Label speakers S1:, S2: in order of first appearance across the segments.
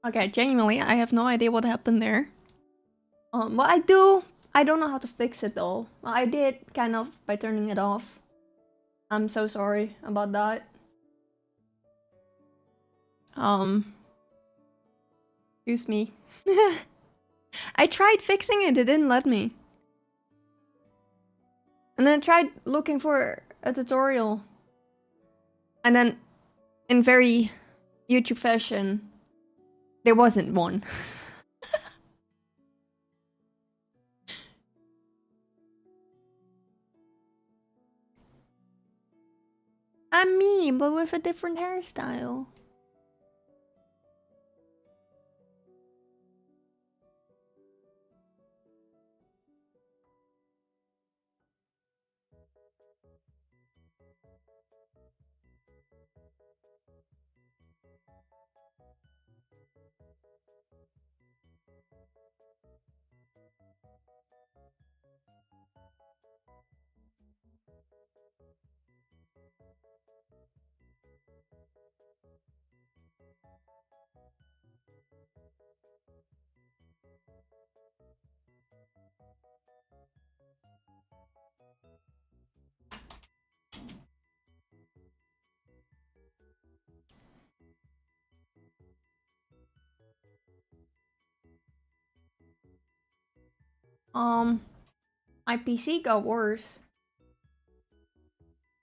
S1: Okay, genuinely, I have no idea what happened there. Well, I don't know how to fix it though. Well, I did kind of by turning it off. I'm so sorry about that. Excuse me. I tried fixing it, it didn't let me. And then I tried looking for a tutorial. And then, in very YouTube fashion, there wasn't one. I'm me, but with a different hairstyle. My PC got worse.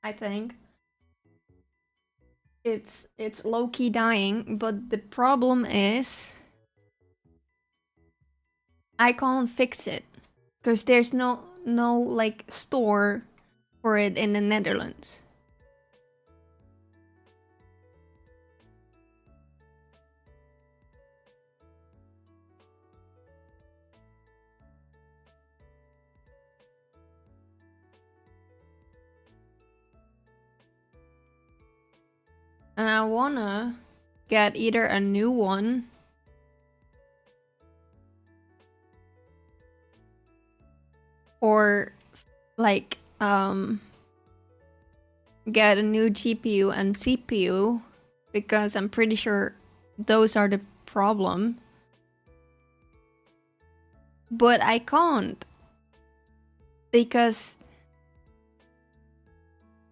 S1: I think. It's low-key dying, but the problem is I can't fix it. Because there's no like store for it in the Netherlands. And I wanna get either a new one or like get a new GPU and CPU, because I'm pretty sure those are the problem. But I can't, because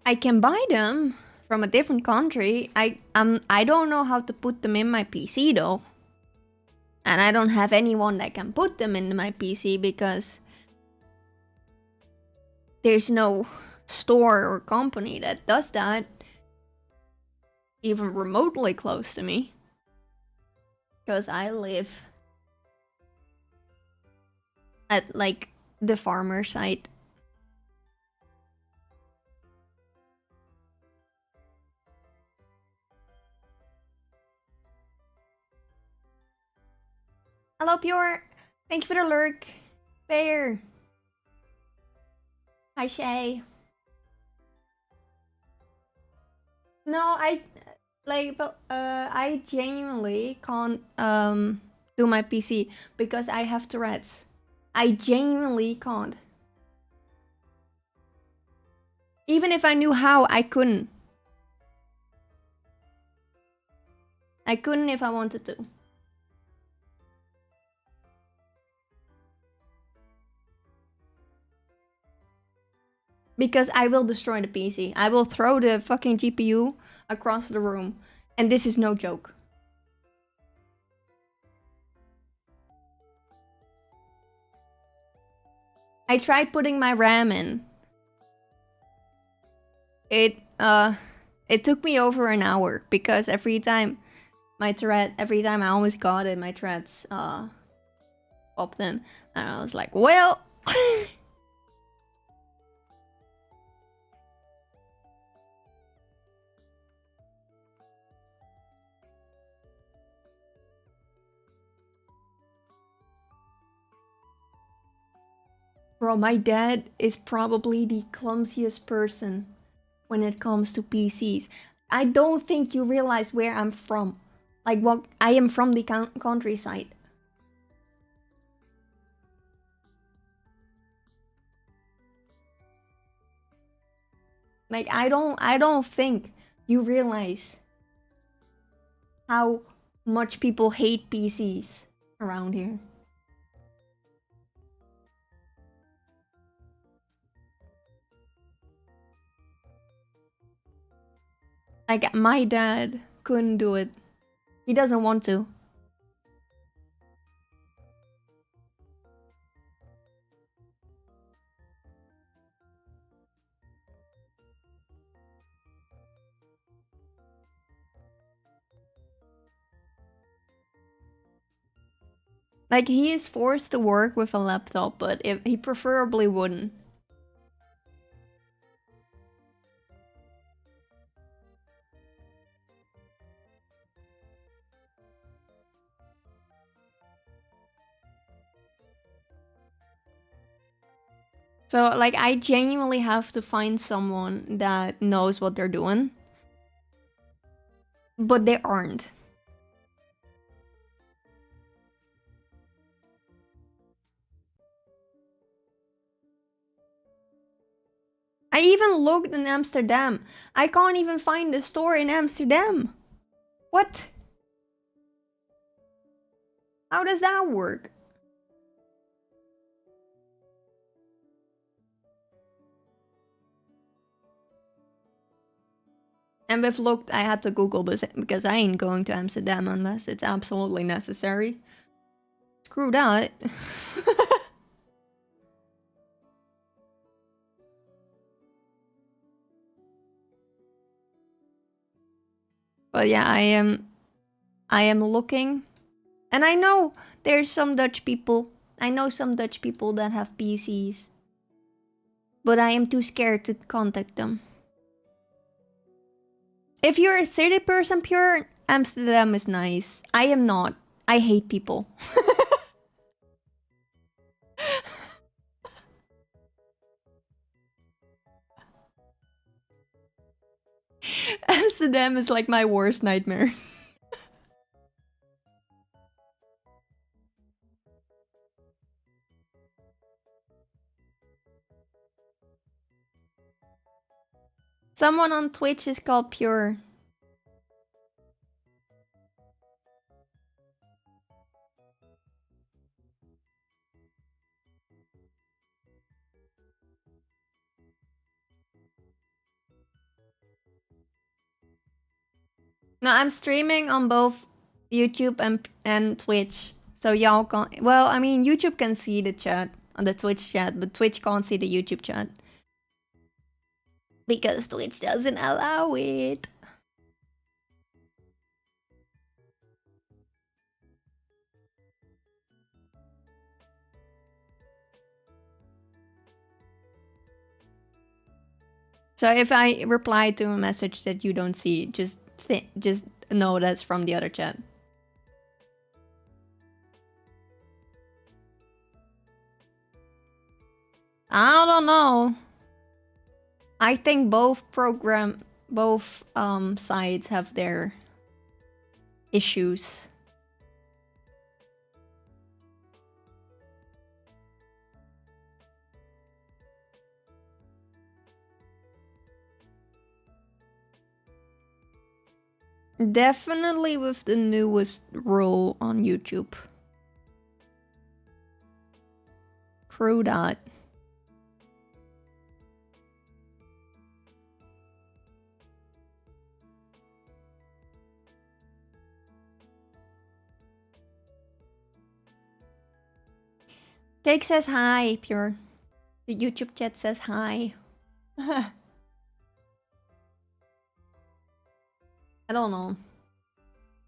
S1: I can buy them from a different country. I don't know how to put them in my PC though. And I don't have anyone that can put them in my PC because there's no store or company that does that even remotely close to me. Because I live at like the farmer site. Hello, Pure. Thank you for the lurk. Bear. Hi, Shay. No, I genuinely can't do my PC because I have Tourette's. I genuinely can't. Even if I knew how, I couldn't. I couldn't if I wanted to. Because I will destroy the PC. I will throw the fucking GPU across the room. And this is no joke. I tried putting my RAM in. It took me over an hour because every time I almost got it, my threads popped in. And I was like, well... Bro, my dad is probably the clumsiest person when it comes to PCs. I don't think you realize where I'm from. Like, what I am from the countryside. Like, I don't think you realize how much people hate PCs around here. Like, my dad couldn't do it. He doesn't want to. Like, he is forced to work with a laptop, but if he preferably wouldn't. So, like, I genuinely have to find someone that knows what they're doing. But they aren't. I even looked in Amsterdam. I can't even find a store in Amsterdam. What? How does that work? And we've looked, I had to Google this because I ain't going to Amsterdam unless it's absolutely necessary. Screw that. But yeah, I am looking. And I know there's some Dutch people. I know some Dutch people that have PCs. But I am too scared to contact them. If you're a city person, pure, Amsterdam is nice. I am not. I hate people. Amsterdam is like my worst nightmare. Someone on Twitch is called Pure. No, I'm streaming on both YouTube and Twitch. So y'all can... Well, I mean, YouTube can see the chat, on the Twitch chat, but Twitch can't see the YouTube chat. Because Twitch doesn't allow it. So if I reply to a message that you don't see, just know that's from the other chat. I don't know. I think both sides have their issues. Definitely with the newest rule on YouTube. True that. Cake says hi, Pure. The YouTube chat says hi. I don't know.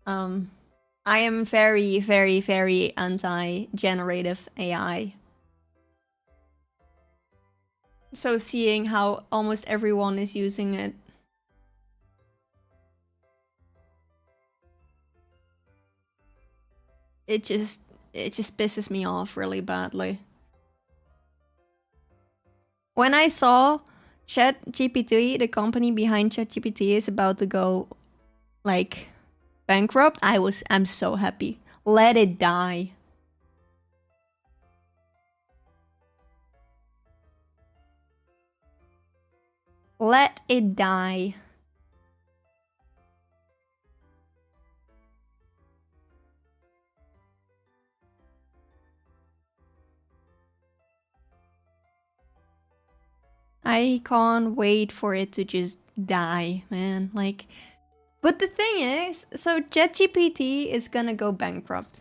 S1: I am very, very, very anti-generative AI. So seeing how almost everyone is using it. It just pisses me off really badly. When I saw ChatGPT, the company behind ChatGPT is about to go like bankrupt, I'm so happy. Let it die. Let it die. I can't wait for it to just die, man. Like, but the thing is, so ChatGPT is gonna go bankrupt.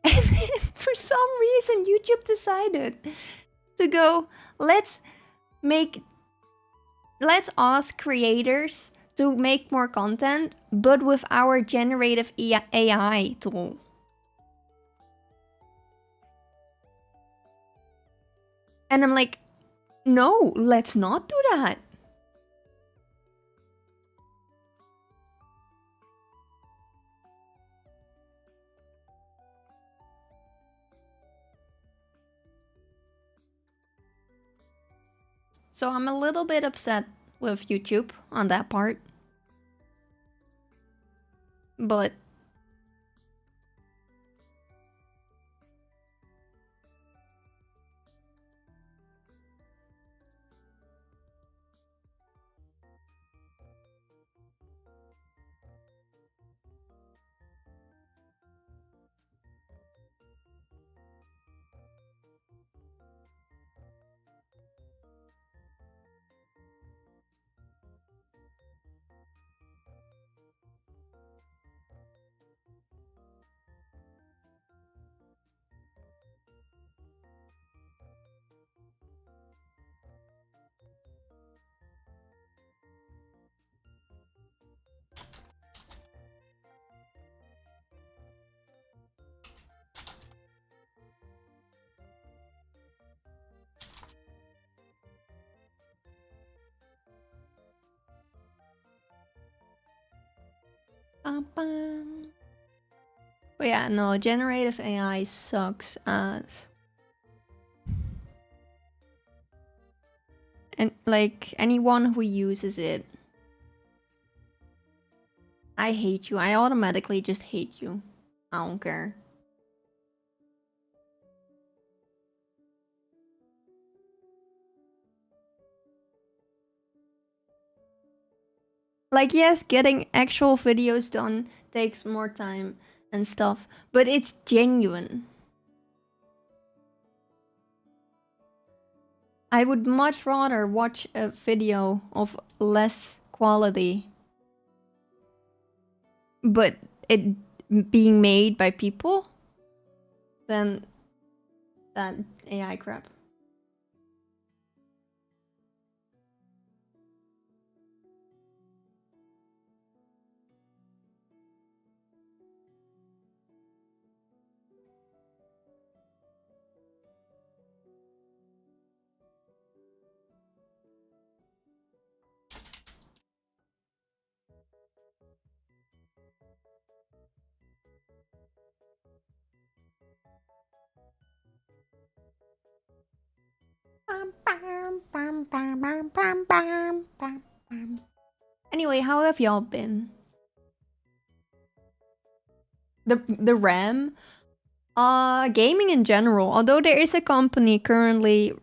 S1: And then for some reason, YouTube decided to go, let's ask creators to make more content, but with our generative AI tool. And I'm like, no, let's not do that. So I'm a little bit upset with YouTube on that part. But but yeah, no, generative AI sucks ass. And like anyone who uses it, I hate you. I automatically just hate you. I don't care. Like, yes, getting actual videos done takes more time and stuff, but it's genuine. I would much rather watch a video of less quality, but it being made by people, than that AI crap. Anyway, how have y'all been? The RAM? Gaming in general. Although there is a company currently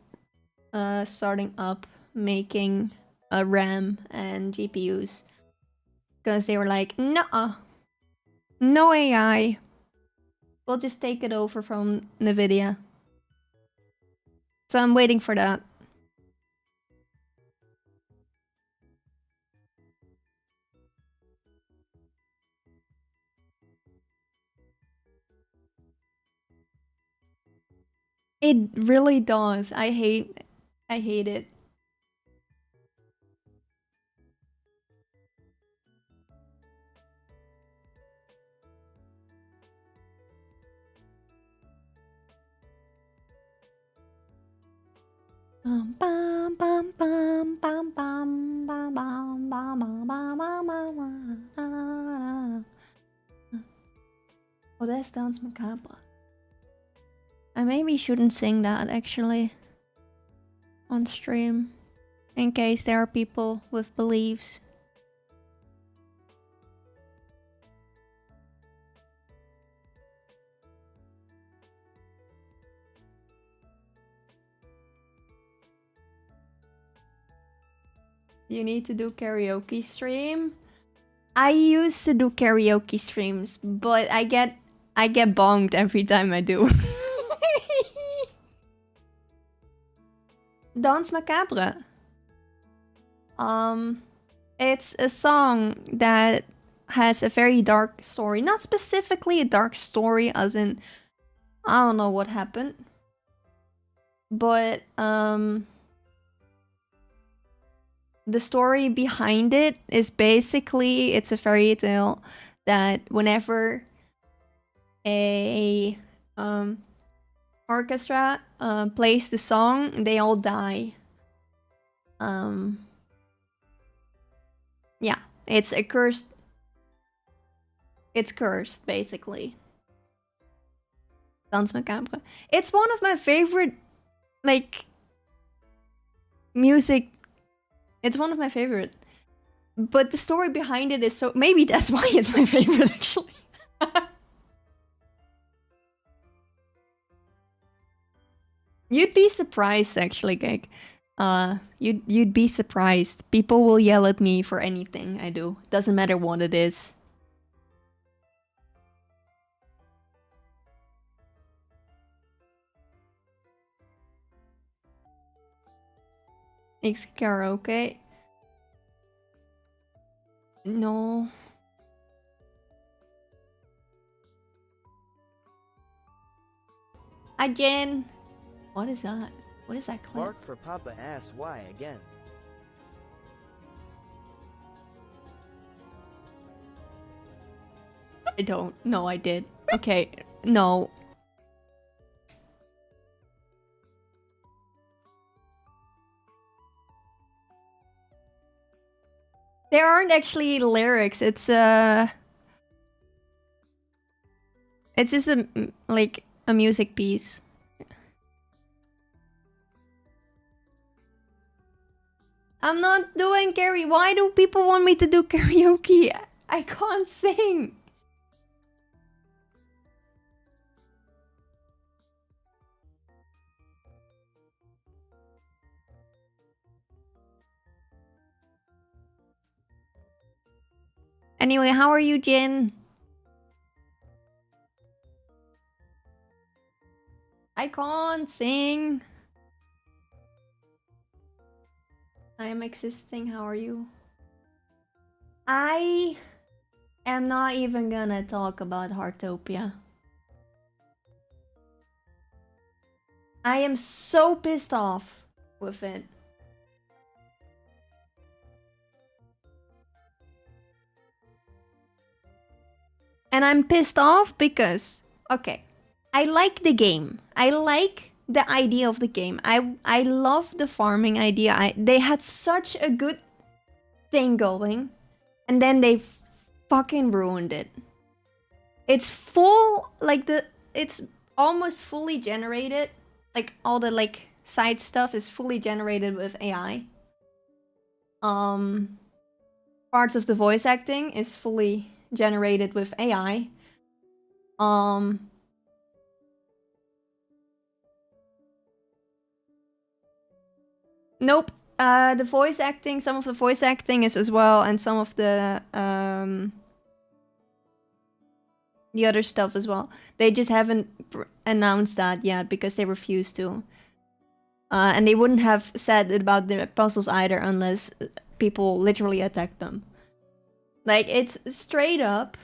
S1: starting up making a RAM and GPUs. Because they were like, nah, no AI. We'll just take it over from NVIDIA. So I'm waiting for that. It really does. I hate it. Oh, that's Dance Macabre. I maybe shouldn't sing that actually on stream, in case there are people with beliefs. You need to do karaoke stream? I used to do karaoke streams, but I get bonked every time I do. Dance Macabre. It's a song that has a very dark story. Not specifically a dark story, as in I don't know what happened, but the story behind it is basically it's a fairy tale that whenever a orchestra plays the song, they all die. Yeah, it's a cursed. It's cursed, basically. Dans Macabre. It's one of my favorite, like, music. It's one of my favorite. But the story behind it is so... Maybe that's why it's my favorite, actually. You'd be surprised, actually, Cake. You'd be surprised. People will yell at me for anything I do. Doesn't matter what it is. It's karaoke. No. Again. What is that? What is that clip?
S2: Mark for Papa asks why again.
S1: I don't. No, I did. Okay. No. There aren't actually lyrics. It's just like a music piece. I'm not doing karaoke. Why do people want me to do karaoke? I can't sing. Anyway, how are you, Jin? I can't sing. I am existing. How are you? I am not even gonna talk about Heartopia. I am so pissed off with it. And I'm pissed off because, okay, I like the game. I like the idea of the game. I love the farming idea. They had such a good thing going, and then they fucking ruined it. It's full, like it's almost fully generated. Like all the like side stuff is fully generated with AI. Parts of the voice acting is fully generated with AI. Nope. The voice acting, some of the voice acting is as well, and some of the other stuff as well. They just haven't announced that yet because they refuse to. And they wouldn't have said it about the puzzles either unless people literally attacked them. Like, it's straight up.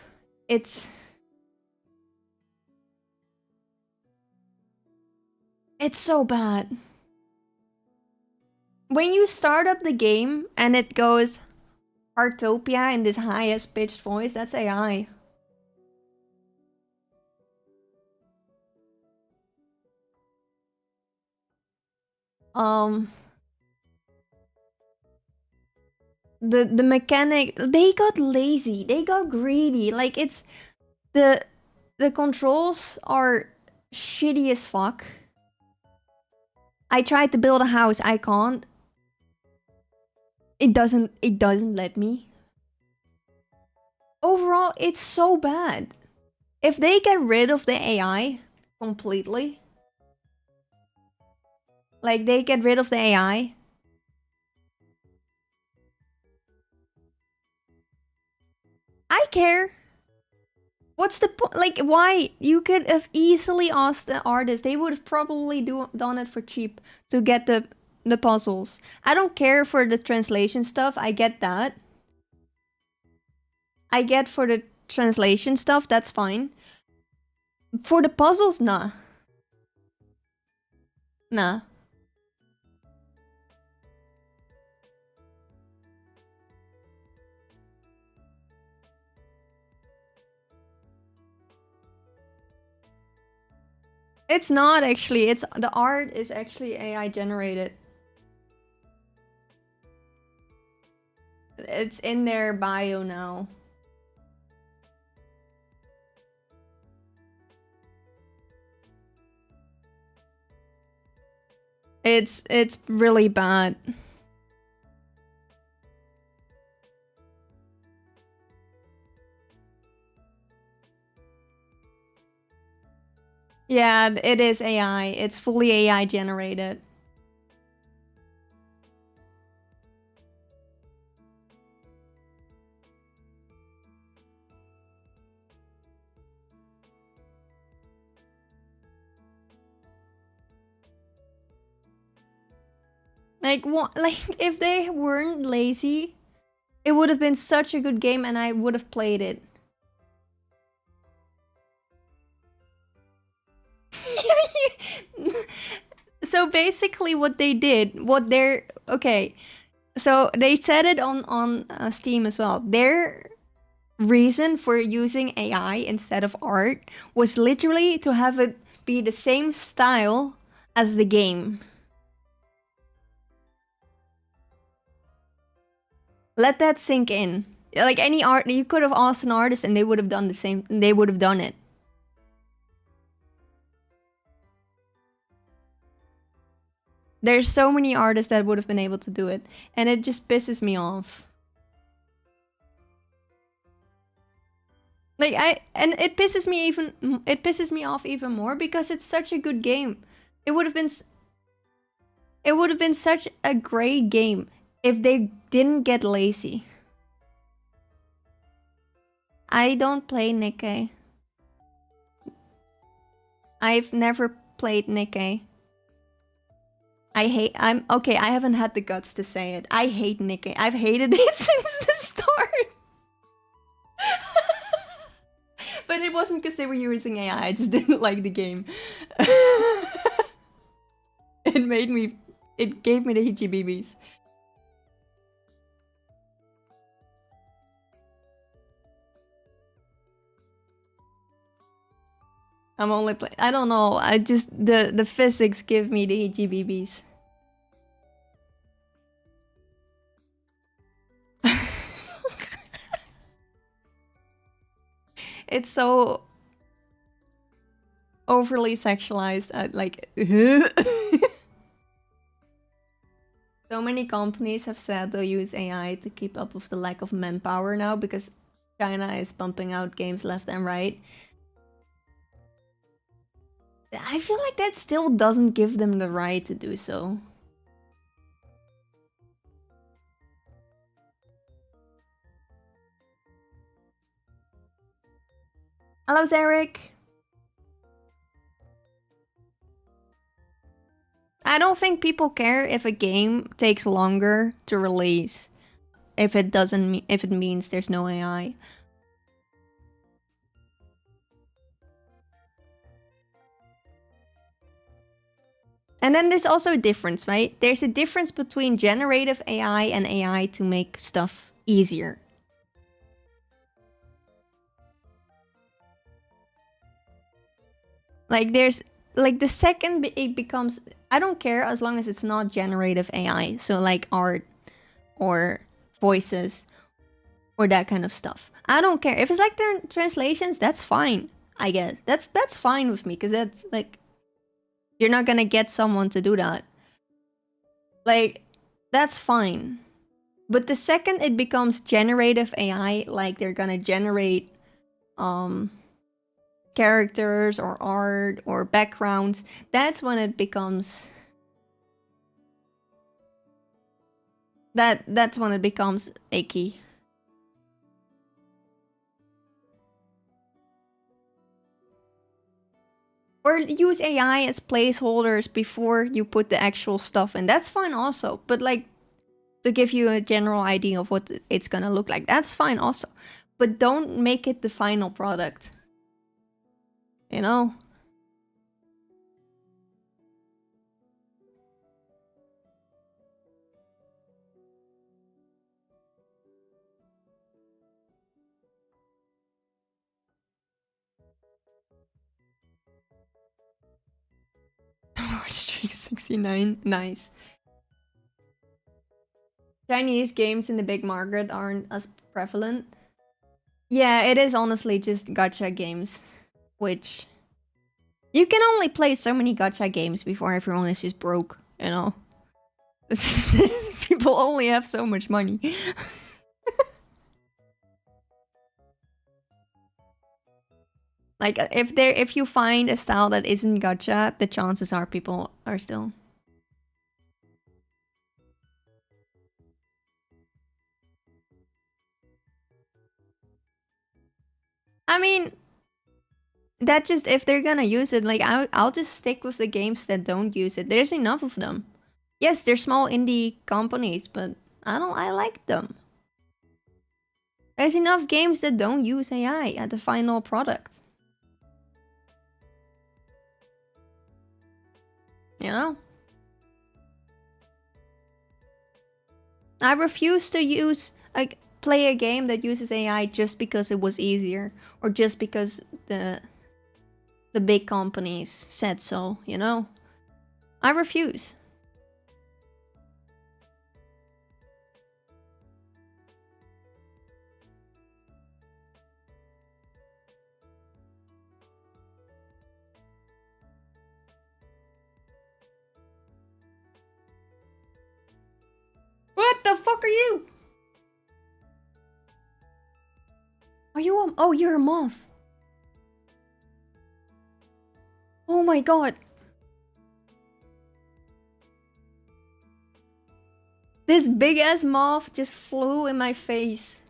S1: It's so bad. When you start up the game and it goes Heartopia in this highest pitched voice, that's AI. The mechanic, they got lazy, they got greedy. Like, it's the controls are shitty as fuck. I tried to build a house, I can't. It doesn't let me. Overall, it's so bad. If they get rid of the AI completely, like they get rid of the AI, I care. What's the point? Like, why? You could have easily asked the artist. They would have probably done it for cheap to get the the puzzles. I don't care for the translation stuff. I get that. I get for the translation stuff, that's fine. For the puzzles, nah. Nah. It's not actually. It's the art is actually AI generated. It's in their bio now. It's really bad. Yeah, it is AI. It's fully AI generated. Like what? Like if they weren't lazy, it would have been such a good game, and I would have played it. So basically, what they did, what they're okay. So they said it on Steam as well. Their reason for using AI instead of art was literally to have it be the same style as the game. Let that sink in. Like any art, you could have asked an artist and they would have done the same. They would have done it. There's so many artists that would have been able to do it, and it just pisses me off. Like it pisses me off even more because it's such a good game. It would have been such a great game if they didn't get lazy. I don't play Nikkei. I've never played Nikkei. I'm okay, I haven't had the guts to say it. I hate Nikkei. I've hated it since the start. But it wasn't because they were using AI, I just didn't like the game. It gave me the heebie-jeebies. I'm only playing. I don't know. I just the physics give me the heebie-jeebies. It's so overly sexualized. Like so many companies have said they'll use AI to keep up with the lack of manpower now because China is pumping out games left and right. I feel like that still doesn't give them the right to do so. Hello, Zarek. I don't think people care if a game takes longer to release if it doesn't if it means there's no AI. And then there's also a difference, right? There's a difference between generative AI and AI to make stuff easier. Like there's like the second it becomes, I don't care as long as it's not generative AI. So like art or voices or that kind of stuff. I don't care if it's like their translations. That's fine. I guess that's fine with me because that's like you're not gonna get someone to do that. Like that's fine. But the second it becomes generative AI, like they're gonna generate characters or art or backgrounds, that's when it becomes that's when it becomes icky. Or use AI as placeholders before you put the actual stuff in. That's fine also. But like, to give you a general idea of what it's gonna look like, that's fine also. But don't make it the final product. You know? Streak 69. Nice. Chinese games in the big market aren't as prevalent. Yeah, it is honestly just gacha games, which you can only play so many gacha games before everyone is just broke, you know? People only have so much money. Like, if you find a style that isn't gacha, the chances are people are still... I mean, that just, if they're gonna use it, like, I'll just stick with the games that don't use it. There's enough of them. Yes, they're small indie companies, but I like them. There's enough games that don't use AI at the final product. You know? I refuse to play a game that uses AI just because it was easier, or just because the big companies said so, you know? I refuse. What the fuck are you? Are you a... Oh, you're a moth. Oh my god. This big ass moth just flew in my face.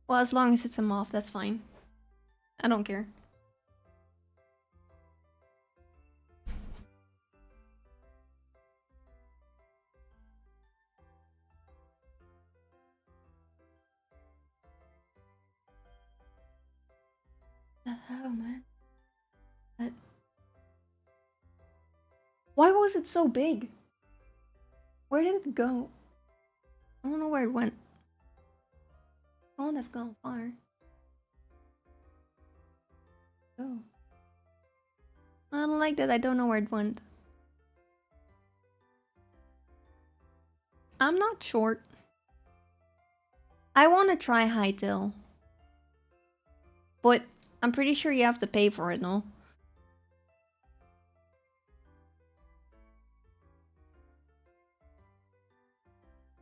S1: Well, as long as it's a moth, that's fine. I don't care. The hell, man? Why was it so big? Where did it go? I don't know where it went. I won't have gone far. Go. I don't like that. I don't know where it went. I'm not short. I want to try hightail. But I'm pretty sure you have to pay for it, no?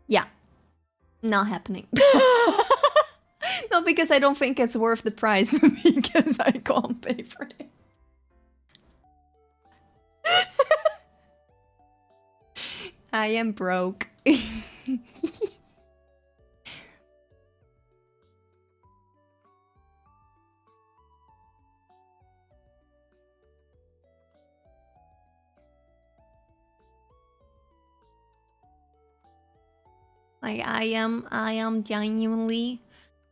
S1: Yeah. Not happening. Not because I don't think it's worth the price, but because I can't pay for it. I am broke. Like, I am genuinely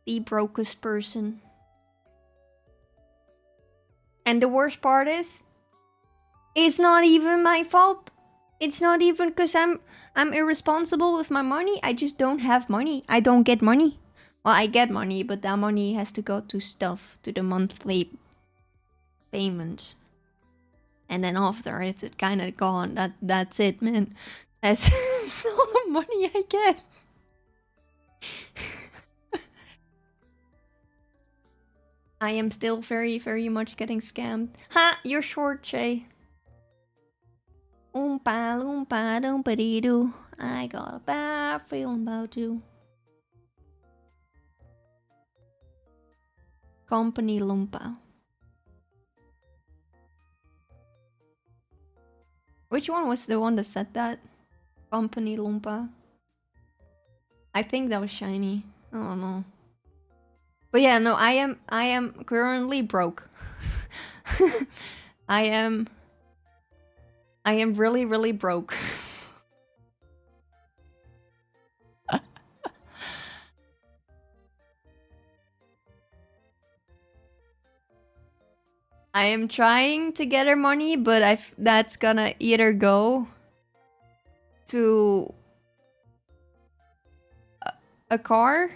S1: the brokest person. And the worst part is, it's not even my fault. It's not even because I'm irresponsible with my money. I just don't have money. I don't get money. Well, I get money, but that money has to go to stuff, to the monthly payment. And then after it's kind of gone. That's it, man. That's all the money I get. I am still very, very much getting scammed. Ha! You're short, Shay. Oompa loompa doompa dee doo. I got a bad feeling about you. Company Loompa. Which one was the one that said that? Company Loompa. I think that was Shiny. I don't know. But yeah, no, I am currently broke. I am really, really broke. I am trying to get her money, but that's gonna either go to a car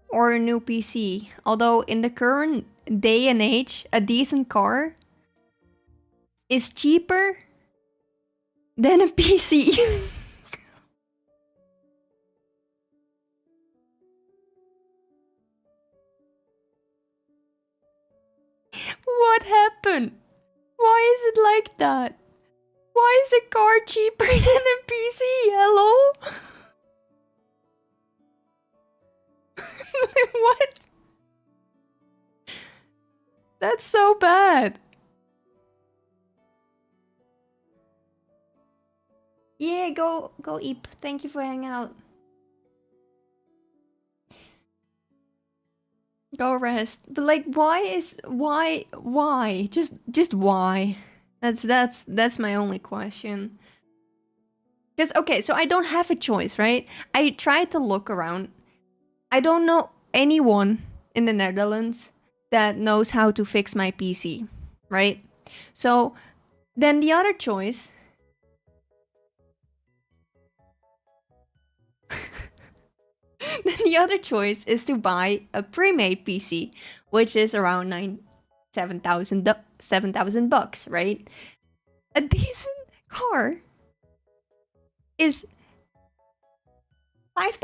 S1: or a new PC. Although in the current day and age, a decent car is cheaper than a PC. What happened? Why is it like that? Why is a car cheaper than a PC? Hello? What? That's so bad. Yeah, go Eep. Thank you for hanging out. Go rest. But like why? Just why? That's my only question. Cuz okay, so I don't have a choice, right? I tried to look around. I don't know anyone in the Netherlands that knows how to fix my PC, right? So then the other choice then the other choice is to buy a pre-made PC, which is around 7,000 bucks, right? A decent car is 5,000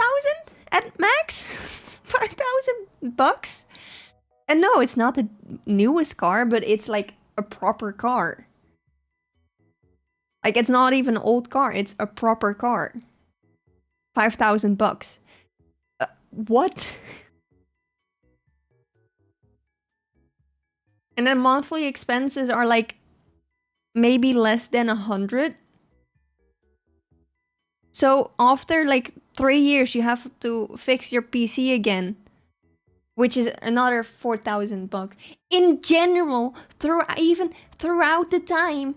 S1: at max? 5,000 bucks? And no, it's not the newest car, but it's like a proper car. Like it's not even an old car, it's a proper car. 5,000 bucks. What? And then monthly expenses are like maybe less than 100. So after like 3 years, you have to fix your PC again, which is another 4,000 bucks. In general, throughout the time,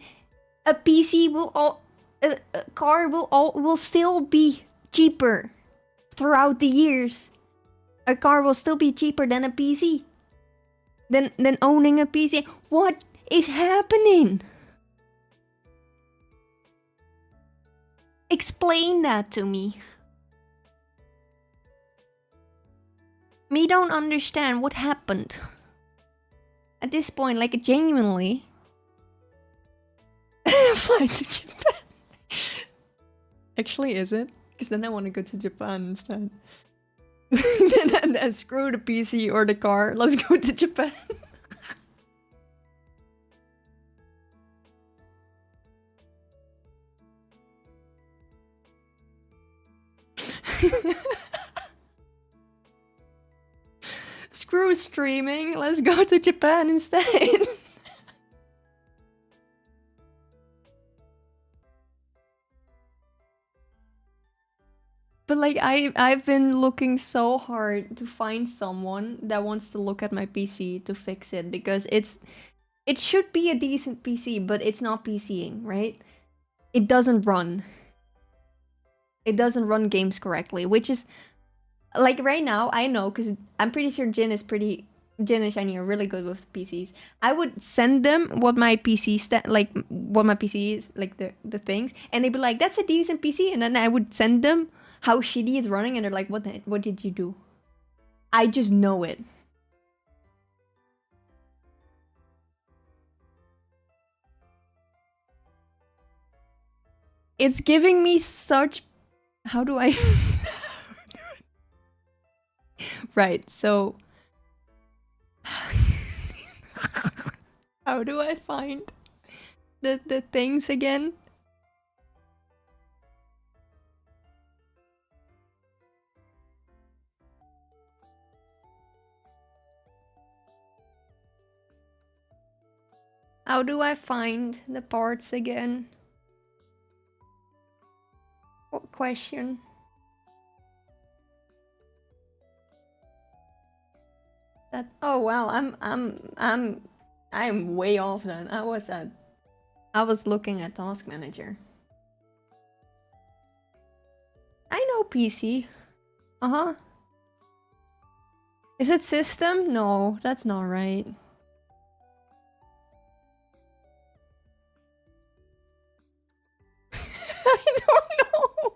S1: a PC a car will still be cheaper throughout the years. A car will still be cheaper than a PC. Than owning a PC. What is happening? Explain that to me. Me don't understand what happened. At this point, like genuinely. Fly to Japan. Actually, is it? Because then I want to go to Japan instead. then screw the PC or the car. Let's go to Japan. Screw streaming. Let's go to Japan instead. But like I've been looking so hard to find someone that wants to look at my PC to fix it because it should be a decent PC, but it's not PCing, right? It doesn't run. It doesn't run games correctly, which is like right now I know because I'm pretty sure Jin and Shiny are really good with PCs. I would send them what my PC what my PC is, like the things, and they'd be like, "That's a decent PC," and then I would send them how shitty it's running, and they're like, what did you do? I just know it. It's giving me such... How do I... Right, so... How do I find the things again? How do I find the parts again? What question? That, oh wow, I'm way off then. I was looking at Task Manager. I know PC. Uh-huh. Is it system? No, that's not right. I don't know.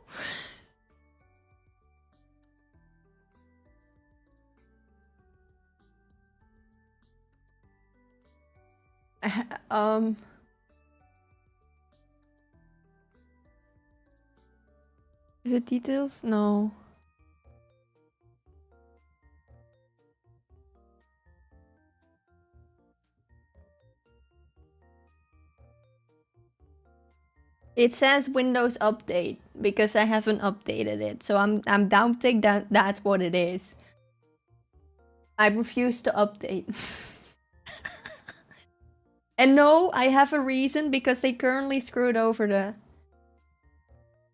S1: um Is it details? No. It says Windows Update because I haven't updated it. So I'm doubting that that's what it is. I refuse to update. And no, I have a reason because they currently screwed over the...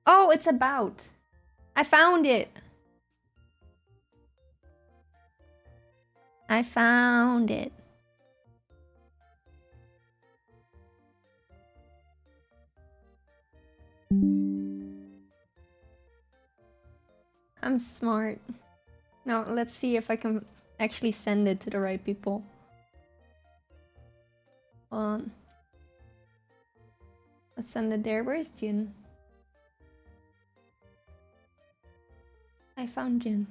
S1: Oh, it's about. I found it. I found it. I'm smart. Now, let's see if I can actually send it to the right people. Let's send it there. Where's Jin? I found Jin.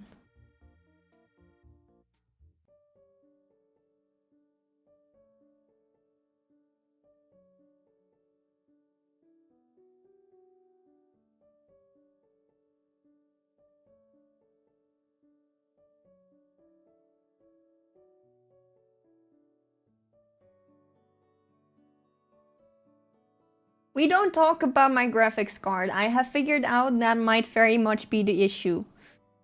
S1: We don't talk about my graphics card. I have figured out that might very much be the issue.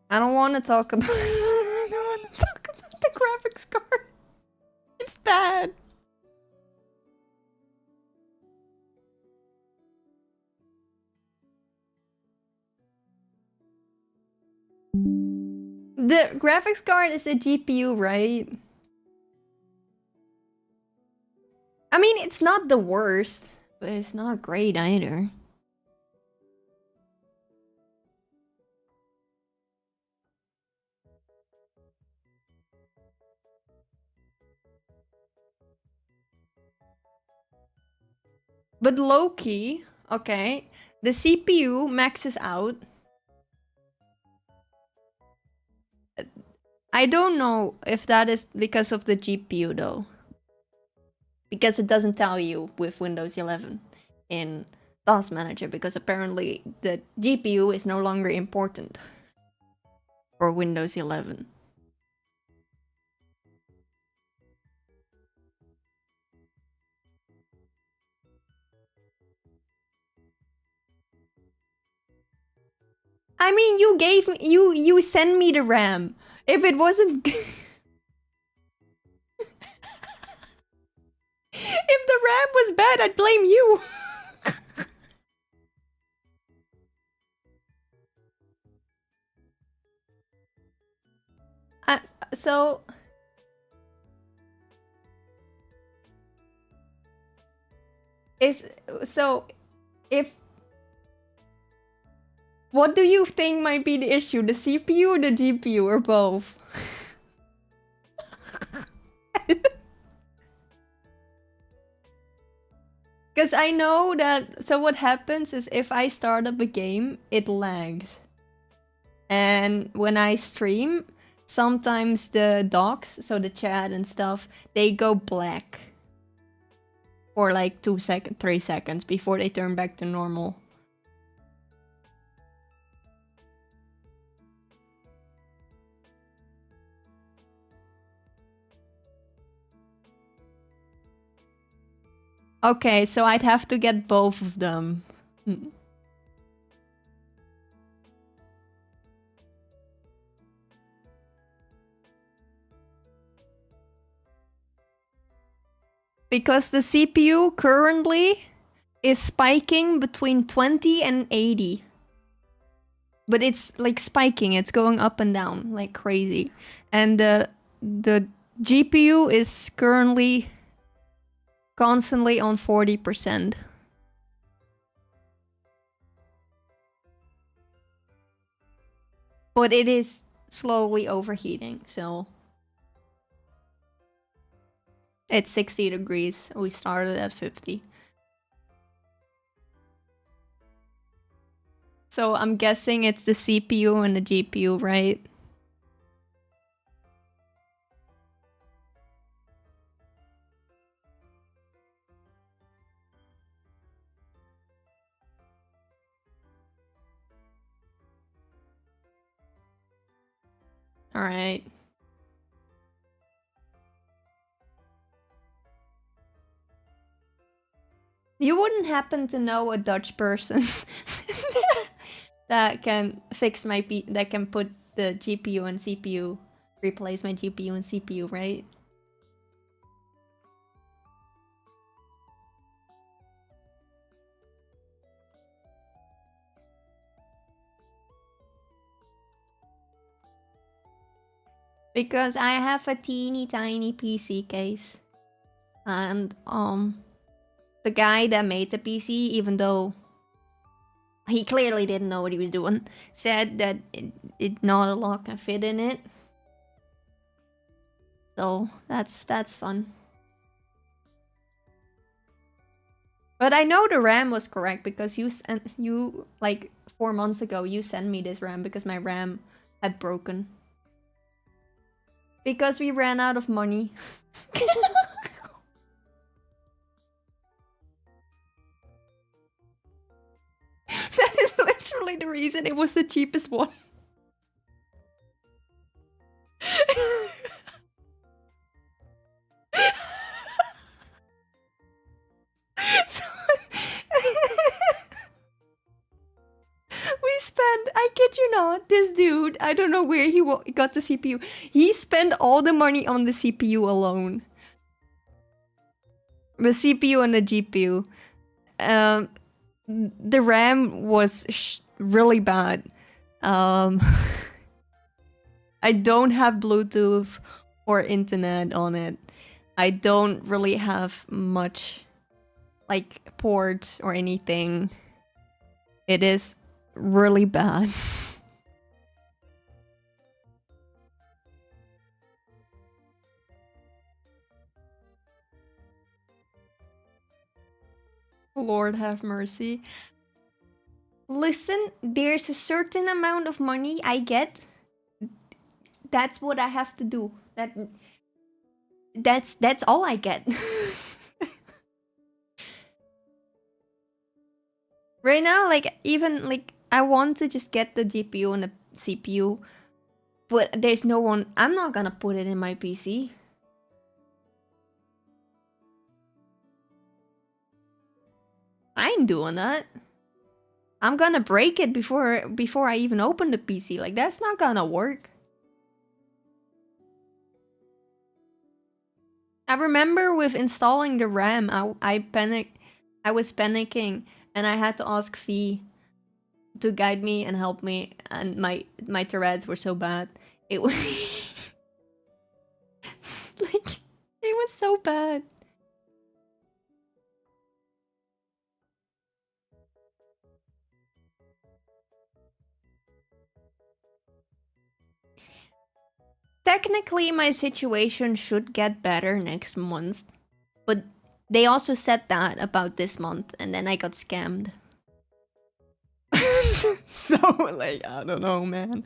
S1: I don't want to talk about I don't want to talk about the graphics card. It's bad. The graphics card is a GPU, right? I mean, it's not the worst, but it's not great either. But low-key, okay, the CPU maxes out. I don't know if that is because of the GPU though. Because it doesn't tell you with Windows 11 in Task Manager, because apparently the GPU is no longer important for Windows 11. I mean, you gave me, you sent me the RAM. If it wasn't... If the RAM was bad, I'd blame you. So... If... What do you think might be the issue? The CPU or the GPU or both? Because I know that... So what happens is if I start up a game, it lags. And when I stream, sometimes the docs, so the chat and stuff, they go black. For like 3 seconds before they turn back to normal. Okay, so I'd have to get both of them. Because the CPU currently is spiking between 20 and 80. But it's like spiking, it's going up and down like crazy. And the GPU is currently constantly on 40%. But it is slowly overheating, so it's 60 degrees. We started at 50. So I'm guessing it's the CPU and the GPU, right? All right. You wouldn't happen to know a Dutch person that can fix my that can put the GPU and CPU, replace my GPU and CPU, right? Because I have a teeny tiny PC case. And the guy that made the PC, even though he clearly didn't know what he was doing, said that it not a lot can fit in it. So that's fun. But I know the RAM was correct because you like 4 months ago you sent me this RAM because my RAM had broken. Because we ran out of money. That is literally the reason it was the cheapest one. So we spent, I kid you not, this dude, I don't know where he got the CPU. He spent all the money on the CPU alone. The CPU and the GPU. The RAM was really bad. I don't have Bluetooth or internet on it. I don't really have much like ports or anything. It is really bad. Lord have mercy. Listen, there's a certain amount of money I get. That's what I have to do. That's all I get. Right now, like, even, like, I want to just get the GPU and the CPU, but there's no one... I'm not gonna put it in my PC. I ain't doing that. I'm gonna break it before I even open the PC. Like, that's not gonna work. I remember with installing the RAM, I panicked. I was panicking, and I had to ask Fee to guide me and help me, and my threads were so bad. It was like, it was so bad. Technically, my situation should get better next month, but they also said that about this month, and then I got scammed. So, like, I don't know, man.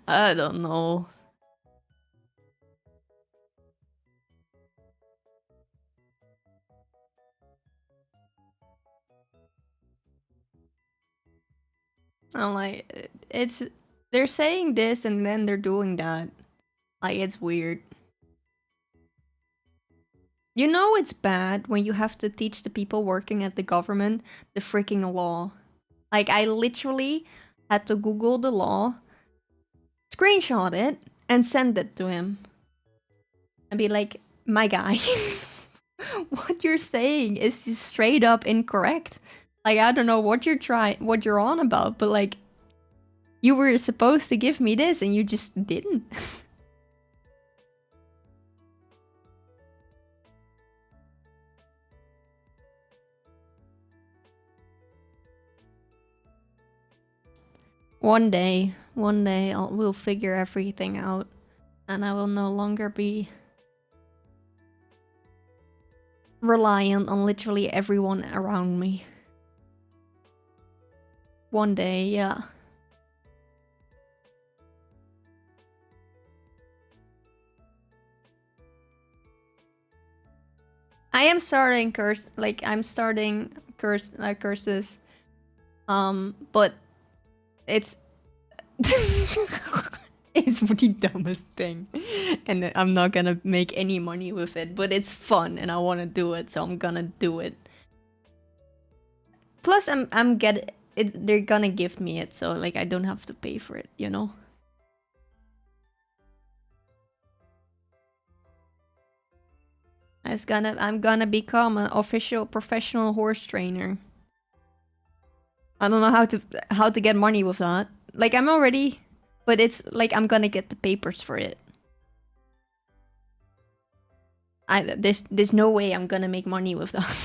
S1: I don't know. I'm like, it's... They're saying this and then they're doing that. Like, it's weird. You know it's bad when you have to teach the people working at the government the freaking law. Like, I literally had to Google the law, screenshot it, and send it to him. And be like, my guy, what you're saying is just straight up incorrect. Like, I don't know what you're on about, but like, you were supposed to give me this and you just didn't. One day we'll figure everything out, and I will no longer be reliant on literally everyone around me. One day, yeah. I am starting curses. But it's it's the dumbest thing, and I'm not gonna make any money with it. But it's fun, and I want to do it, so I'm gonna do it. Plus, they're gonna give me it, so like I don't have to pay for it, you know. I'm gonna become an official professional horse trainer. I don't know how to get money with that. Like I'm already, but it's like I'm gonna get the papers for it. There's no way I'm gonna make money with that.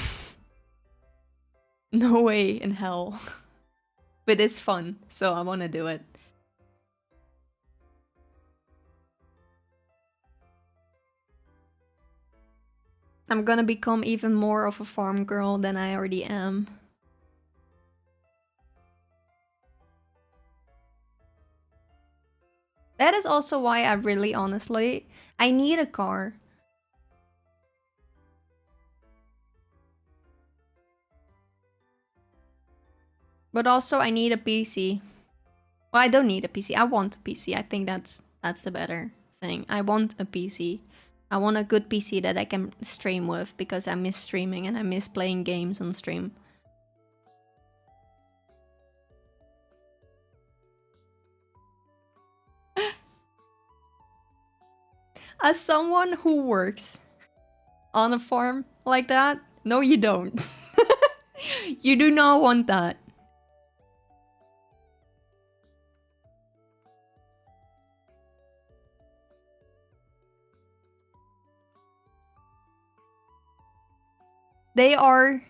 S1: No way in hell. But it's fun, so I wanna do it. I'm gonna become even more of a farm girl than I already am. That is also why I really honestly, I need a car. But also I need a PC. Well, I don't need a PC. I want a PC. I think that's the better thing. I want a PC. I want a good PC that I can stream with because I miss streaming and I miss playing games on stream. As someone who works on a farm like that, no you don't. You do not want that. They are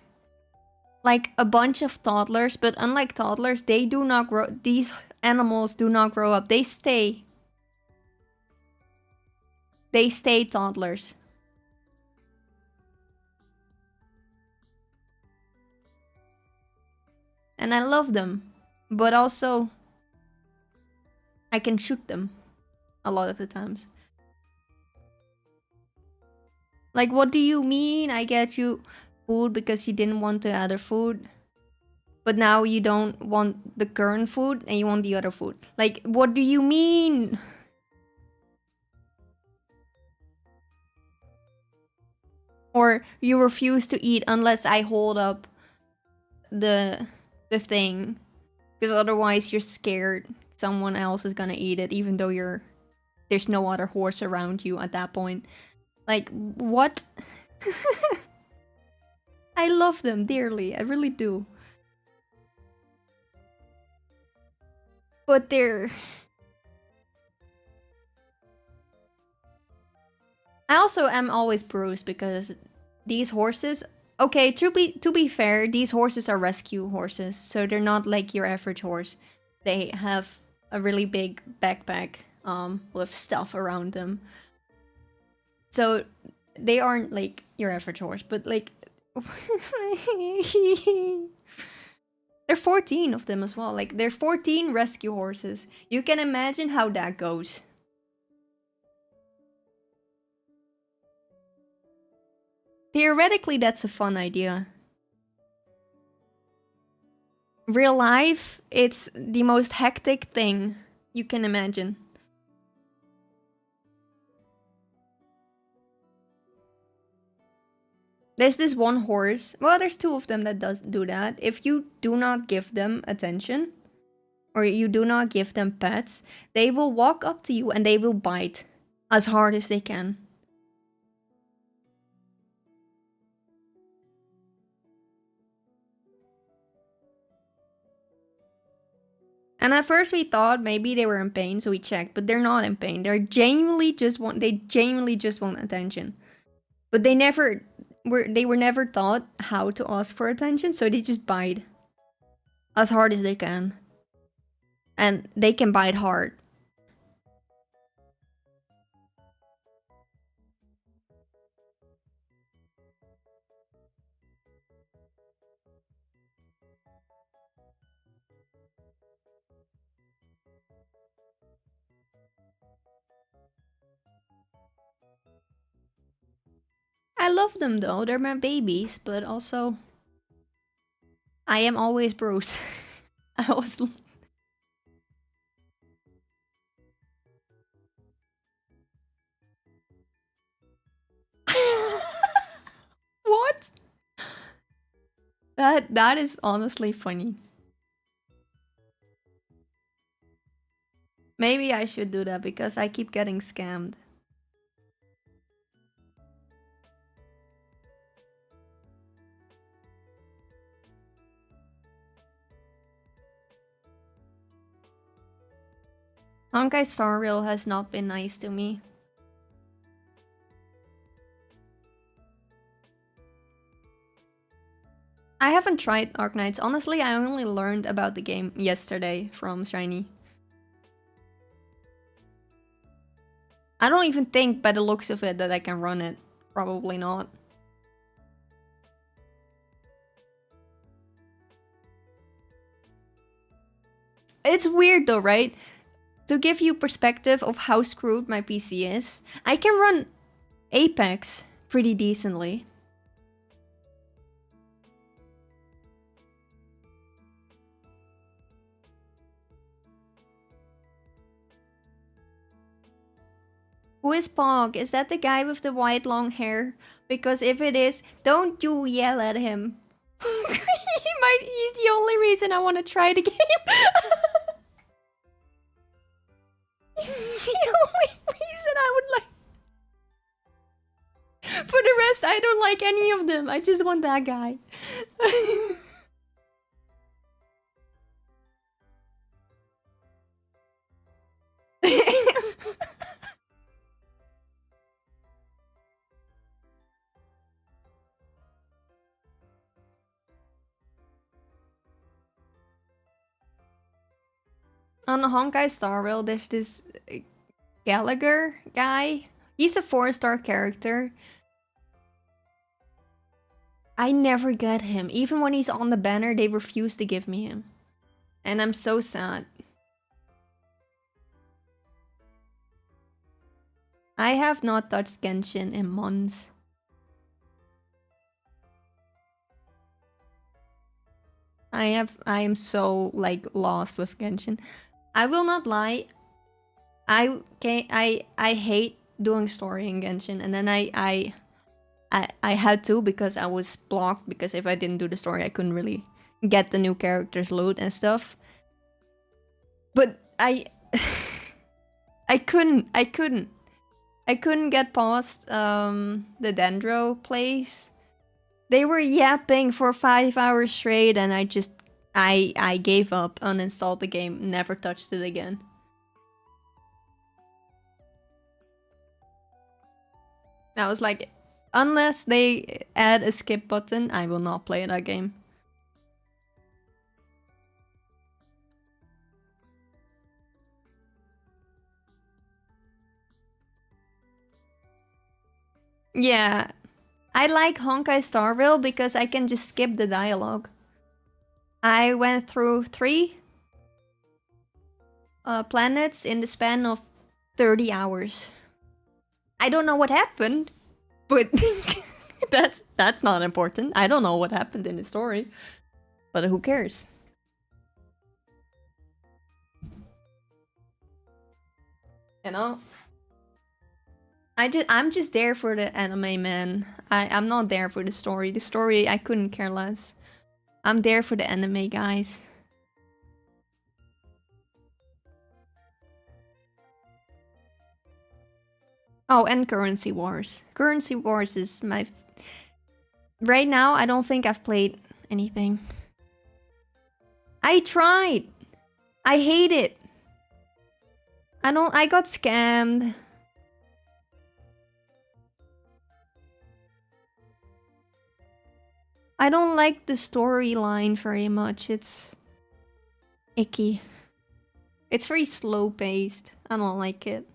S1: like a bunch of toddlers, but unlike toddlers, they do not grow. These animals do not grow up. They stay. They stay toddlers. And I love them. But also, I can shoot them a lot of the times. Like, what do you mean I get you food because you didn't want the other food? But now you don't want the current food and you want the other food. Like, what do you mean? Or you refuse to eat unless I hold up the thing. Because otherwise you're scared someone else is gonna eat it even though there's no other horse around you at that point. Like, what? I love them dearly. I really do. But they're... I also am always bruised because these horses... Okay, to be fair, these horses are rescue horses, so they're not like your average horse. They have a really big backpack with stuff around them. So they aren't like your average horse, but like... There are 14 of them as well. Like, there are 14 rescue horses. You can imagine how that goes. Theoretically, that's a fun idea. Real life, it's the most hectic thing you can imagine. There's this one horse. Well, there's two of them that does do that. If you do not give them attention, or you do not give them pets, they will walk up to you and they will bite as hard as they can. And at first we thought maybe they were in pain, so we checked, but they're not in pain. They genuinely just want attention. But they were never taught how to ask for attention, so they just bite as hard as they can. And they can bite hard. I love them though, they're my babies, but also I am always Bruce. I was. What? That is honestly funny. Maybe I should do that because I keep getting scammed. Honkai Star Rail has not been nice to me. I haven't tried Arknights. Honestly, I only learned about the game yesterday from Shiny. I don't even think by the looks of it that I can run it. Probably not. It's weird though, right? To give you perspective of how screwed my PC is, I can run Apex pretty decently. Who is Pog? Is that the guy with the white long hair? Because if it is, don't you yell at him. He's the only reason I want to try the game. He's the only reason I would like. For the rest, I don't like any of them. I just want that guy. On the Honkai Star Rail, there's this Gallagher guy. He's a 4-star character. I never get him. Even when he's on the banner, they refuse to give me him. And I'm so sad. I have not touched Genshin in months. I am so like lost with Genshin. I will not lie. I hate doing story in Genshin, and then I had to because I was blocked, because if I didn't do the story I couldn't really get the new characters loot and stuff. But I couldn't get past the Dendro place. They were yapping for 5 hours straight and I gave up, uninstalled the game, never touched it again. I was like, unless they add a skip button, I will not play that game. Yeah, I like Honkai Star Rail because I can just skip the dialogue. I went through 3 planets in the span of 30 hours. I don't know what happened, but that's not important. I don't know what happened in the story, but who cares? You know? I'm just there for the anime, man. I'm not there for the story. The story, I couldn't care less. I'm there for the anime, guys. Oh, and Currency Wars. Currency Wars is my... Right now, I don't think I've played anything. I tried! I hate it! I got scammed. I don't like the storyline very much. It's icky. It's very slow paced. I don't like it.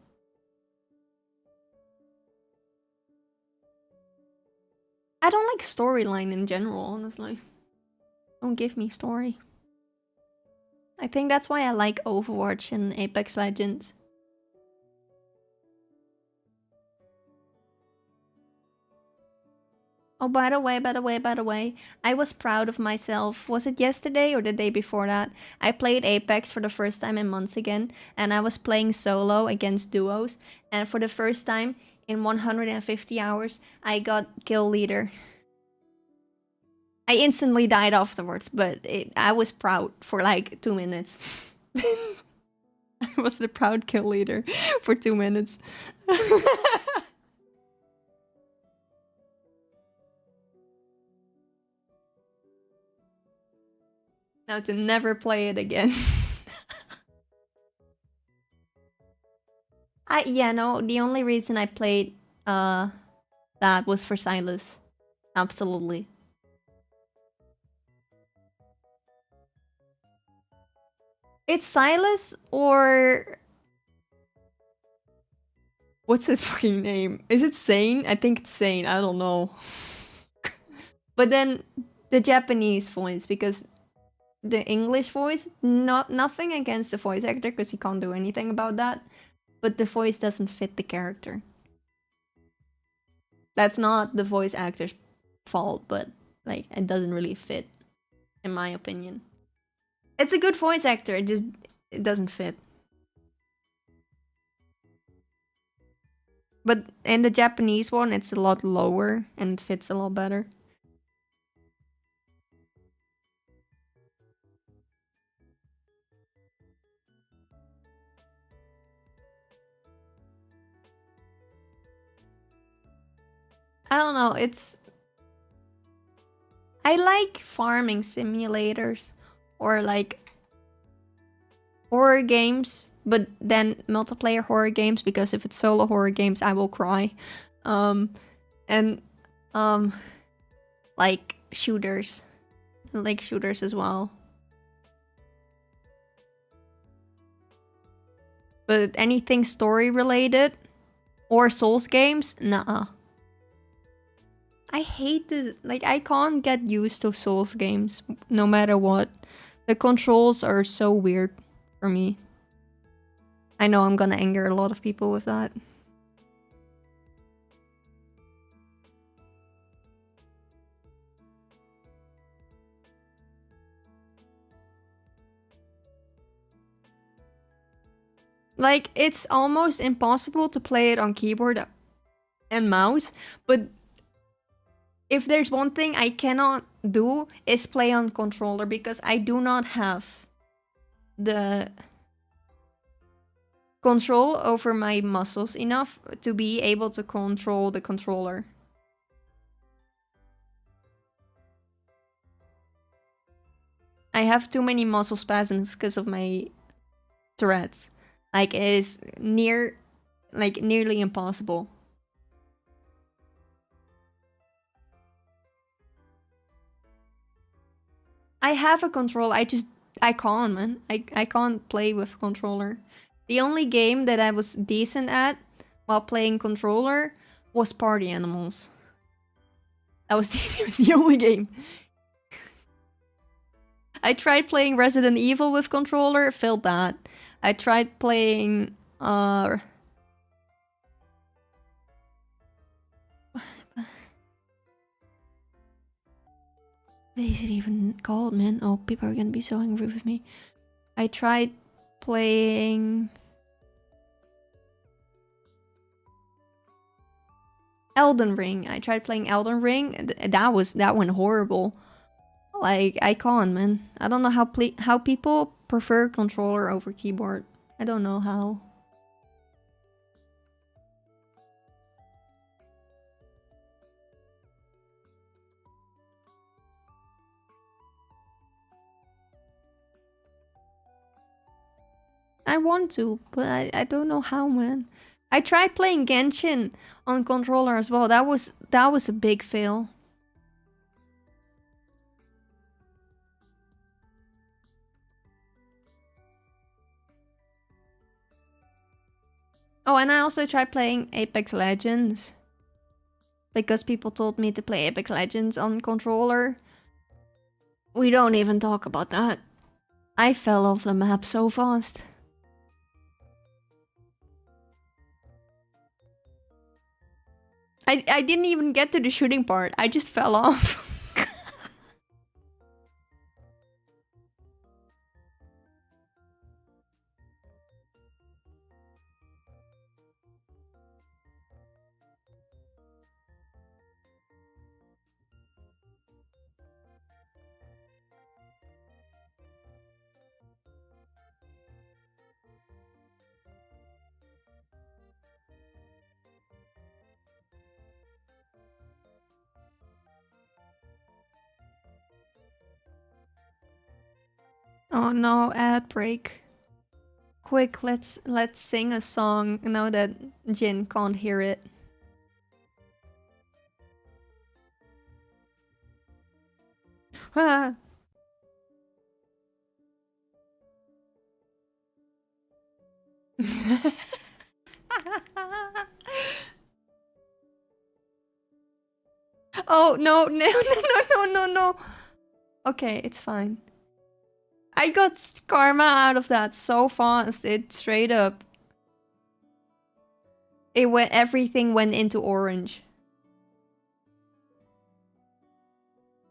S1: I don't like storyline in general, honestly. Don't give me story. I think that's why I like Overwatch and Apex Legends. Oh, by the way, I was proud of myself. Was it yesterday or the day before that? I played Apex for the first time in months again, and I was playing solo against duos, and for the first time in 150 hours, I got kill leader. I instantly died afterwards, but I was proud for like 2 minutes. I was the proud kill leader for 2 minutes. Now to never play it again. The only reason I played that was for Silas. Absolutely. It's Silas or what's his fucking name? Is it Sane? I think it's Sane. I don't know. But then the Japanese voice, because the English voice, nothing against the voice actor because he can't do anything about that, but the voice doesn't fit the character. That's not the voice actor's fault, but like it doesn't really fit, in my opinion. It's a good voice actor, it doesn't fit. But in the Japanese one, it's a lot lower and it fits a lot better. I don't know, I like farming simulators or like horror games, but then multiplayer horror games, because if it's solo horror games, I will cry. And like shooters. I like shooters as well. But anything story related or Souls games, nah. I hate this. Like, I can't get used to Souls games, no matter what. The controls are so weird for me. I know I'm gonna anger a lot of people with that. Like, it's almost impossible to play it on keyboard and mouse, but if there's one thing I cannot do is play on controller, because I do not have the control over my muscles enough to be able to control the controller. I have too many muscle spasms because of my Tourette's. Like, it is nearly impossible. I have a control, I can't, man. I can't play with controller. The only game that I was decent at while playing controller was Party Animals. That was the only game. I tried playing Resident Evil with controller, failed that. I tried playing what is it even called, man? Oh, people are gonna be so angry with me. I tried playing Elden Ring. I tried playing Elden Ring. That went horrible. Like, I can't, man. I don't know how people prefer controller over keyboard. I don't know how. I want to, but I don't know how, man. I tried playing Genshin on controller as well. That was a big fail. Oh, and I also tried playing Apex Legends. Because people told me to play Apex Legends on controller. We don't even talk about that. I fell off the map so fast. I didn't even get to the shooting part. I just fell off. Oh no, ad break. Quick, let's sing a song now that Jin can't hear it. Ah. Oh no, no, no. Okay, it's fine. I got karma out of that so fast. It straight up. Everything went into orange.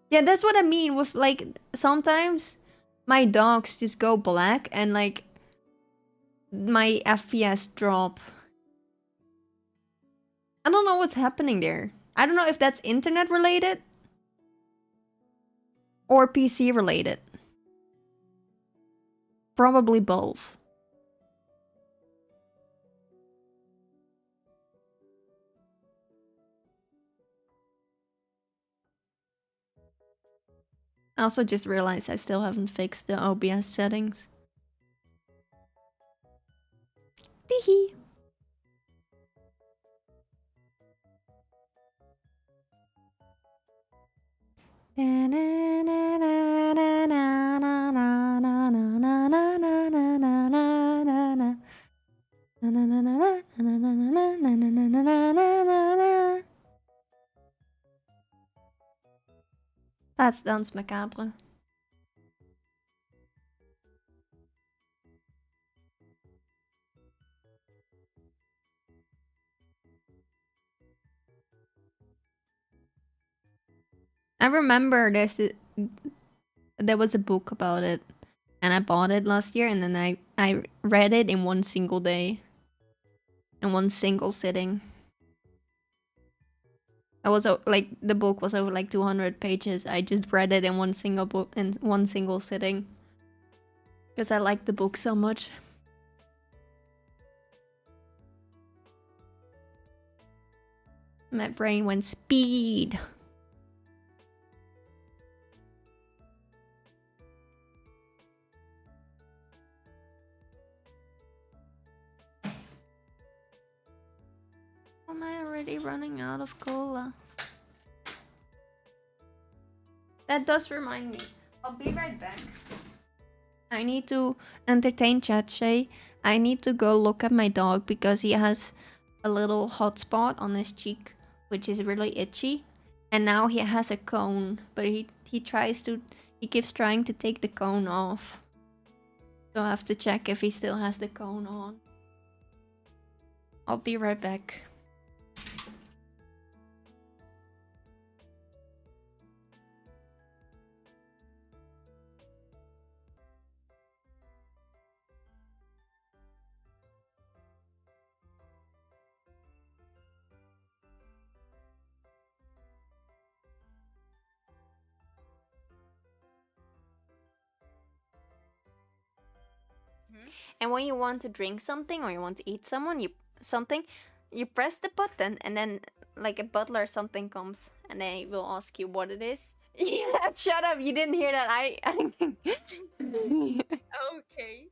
S1: Yeah, that's what I mean with like sometimes my dogs just go black and like my FPS drop. I don't know what's happening there. I don't know if that's internet related or PC related. Probably both. I also just realized I still haven't fixed the OBS settings. Teehee. That's Dance Macabre. I remember there was a book about it, and I bought it last year, and then I read it in one single day, in one single sitting. I was like the book was over like 200 pages. I just read it in one single book in one single sitting because I liked the book so much. My brain went speed. Am I already running out of cola? That does remind me. I'll be right back. I need to entertain Chache. I need to go look at my dog because he has a little hot spot on his cheek, which is really itchy. And now he has a cone, but he keeps trying to take the cone off. So I have to check if he still has the cone on. I'll be right back. And when you want to drink something or you want to eat something, you press the button and then like a butler or something comes and they will ask you what it is. Yeah, shut up! You didn't hear that. I
S3: Okay.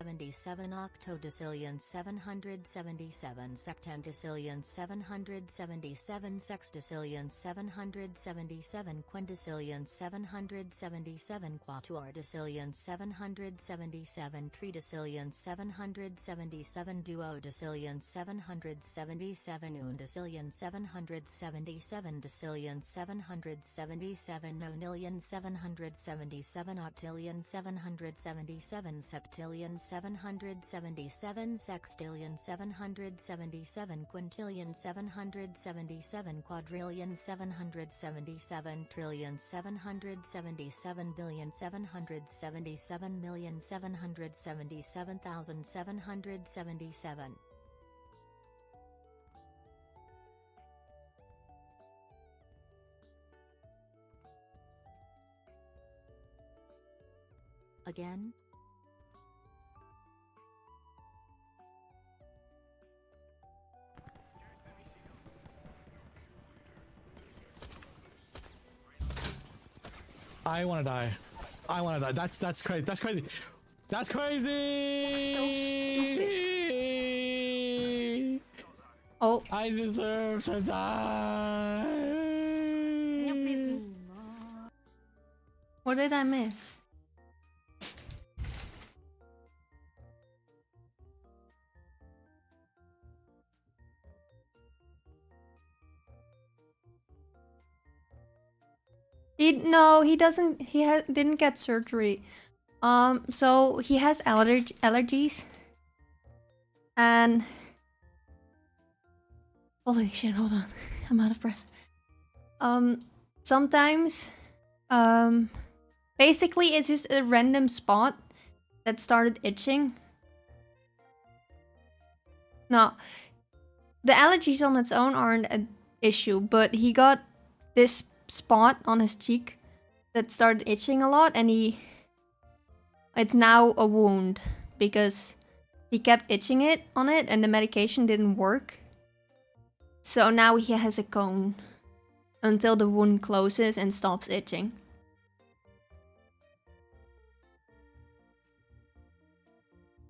S3: 77 octodecillion 777 septendecillion 777 sexdecillion 777 quindecillion 777 quatuordecillion 777 tridecillion 777 duodecillion 777 undecillion 777 decillion 777 nonillion 777 octillion 777 septillion 777 sextillion 777 quintillion 777 quadrillion 777 trillion 777 billion 777 million 777,777 Again?
S4: I want to die. I want to die. That's crazy. That's crazy. That's crazy.
S1: So stupid. Oh.
S4: I deserve to die.
S1: What did I miss? No, he doesn't. He didn't get surgery. So he has allergies, and holy shit! Hold on, I'm out of breath. Sometimes, basically, it's just a random spot that started itching. No, the allergies on its own aren't an issue, but he got this spot on his cheek that started itching a lot, and it's now a wound because he kept itching it on it and the medication didn't work. So now he has a cone until the wound closes and stops itching.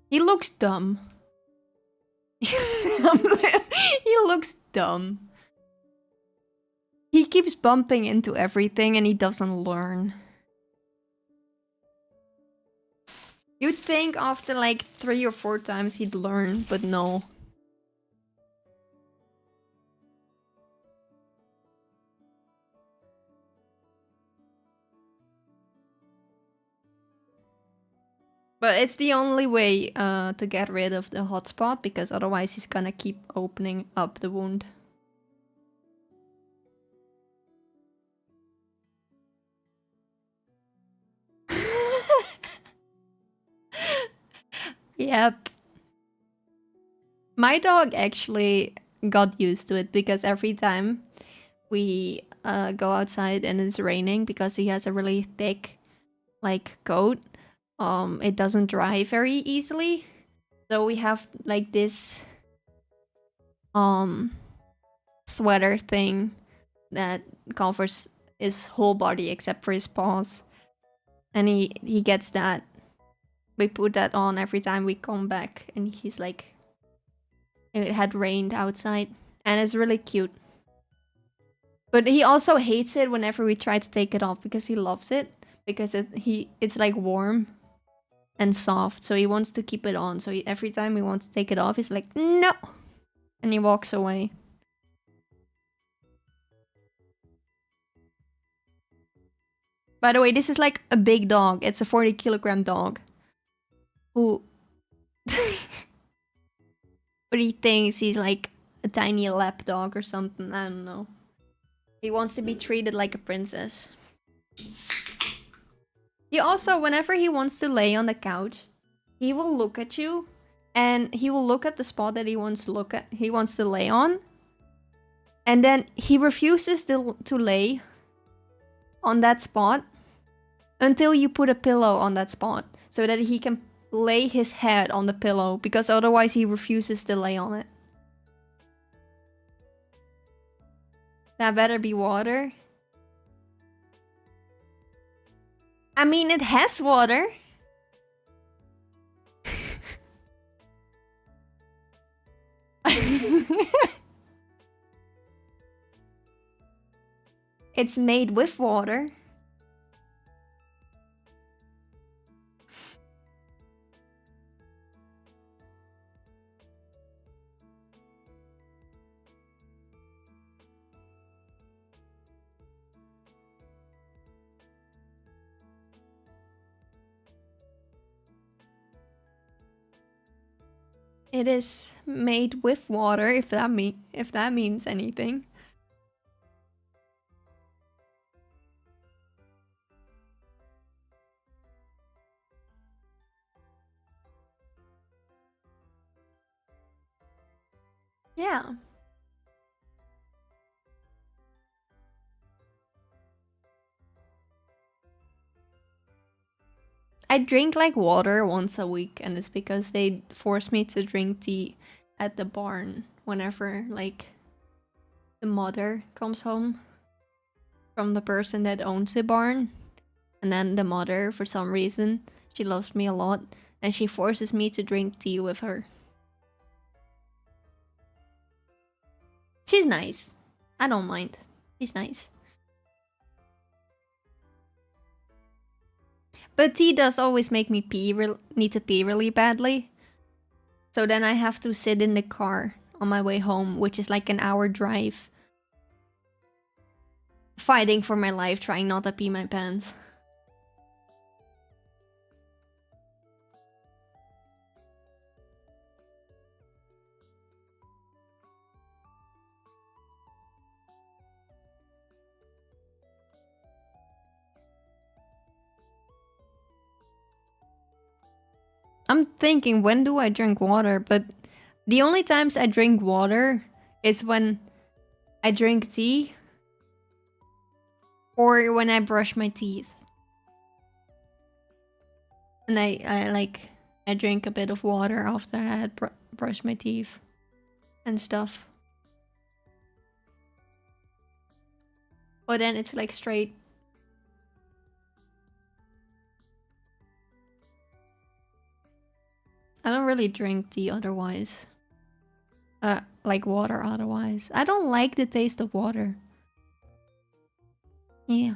S1: He looks dumb. He looks dumb. He keeps bumping into everything and he doesn't learn. You'd think after like 3 or 4 times he'd learn, but no. But it's the only way to get rid of the hotspot, because otherwise he's gonna keep opening up the wound. Yep. My dog actually got used to it because every time we go outside and it's raining, because he has a really thick like coat, it doesn't dry very easily. So we have like this sweater thing that covers his whole body except for his paws. And he gets that. We put that on every time we come back, and he's like, it had rained outside, and it's really cute. But he also hates it whenever we try to take it off, because he loves it, because it's like warm and soft, so he wants to keep it on. So every time we want to take it off, he's like, no, and he walks away. By the way, this is like a big dog. It's a 40-kilogram dog. Who but he thinks he's like a tiny lap dog or something. I don't know. He wants to be treated like a princess. He also, whenever he wants to lay on the couch, he will look at you and he will look at the spot that he wants to lay on, and then he refuses to lay on that spot until you put a pillow on that spot, so that he can lay his head on the pillow, because otherwise he refuses to lay on it. That better be water. I mean, it has water. It's made with water. It is made with water, if that means anything. Yeah. I drink like water once a week, and it's because they force me to drink tea at the barn whenever like the mother comes home from the person that owns the barn. And then the mother, for some reason, she loves me a lot, and she forces me to drink tea with her. She's nice. I don't mind. She's nice. But tea does always make me need to pee really badly. So then I have to sit in the car on my way home, which is like an hour drive. Fighting for my life, trying not to pee my pants. I'm thinking, when do I drink water? But the only times I drink water is when I drink tea or when I brush my teeth. And I drink a bit of water after I had brushed my teeth and stuff. But then it's like straight. I don't really drink tea otherwise. Like water otherwise. I don't like the taste of water. Yeah.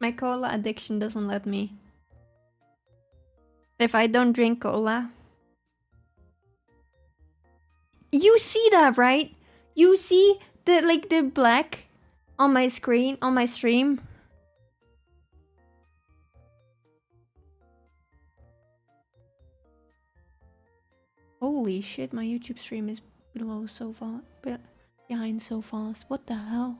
S1: My cola addiction doesn't let me. If I don't drink cola. You see that, right? You see the black on my screen, on my stream? Holy shit, my YouTube stream is below so far, behind so fast. What the hell?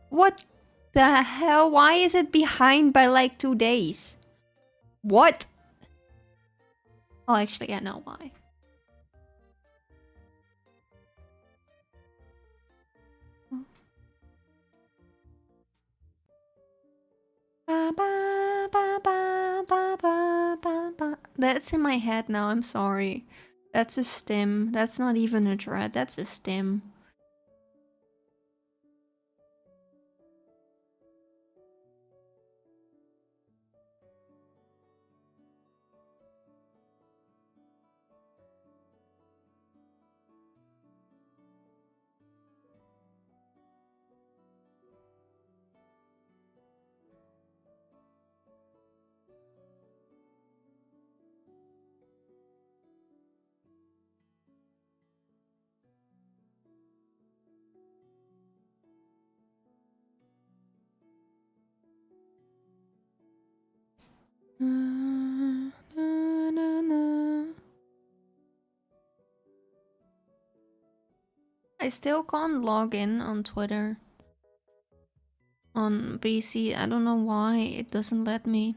S1: What the hell? Why is it behind by like 2 days? What? Oh, actually, I know why. That's in my head now, I'm sorry. That's a stem. That's not even a dread, that's a stem. I still can't log in on Twitter. On PC, I don't know why it doesn't let me.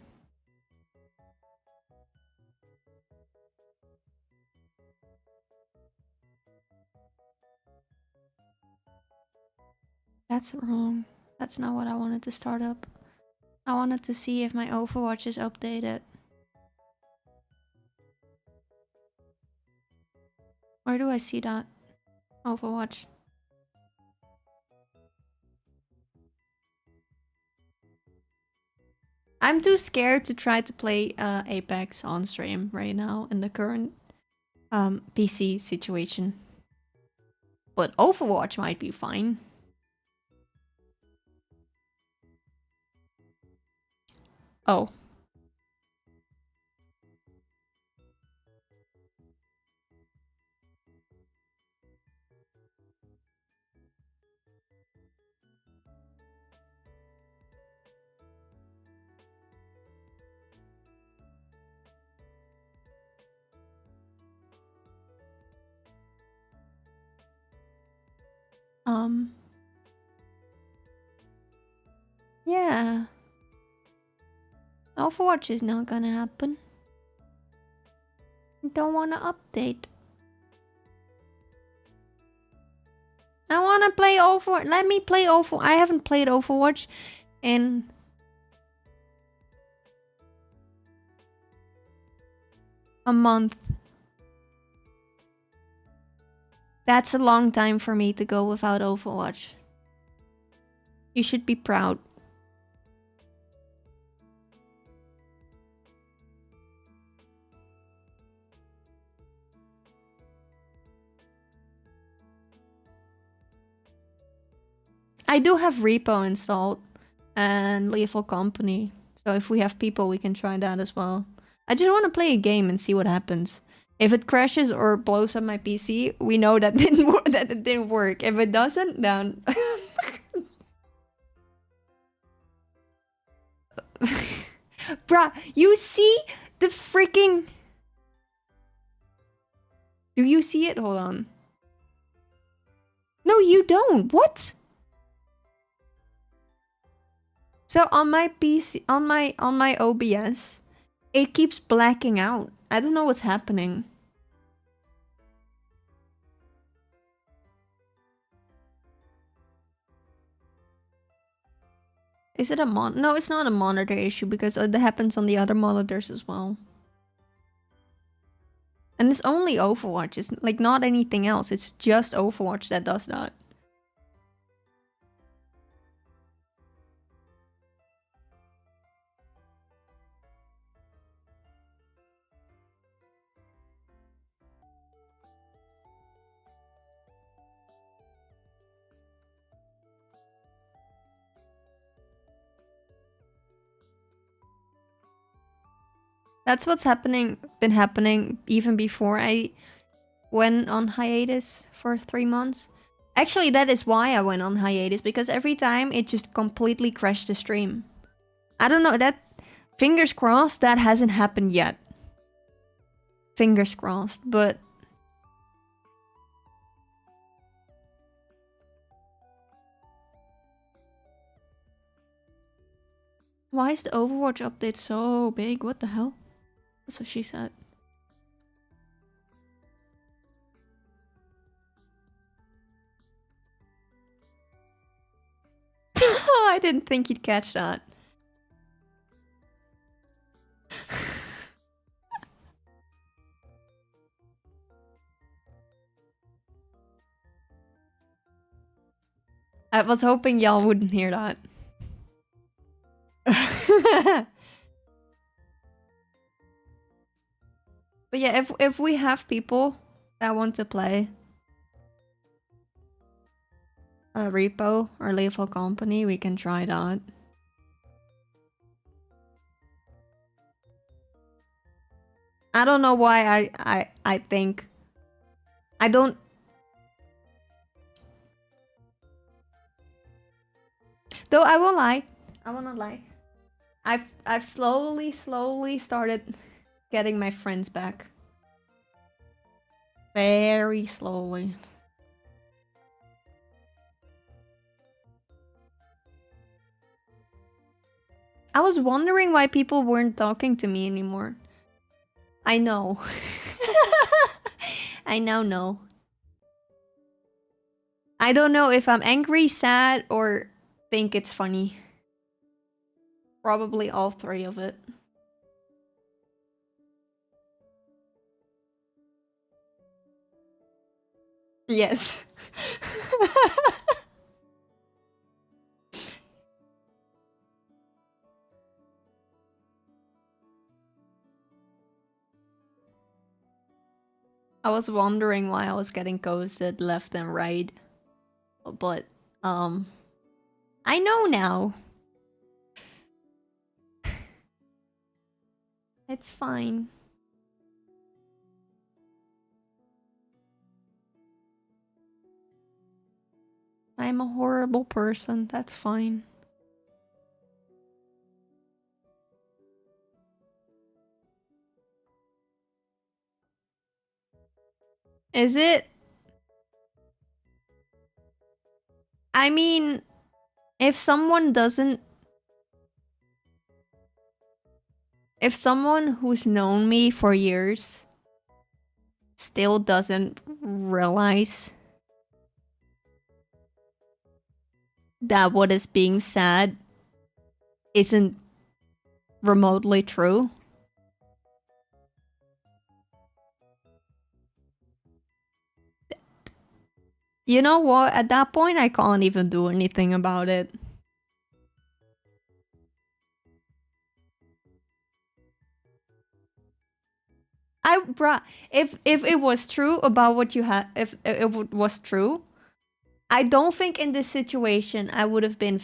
S1: That's wrong. That's not what I wanted to start up. I wanted to see if my Overwatch is updated. Where do I see that? Overwatch. I'm too scared to try to play Apex on stream right now in the current PC situation. But Overwatch might be fine. Oh. Yeah. Overwatch is not gonna happen. I don't wanna update. I wanna play Overwatch. Let me play Overwatch. I haven't played Overwatch in a month. That's a long time for me to go without Overwatch. You should be proud. I do have Repo installed and Lethal Company. So if we have people, we can try that as well. I just want to play a game and see what happens. If it crashes or blows up my PC, we know that that it didn't work. If it doesn't, then bruh, you see the freaking... Do you see it? Hold on. No, you don't. What? So on my PC, on my OBS, it keeps blacking out. I don't know what's happening. Is it a No, it's not a monitor issue because it happens on the other monitors as well. And it's only Overwatch. It's like not anything else. It's just Overwatch that does that. That's what's been happening even before I went on hiatus for 3 months. Actually, that is why I went on hiatus, because every time it just completely crashed the stream. I don't know, that... Fingers crossed that hasn't happened yet. Fingers crossed, but... Why is the Overwatch update so big? What the hell? That's what she said. I didn't think you'd catch that. I was hoping y'all wouldn't hear that. But yeah, if we have people that want to play a Repo or Lethal Company, we can try that. I don't know why I think... I don't... Though I will lie. I will not lie. I've slowly started getting my friends back. Very slowly. I was wondering why people weren't talking to me anymore. I know. I now know. I don't know if I'm angry, sad, or think it's funny. Probably all three of it. Yes. I was wondering why I was getting ghosted left and right. But, I know now. It's fine. I'm a horrible person, that's fine. Is it? I mean, if someone doesn't... If someone who's known me for years still doesn't realize that what is being said isn't remotely true, you know what? At that point, I can't even do anything about it. Bruh, if it was true about what you had, if it was true, I don't think in this situation I would have been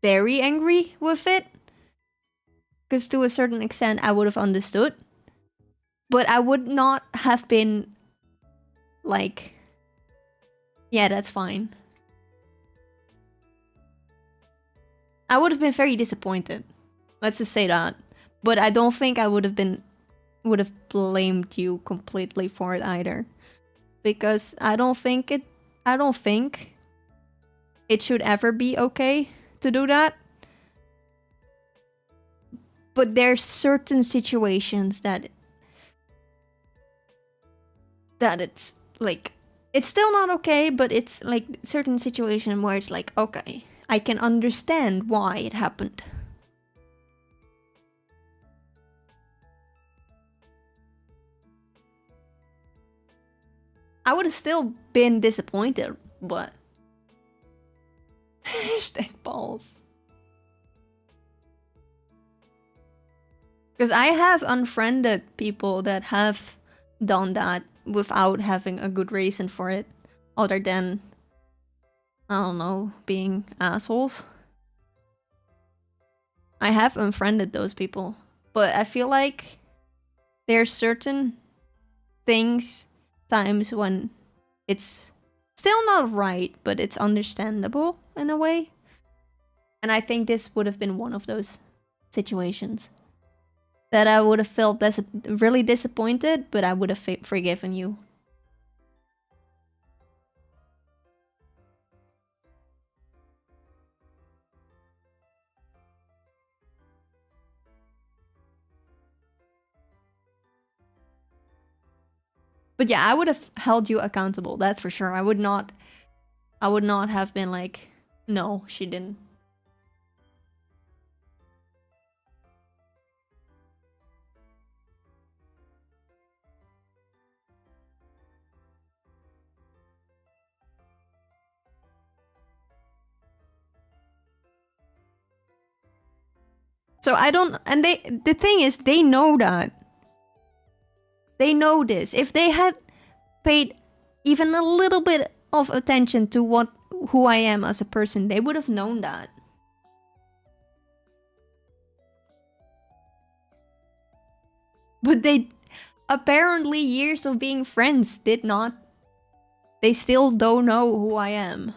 S1: very angry with it. Because to a certain extent, I would have understood. But I would not have been like, yeah, that's fine. I would have been very disappointed. Let's just say that. But I don't think I would have blamed you completely for it either. Because I don't think it should ever be okay to do that. But there's certain situations that it's like, it's still not okay, but it's like certain situation where it's like, okay, I can understand why it happened. I would have still been disappointed, but hashtag balls. Because I have unfriended people that have done that without having a good reason for it, other than, I don't know, being assholes. I have unfriended those people, but I feel like there's certain times when it's still not right, but it's understandable in a way. And I think this would have been one of those situations that I would have felt really disappointed, but I would have forgiven you. But yeah, I would have held you accountable, that's for sure. I would not have been like, no, she didn't. So I don't, and the thing is, they know that. They know this. If they had paid even a little bit of attention to who I am as a person, they would have known that. But they, apparently years of being friends did not. They still don't know who I am.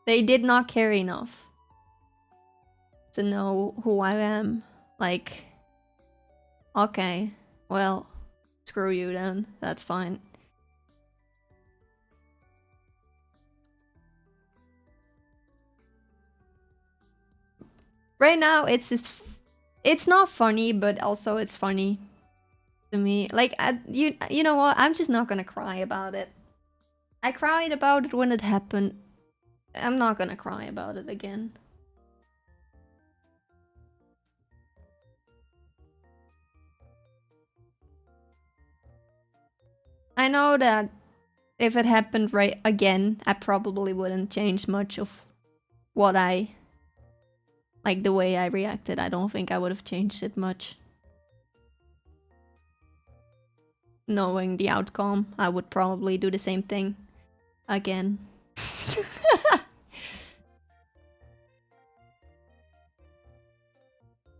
S1: They did not care enough to know who I am. Like, okay, well, screw you then. That's fine. Right now, it's just... It's not funny, but also it's funny to me. Like, you know what? I'm just not gonna cry about it. I cried about it when it happened. I'm not gonna cry about it again. I know that if it happened right again, I probably wouldn't change much of what I... Like, the way I reacted. I don't think I would have changed it much. knowing the outcome, I would probably do the same thing again.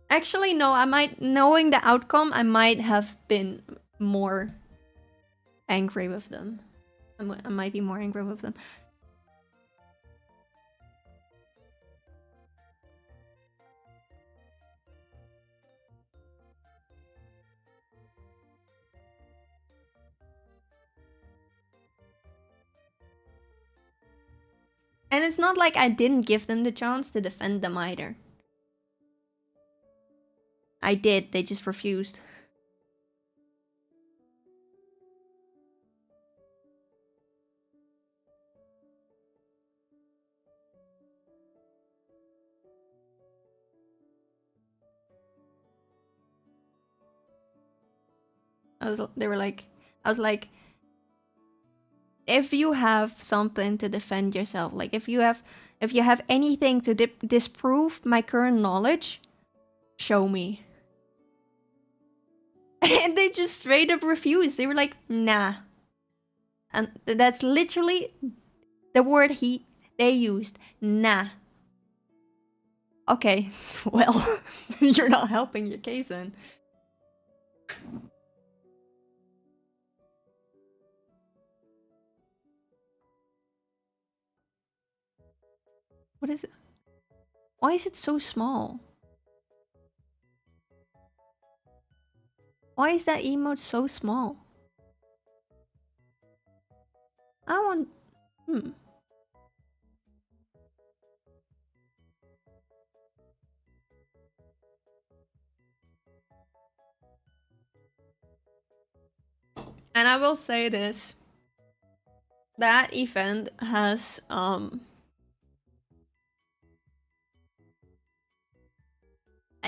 S1: Actually, no, knowing the outcome, I might have been more angry with them. I might be more angry with them. And it's not like I didn't give them the chance to defend them either. I did, they just refused. I was like, if you have something to defend yourself, like if you have anything to disprove my current knowledge, show me. And they just straight up refused. They were like, nah. And that's literally the word they used. Nah. Okay, well, you're not helping your case then. What is it? Why is it so small? Why is that emote so small? I want... And I will say this. That event has, I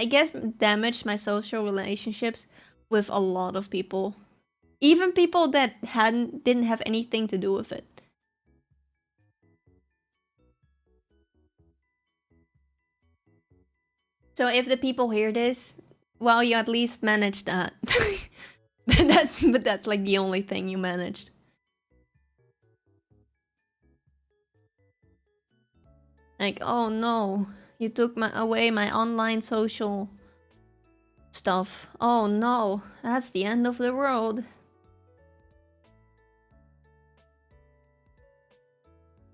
S1: guess damaged my social relationships with a lot of people. Even people that didn't have anything to do with it. So if the people hear this, well, you at least managed that. But that's like the only thing you managed. Like, oh no, you took away my online social stuff. Oh no, that's the end of the world.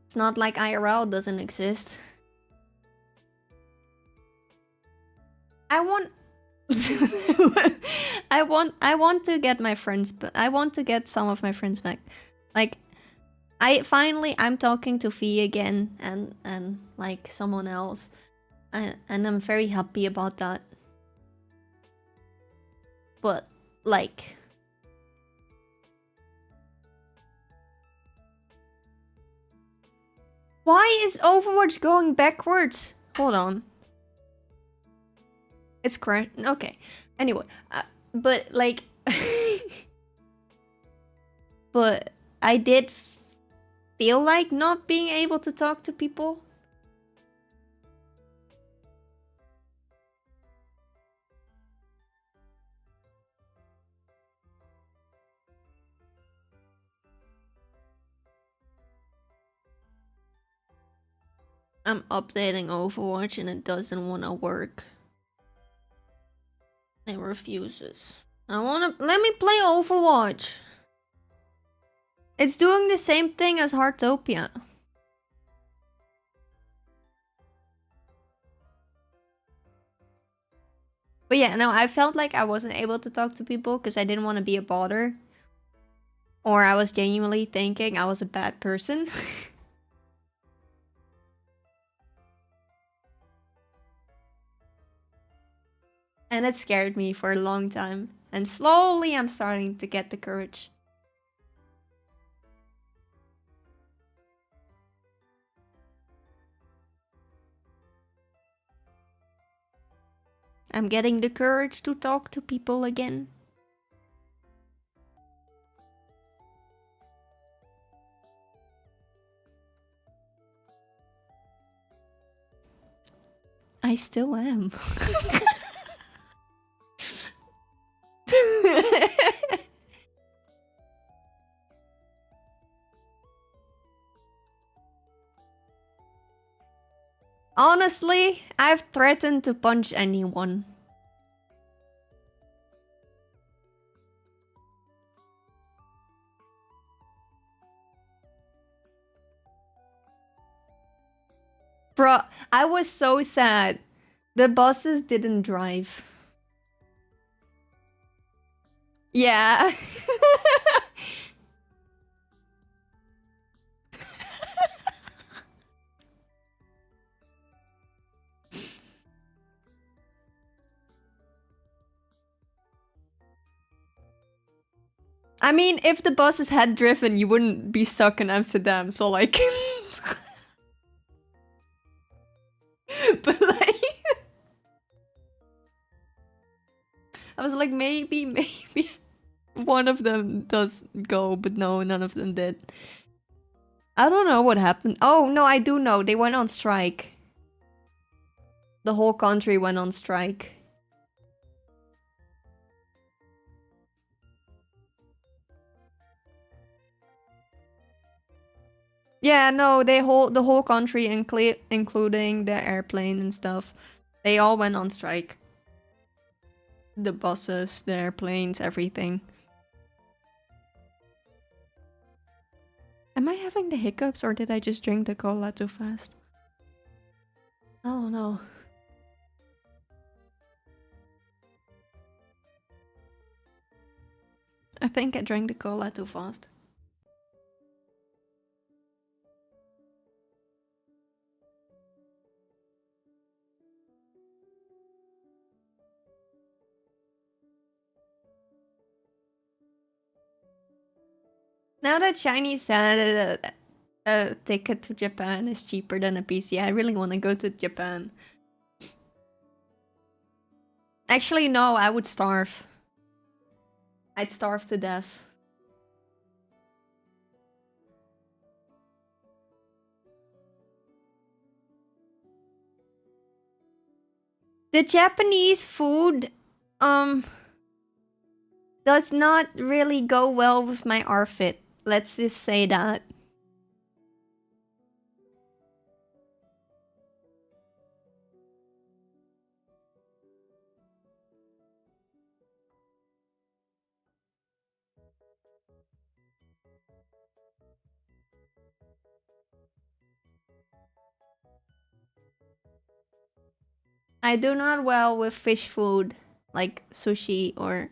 S1: It's not like IRL doesn't exist. I want I want to get my friends, but I want to get some of my friends back. Like, I'm talking to Fee again and like someone else. And I'm very happy about that. But like, why is Overwatch going backwards? Hold on. It's correct. Okay. Anyway, but like, but I did feel like not being able to talk to people. I'm updating Overwatch and it doesn't want to work. It refuses. Let me play Overwatch. It's doing the same thing as Heartopia. But yeah, no, I felt like I wasn't able to talk to people because I didn't want to be a bother. Or I was genuinely thinking I was a bad person. And it scared me for a long time. And slowly I'm starting to get the courage. I'm getting the courage to talk to people again. I still am. Honestly, I've threatened to punch anyone. Bro, I was so sad. The buses didn't drive. Yeah. I mean, if the buses had driven, you wouldn't be stuck in Amsterdam, so like... but like... I was like, maybe one of them does go, but no, none of them did. I don't know what happened. Oh, no, I do know. They went on strike. The whole country went on strike. Yeah, no, the whole country, including the airplane and stuff, they all went on strike. The buses, the airplanes, everything. Am I having the hiccups or did I just drink the cola too fast? I don't know. I think I drank the cola too fast. Now that Chinese said a ticket to Japan is cheaper than a PC, I really want to go to Japan. Actually, no, I would starve. I'd starve to death. The Japanese food, does not really go well with my outfit. Let's just say that. I do not well with fish food, like sushi or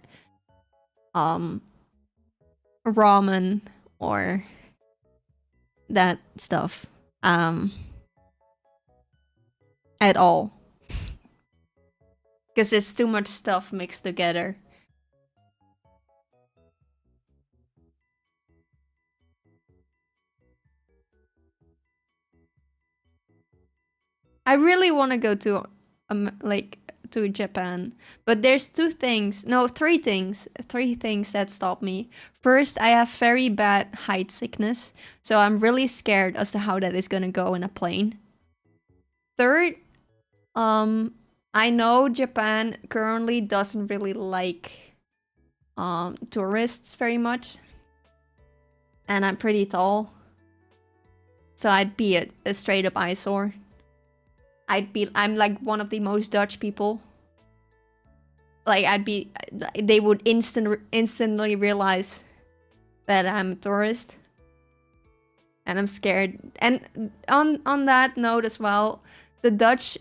S1: ramen or that stuff. At all. Because it's too much stuff mixed together. I really want to go to to Japan, but there's three things that stop me. First, I have very bad height sickness, so I'm really scared as to how that is gonna go in a plane. Third, I know Japan currently doesn't really like tourists very much, and I'm pretty tall, so I'd be a straight up eyesore. I'm like one of the most Dutch people. Like they would instantly realize that I'm a tourist. And I'm scared. And on that note as well, the Dutch,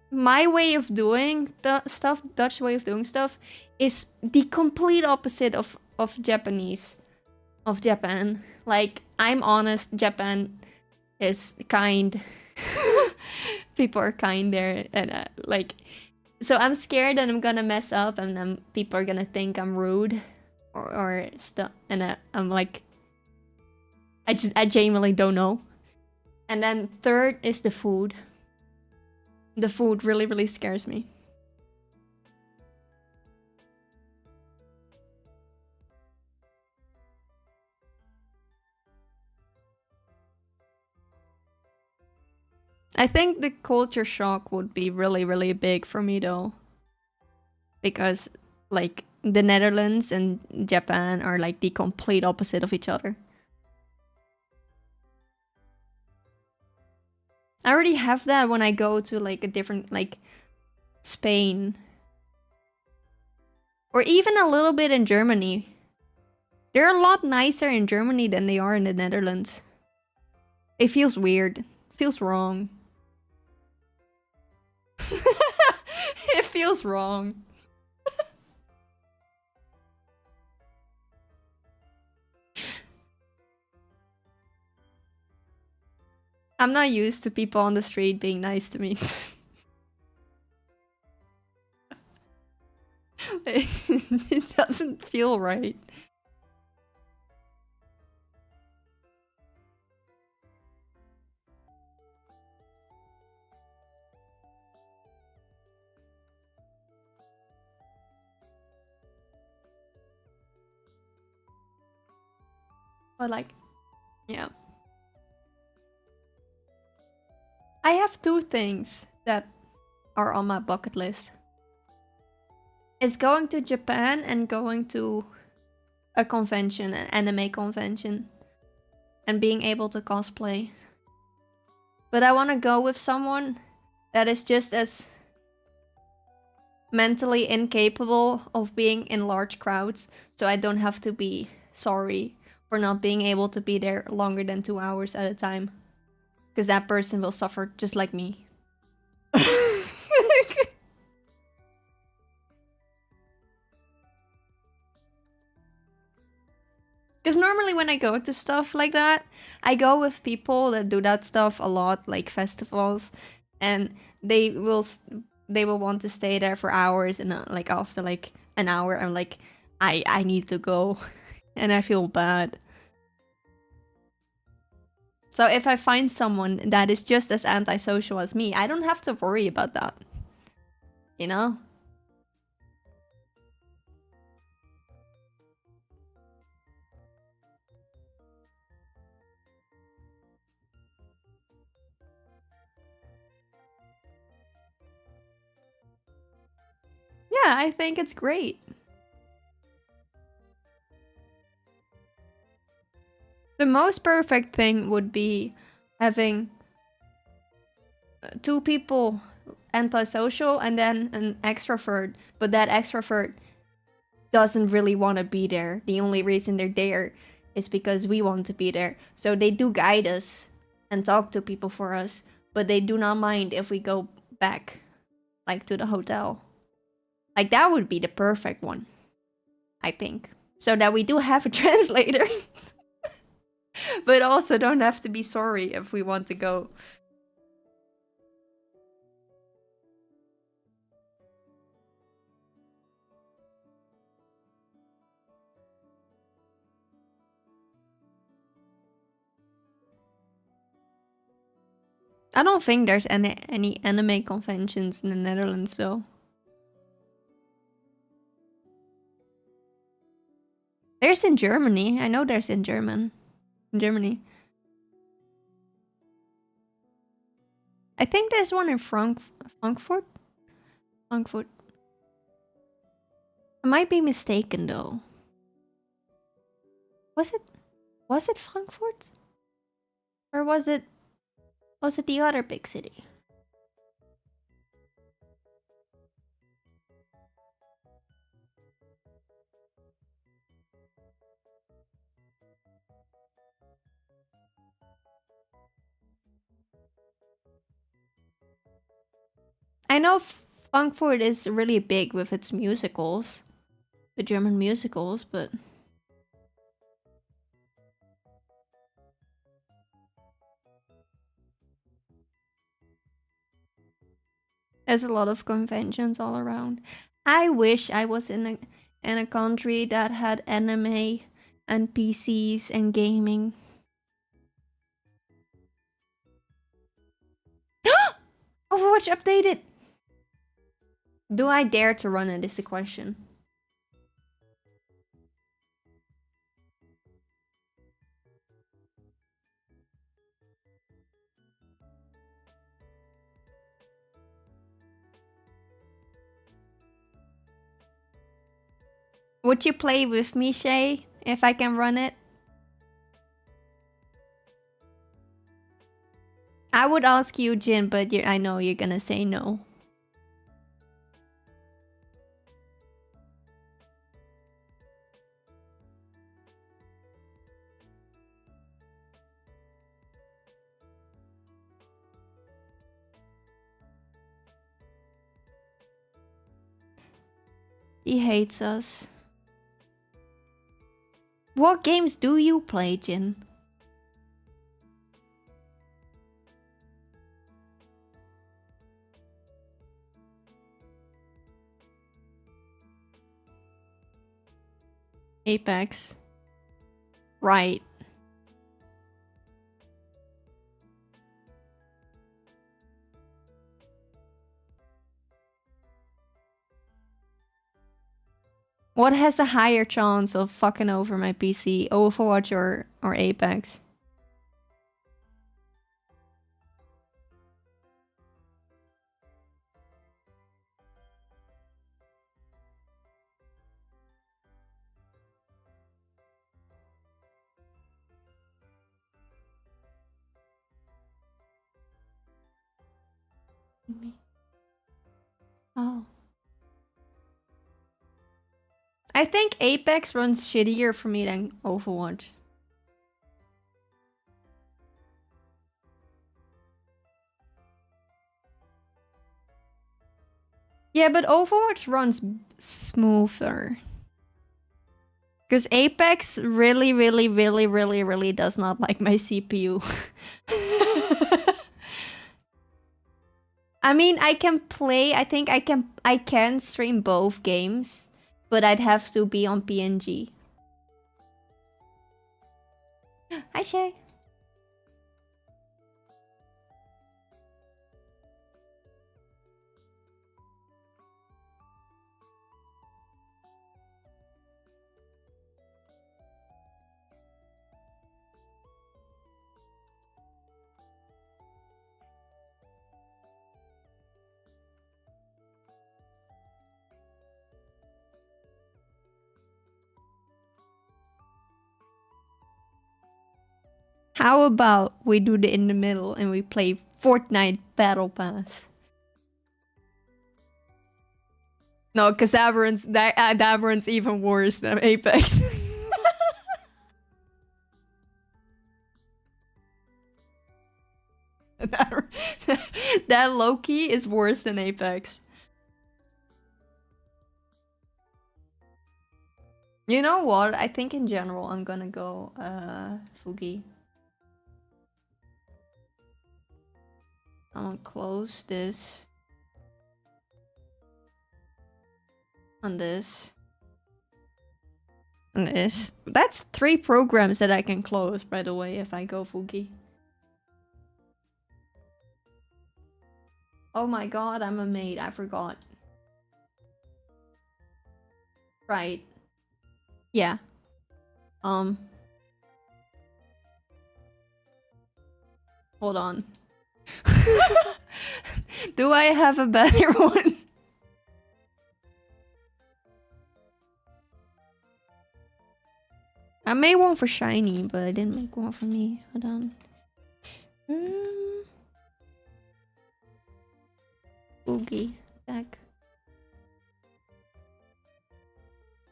S1: my way of doing Dutch way of doing stuff, is the complete opposite of Japan. Like, I'm honest, Japan is kind. People are kind there, and like, so I'm scared that I'm gonna mess up, and then people are gonna think I'm rude, or stuff, and I'm like, I genuinely don't know. And then third is the food. The food really scares me. I think the culture shock would be really big for me though. Because like the Netherlands and Japan are like the complete opposite of each other. I already have that when I go to like a different, like Spain. Or even a little bit in Germany. They're a lot nicer in Germany than they are in the Netherlands. It feels weird. It feels wrong. It feels wrong. I'm not used to people on the street being nice to me. It doesn't feel right. But like, yeah. I have two things that are on my bucket list. It's going to Japan and going to a convention, an anime convention, and being able to cosplay. But I want to go with someone that is just as mentally incapable of being in large crowds, so I don't have to be sorry for not being able to be there longer than 2 hours at a time. Because that person will suffer just like me. Because normally when I go to stuff like that, I go with people that do that stuff a lot, like festivals, and they will want to stay there for hours, and like after like an hour, I'm like, I need to go, and I feel bad. So if I find someone that is just as antisocial as me, I don't have to worry about that. You know? Yeah, I think it's great. The most perfect thing would be having two people antisocial and then an extrovert, but that extrovert doesn't really want to be there. The only reason they're there is because we want to be there. So they do guide us and talk to people for us, but they do not mind if we go back, like to the hotel. Like that would be the perfect one, I think. So that we do have a translator, but also don't have to be sorry if we want to go. I don't think there's any anime conventions in the Netherlands though. There's in Germany. I know there's in Germany. I think there's one in Frankfurt. Frankfurt. I might be mistaken though. Was it Frankfurt? Or was it the other big city? I know Frankfurt is really big with its musicals. The German musicals, but there's a lot of conventions all around. I wish I was in a country that had anime and PCs and gaming. Overwatch updated! Do I dare to run it is the question. Would you play with me, Shay, if I can run it? I would ask you, Jin, but I know you're gonna say no. He hates us. What games do you play, Jin? Apex. Right. What has a higher chance of fucking over my PC? Overwatch or Apex? Oh. I think Apex runs shittier for me than Overwatch. Yeah, but Overwatch runs smoother. Because Apex really, really, really, really, really does not like my CPU. I mean, I can play, I think I can stream both games, but I'd have to be on PNG. Hi, Shay. How about we do the in the middle and we play Fortnite Battle Pass? No, because that runs even worse than Apex. that low-key is worse than Apex. You know what? I think in general I'm gonna go Fugi. I'm gonna close this. And this. And this. That's 3 programs that I can close, by the way, if I go Fugi. Oh my god, I'm a maid. I forgot. Right. Yeah. Hold on. Do I have a better one? I made one for Shiny, but I didn't make one for me. Hold on. Boogie. Back.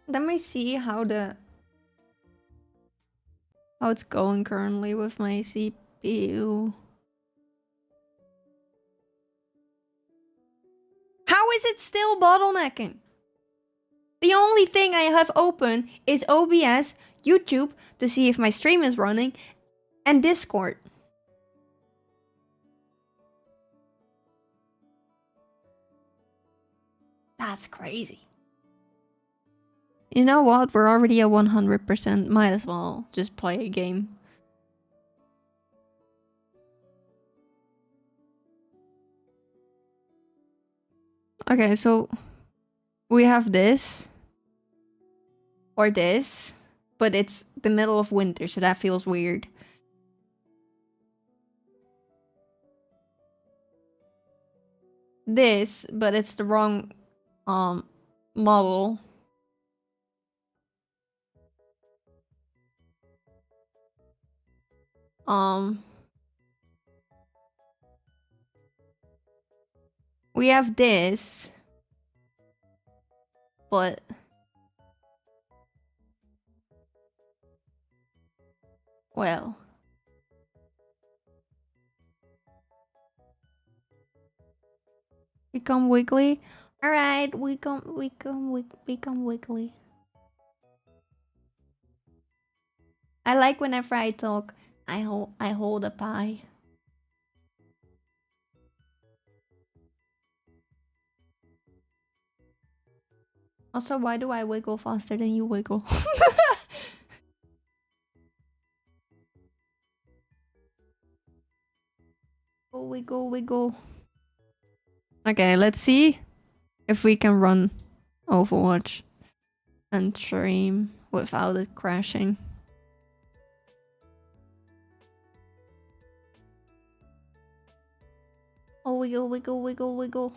S1: Let me see how it's going currently with my CPU. How is it still bottlenecking? The only thing I have open is OBS, YouTube to see if my stream is running, and Discord. That's crazy. You know what? We're already at 100%. Might as well just play a game. Okay, so we have this. Or this. But it's the middle of winter, so that feels weird. This, but it's the wrong model. We have this. But... well... become wiggly. Alright, become wiggly. I like whenever I talk, I hold a pie. Also, why do I wiggle faster than you wiggle? Wiggle, wiggle. Okay, let's see if we can run Overwatch and stream without it crashing. Oh, wiggle, wiggle, wiggle, wiggle.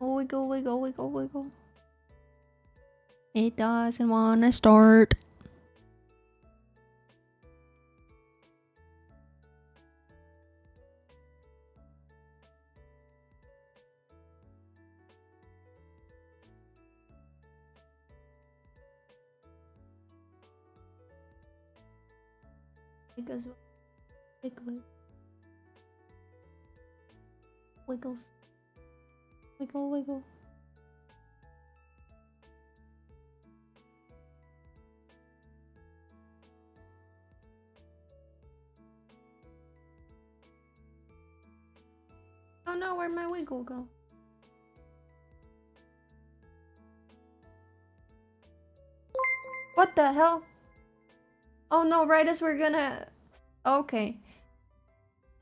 S1: Oh, wiggle, wiggle, wiggle, wiggle. It doesn't want to start. Because wiggle, wiggles, wiggle, wiggle. Oh no, where'd my wiggle go? What the hell? Oh no, right as we're gonna... okay.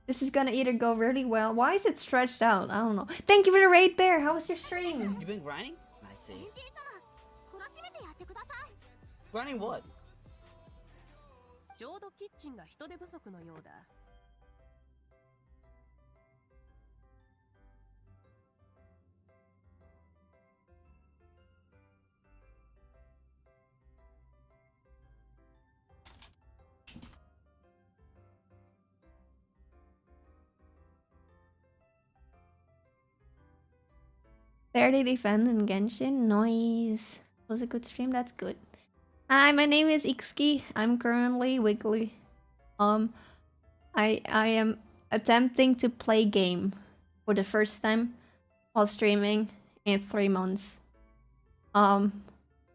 S1: This is gonna either go really well. Why is it stretched out? I don't know. Thank you for the raid, Bear. How was your stream?
S5: You've been grinding? I see. Grinding what?
S6: ちょうどキッチンが人手不足のようだ。
S1: Barely defend in Genshin. Noise. Was a good stream. That's good. Hi, my name is Ixki. I'm currently Wiggly. I am attempting to play game for the first time while streaming in 3 months.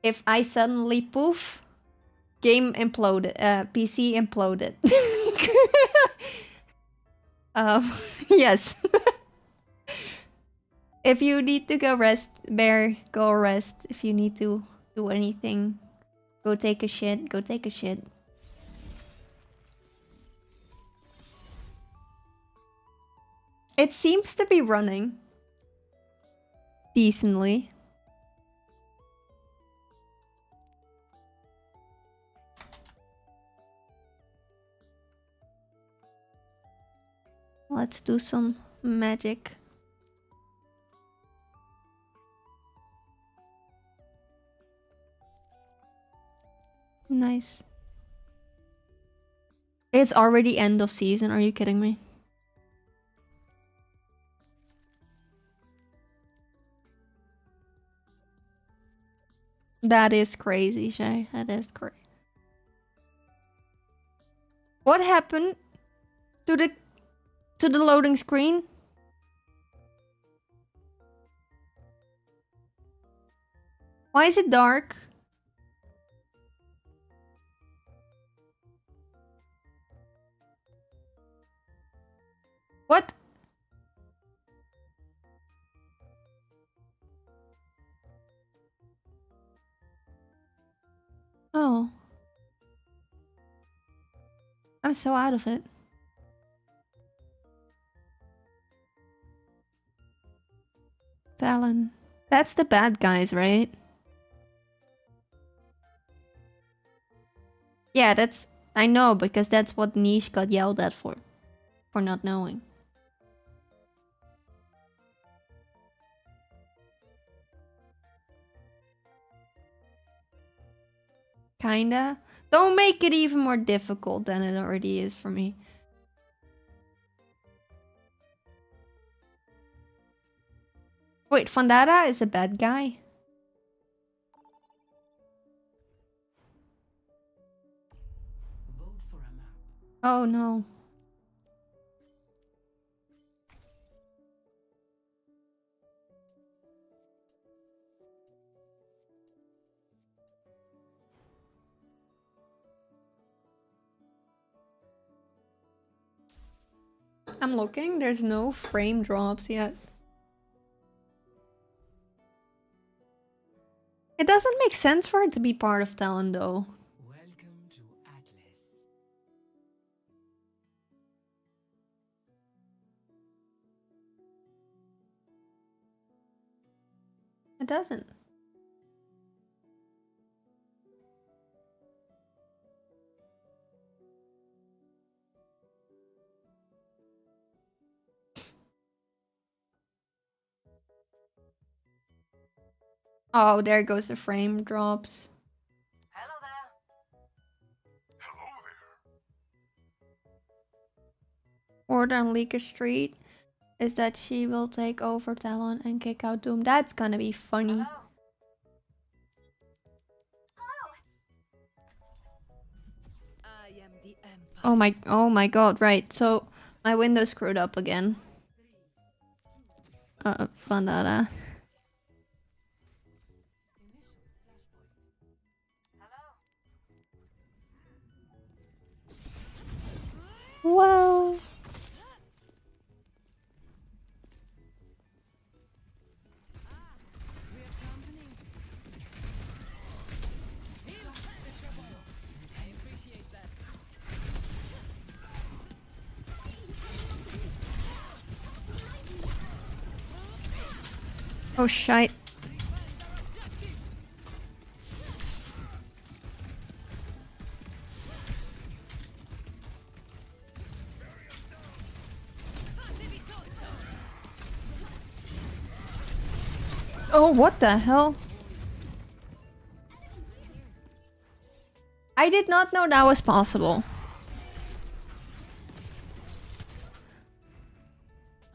S1: If I suddenly poof, game imploded. PC imploded. Yes. If you need to go rest, Bear, go rest. If you need to do anything, go take a shit. Go take a shit. It seems to be running decently. Let's do some magic. Nice. It's already end of season, are you kidding me? That is crazy, Shay. That is crazy. What happened to the loading screen? Why is it dark? What? Oh. I'm so out of it. Talon. That's the bad guys, right? Yeah, that's... I know, because that's what Niche got yelled at for not knowing. Kinda. Don't make it even more difficult than it already is for me. Wait, Fondata is a bad guy? Oh no. I'm looking, there's no frame drops yet. It doesn't make sense for it to be part of Talon though.
S6: Welcome to Atlas.
S1: It doesn't. Oh, there goes the frame drops.
S6: Hello there.
S1: Order on Leaker Street is that she will take over Talon and kick out Doom. That's gonna be funny.
S6: I am the Empire.
S1: Oh my god, right. So my window's screwed up again. Fandada. Whoa. Oh shite. Oh, what the hell? I did not know that was possible.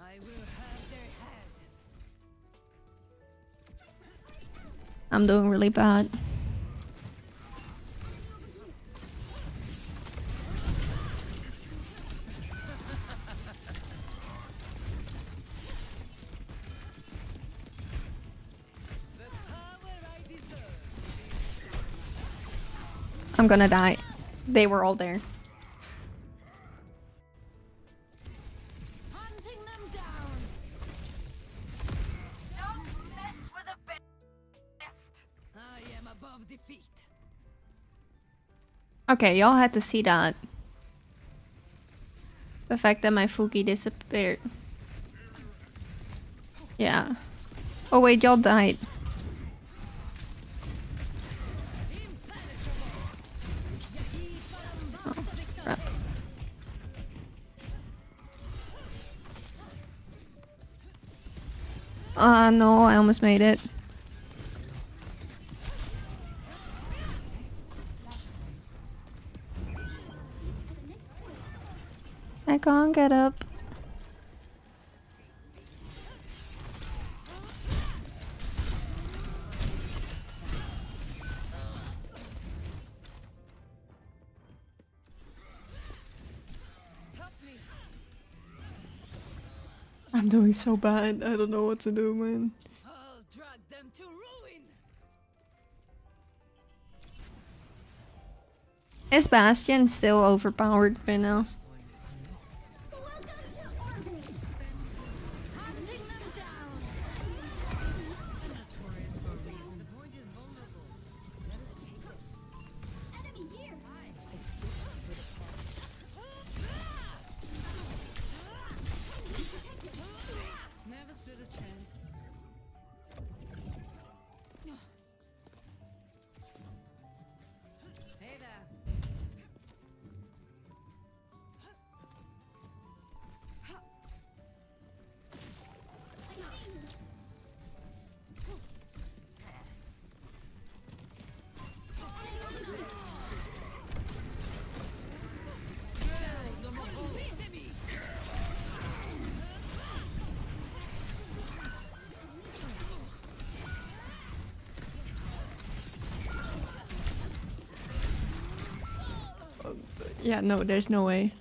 S6: I will have their head.
S1: I'm doing really bad. I'm gonna die. They were all there.
S6: Hunting them down. Don't mess with the best. I am above defeat.
S1: Okay, y'all had to see that. The fact that my Fuki disappeared. Yeah. Oh wait, y'all died. Oh, crap. No, I almost made it. I can't get up. I'm doing so bad. I don't know what to do, man.
S6: I'll drag them to ruin.
S1: Is Bastion still overpowered right now?
S6: Hunting them down. Never stood a chance. Hey there.
S1: Yeah, no, there's no way.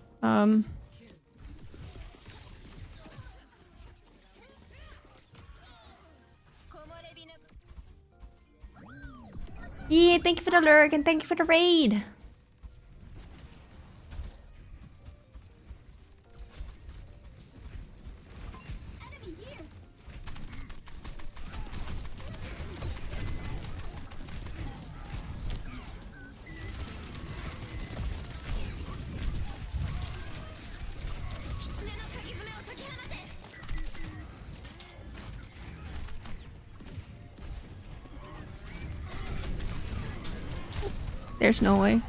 S1: Yeah, thank you for the lurk and thank you for the raid. There's no way.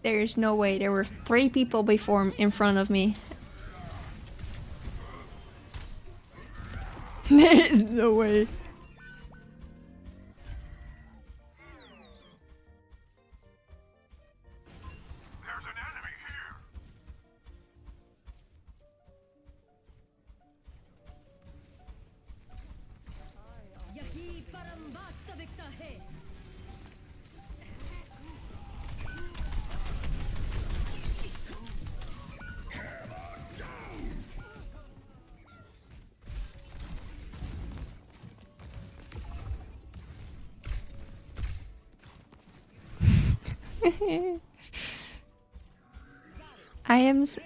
S1: There's no way. There were 3 people before in front of me. There is no way.
S6: यही परम वास्तविकता है.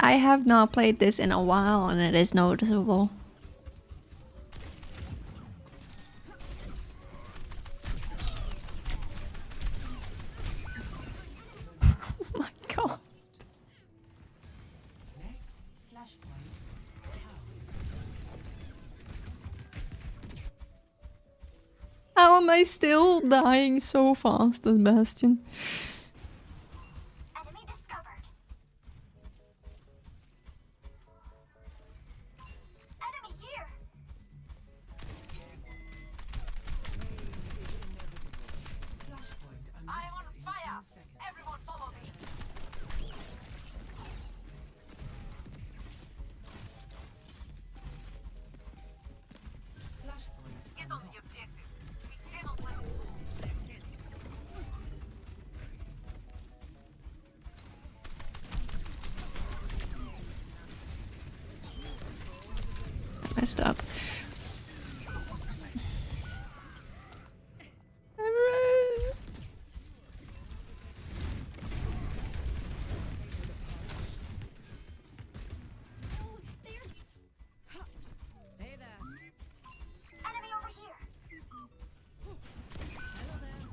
S1: I have not played this in a while and it is noticeable. Oh my god. How am I still dying so fast as Bastion?
S7: Enemy discovered. Enemy here. I am on fire. Everyone follow me. Get on the objective. We cannot let it go. That's it.
S1: Messed up.
S6: Hey there.
S7: Enemy over here.
S6: Hello there.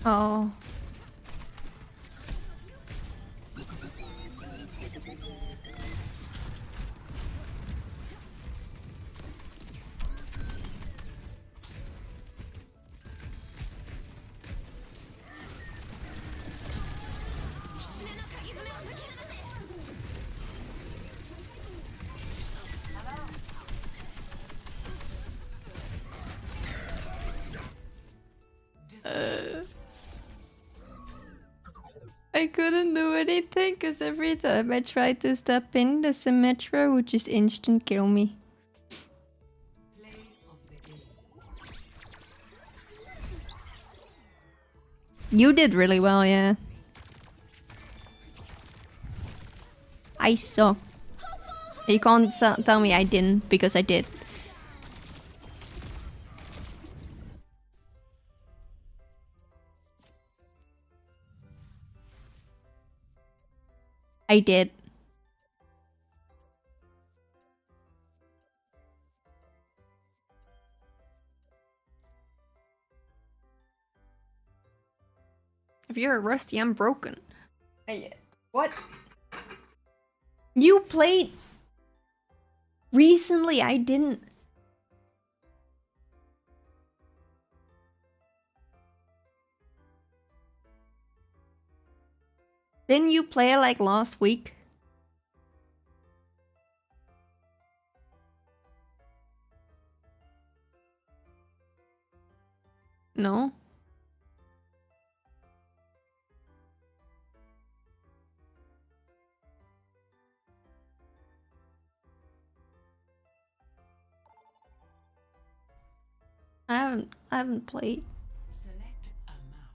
S1: Oh. I couldn't do anything because every time I tried to step in, the Symmetra would just instant kill me. You did really well, yeah. I suck. You can't tell me I didn't, because I did. I did. If you're rusty, I'm broken. What? You played recently? I didn't. Didn't you play like last week? No? I haven't played.
S6: Select a map.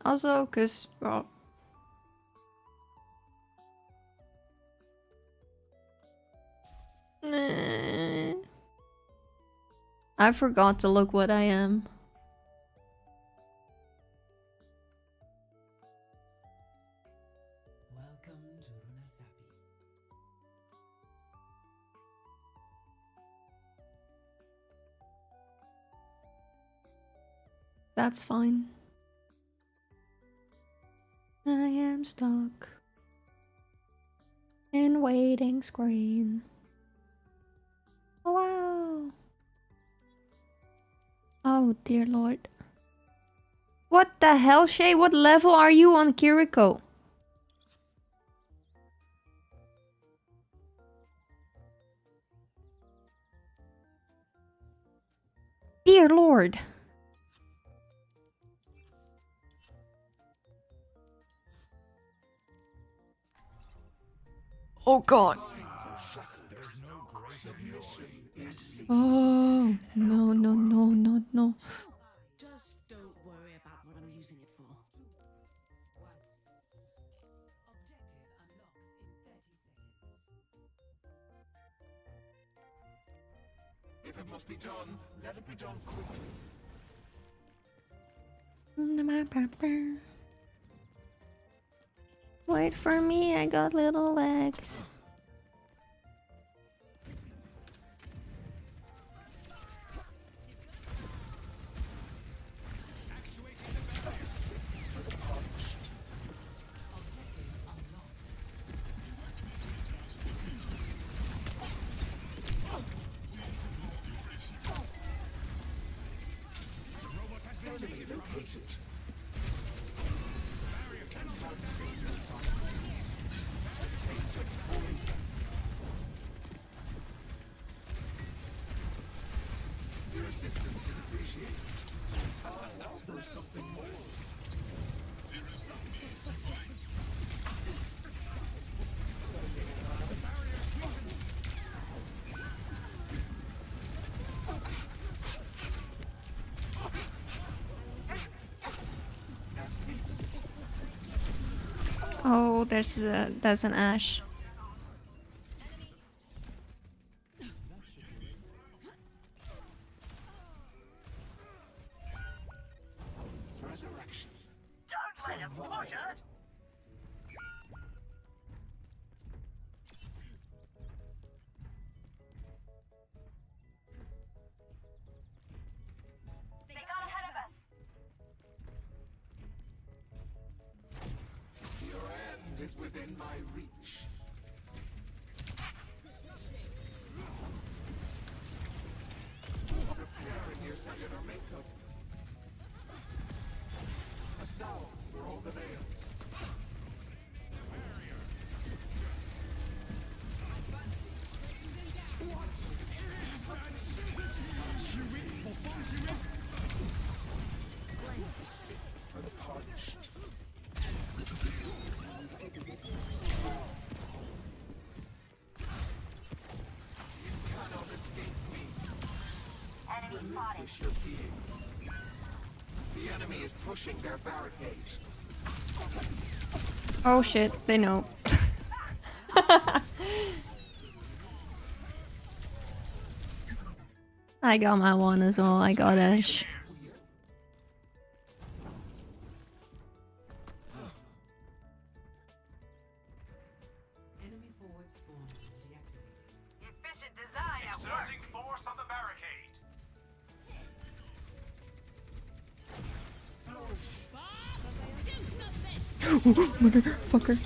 S1: Also, cause well, I forgot to look what I am.
S6: Welcome to Runasapi.
S1: That's fine. I am stuck in waiting screen. Wow. Oh dear lord. What the hell, Shay? What level are you on Kiriko? Dear lord. Oh god. Oh, no, no, no, no, no.
S6: Just don't worry about what I'm using it for.
S8: If it must be done, let it be done quickly.
S1: Wait for me, I got little legs. Oh, there's an Ash.
S8: Resurrection.
S7: Don't let him push it! They got ahead of us!
S8: Your end is within my reach. Preparing your cellular makeup. A salve for all the nails. For the punished. You cannot escape me.
S7: Enemy spotted.
S8: Push your being. The enemy is pushing their barricade.
S1: Oh shit, they know. I got my one as well, I got Ash.
S6: Enemy forward spawn deactivated.
S7: Efficient design at work.
S9: Exerting force on the barricade.
S1: Motherfucker.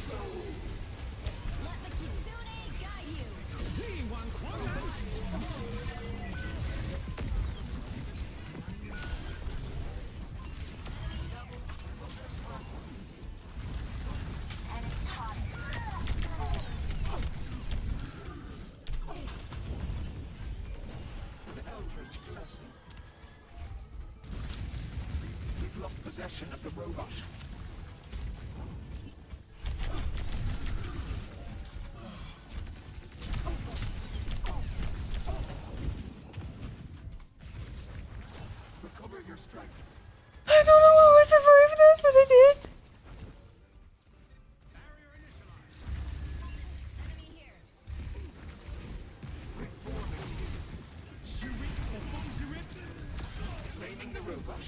S8: We've lost possession of the robot.
S1: I don't know how I survived that, but I did.
S8: Claiming the robot.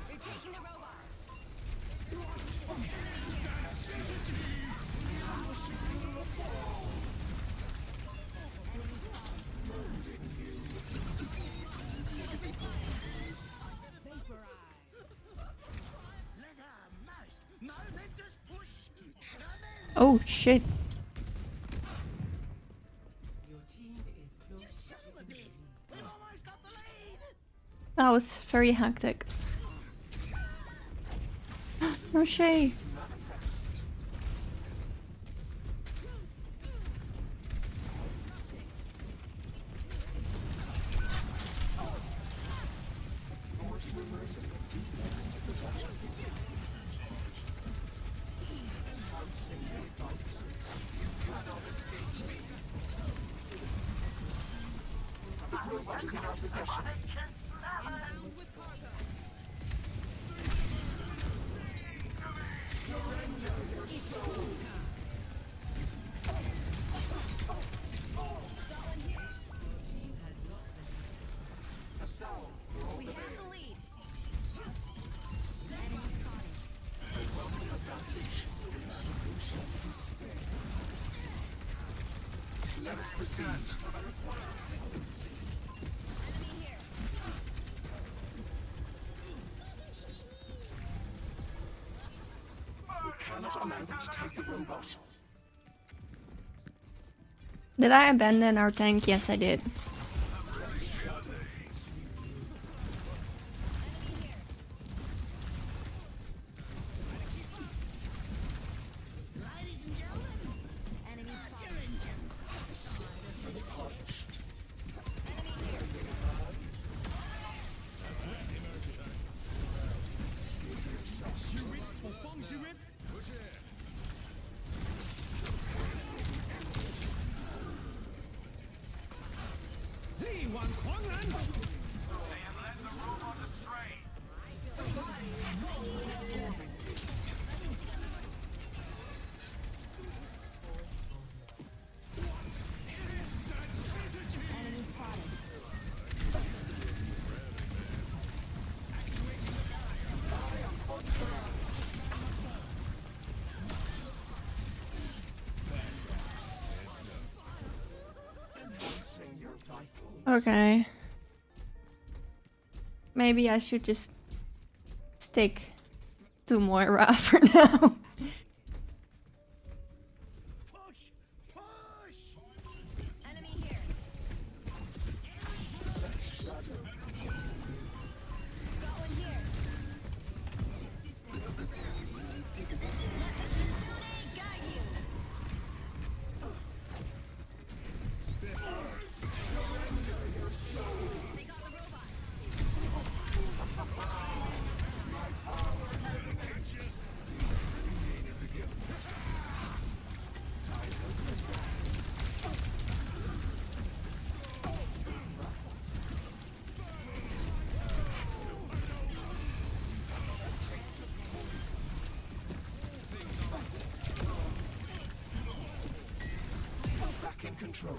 S6: You're taking the robot.
S1: Oh shit. That was very hectic. Rocher.
S6: We have the lead.
S8: Let us proceed. We cannot allow them to take the robot.
S1: Did I abandon our tank? Yes, I did.
S9: They have led the robot astray.
S1: Okay. Maybe I should just stick to Moira for now.
S6: Enemy here. Got one here. Guide you. They got the robot.
S8: Back in control.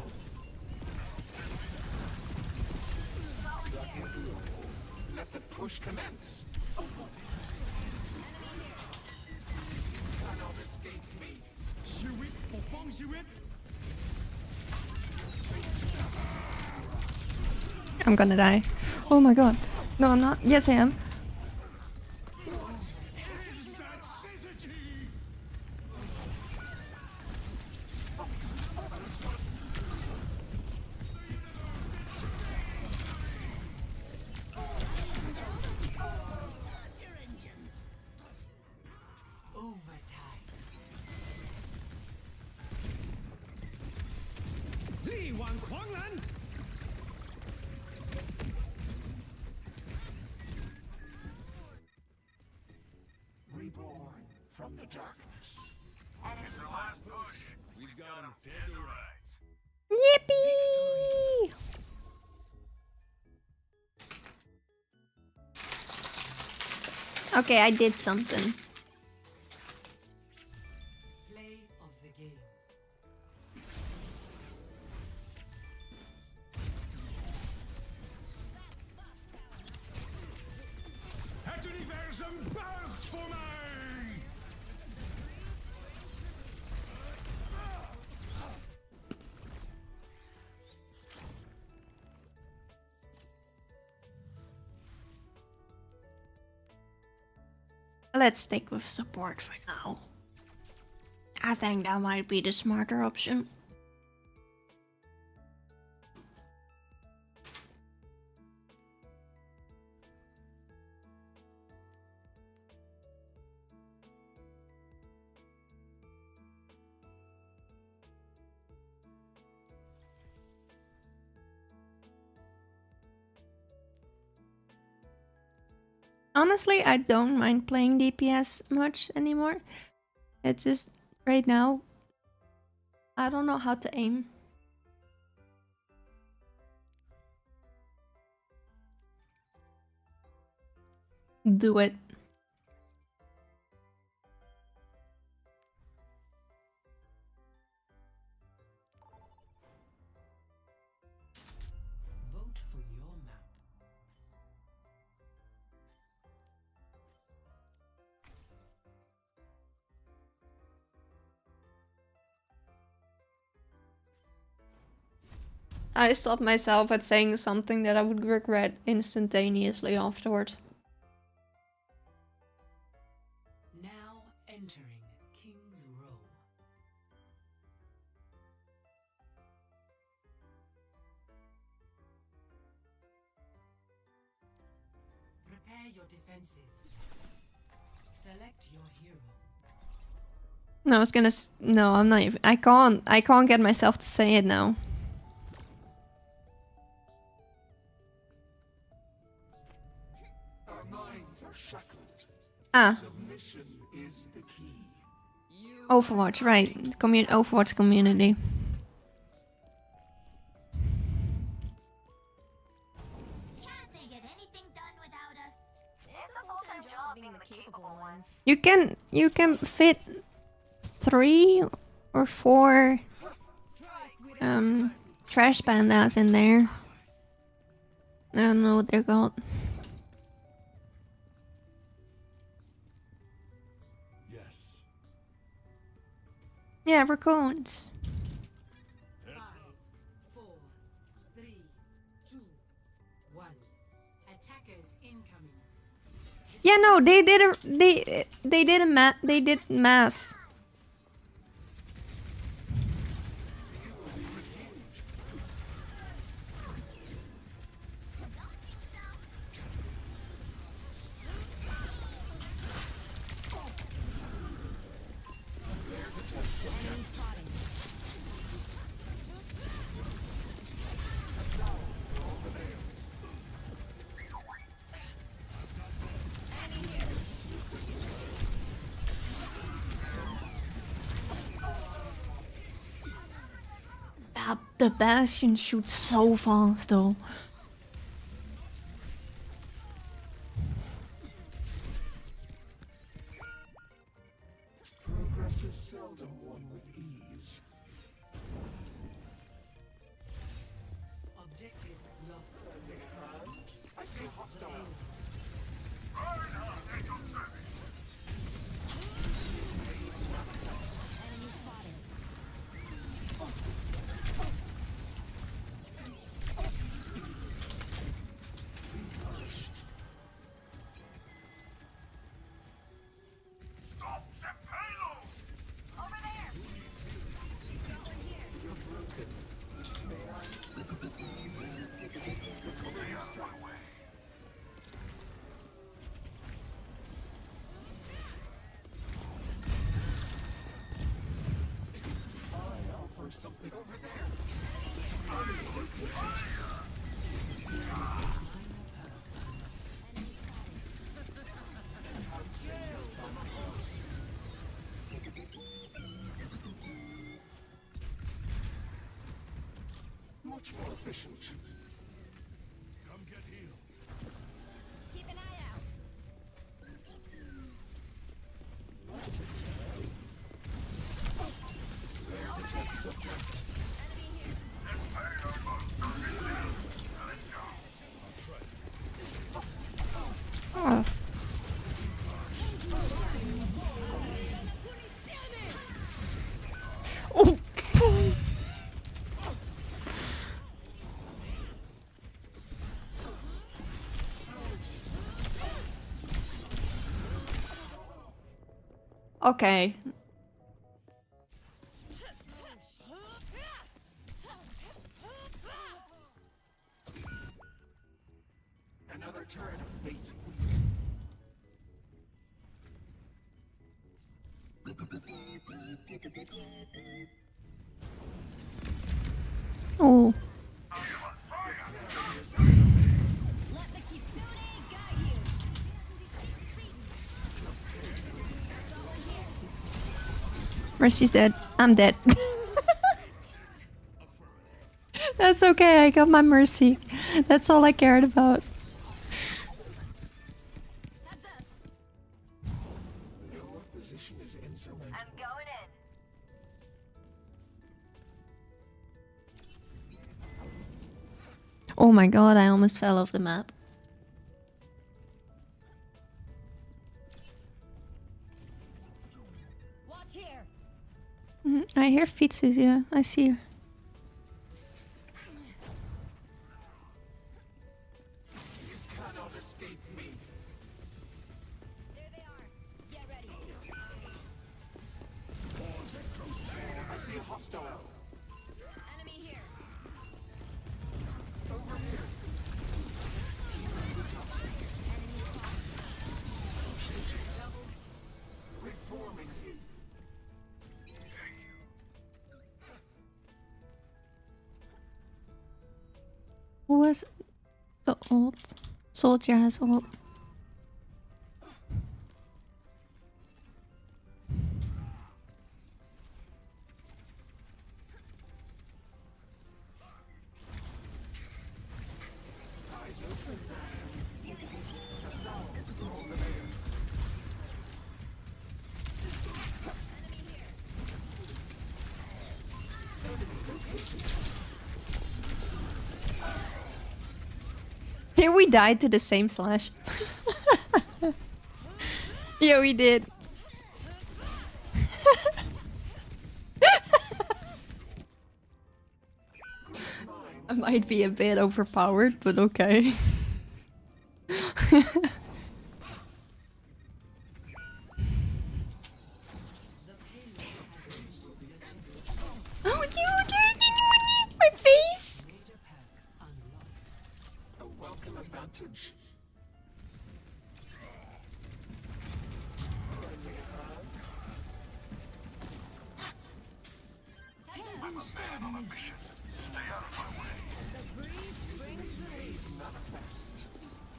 S8: Let the push commence. Cannot escape me.
S1: I'm gonna die. Oh my god. No, I'm not. Yes, I am.
S8: Reborn from the darkness.
S9: It's their last push. We've got them dead to rights.
S1: Yippee! Okay, I did something.
S8: Play of the game.
S9: Het universum buigt voor mij!
S1: Let's stick with support for now. I think that might be the smarter option. Honestly, I don't mind playing DPS much anymore. It's just right now, I don't know how to aim. Do it.
S8: Vote for your map.
S1: I stopped myself at saying something that I would regret instantaneously afterwards.
S8: Now entering King's Row. Prepare your defenses. Select your hero.
S1: No, I was gonna. No, I'm not even. I can't get myself to say it now.
S8: Our minds are shackled.
S1: Ah,
S8: Submission is the key.
S1: Overwatch, right? Overwatch community.
S6: Can't they get anything done without us? It's a full-time job being the capable ones.
S1: You can fit 3 or 4 trash pandas in there. I don't know what they're called.
S9: Yes.
S1: Yeah, raccoons.
S8: 5, 4, 3, 2, 1. Attackers incoming.
S1: Yeah, no, they did math. The Bastion shoots so fast though.
S8: Progress is seldom won with ease. Objective lost. I see hostile.
S9: Stop the payload!
S6: Over there!
S8: Something over there. Much more efficient.
S9: Come get healed.
S6: Keep an eye out.
S8: subject.
S1: Oh. Oh. Okay.
S8: Another turn of fate's
S1: Oh. Mercy's dead. I'm dead. That's okay, I got my Mercy. That's all I cared about.
S8: Your position is insurmountable.
S7: I'm going in.
S1: Oh my god, I almost fell off the map.
S6: Watch here.
S1: I hear Fitzy, yeah, I see her.
S8: You cannot escape me.
S6: There they are. Get ready.
S8: I see a hostile.
S6: Enemy here.
S8: Over here. Reforming you.
S1: Who has the ult? Soldier has ult.
S8: Eyes open. A sound for all the layers.
S1: Did we die to the same slash? Yeah, we did. I might be a bit overpowered, but okay. Oh, cute! My face!
S8: A welcome advantage.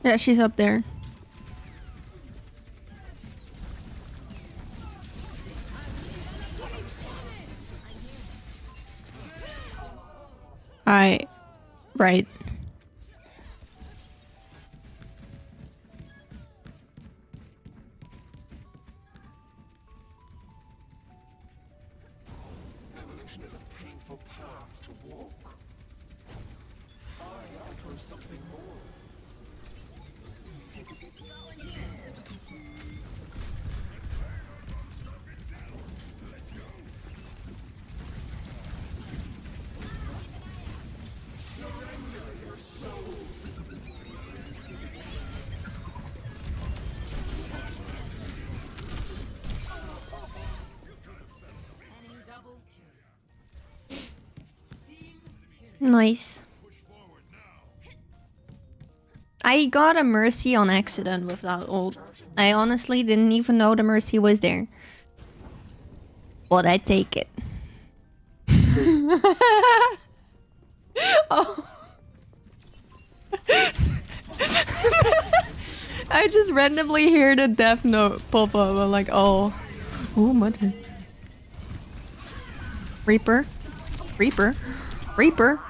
S1: Yeah, she's up there. Right.
S8: Evolution is a painful path to walk. I offer something more. Surrender your soul.
S1: Nice. I got a Mercy on accident with that ult. I honestly didn't even know the Mercy was there. But I take it. Oh. I just randomly hear the death note pop up. I'm like, oh. Oh, mother. Reaper. Reaper. Reaper.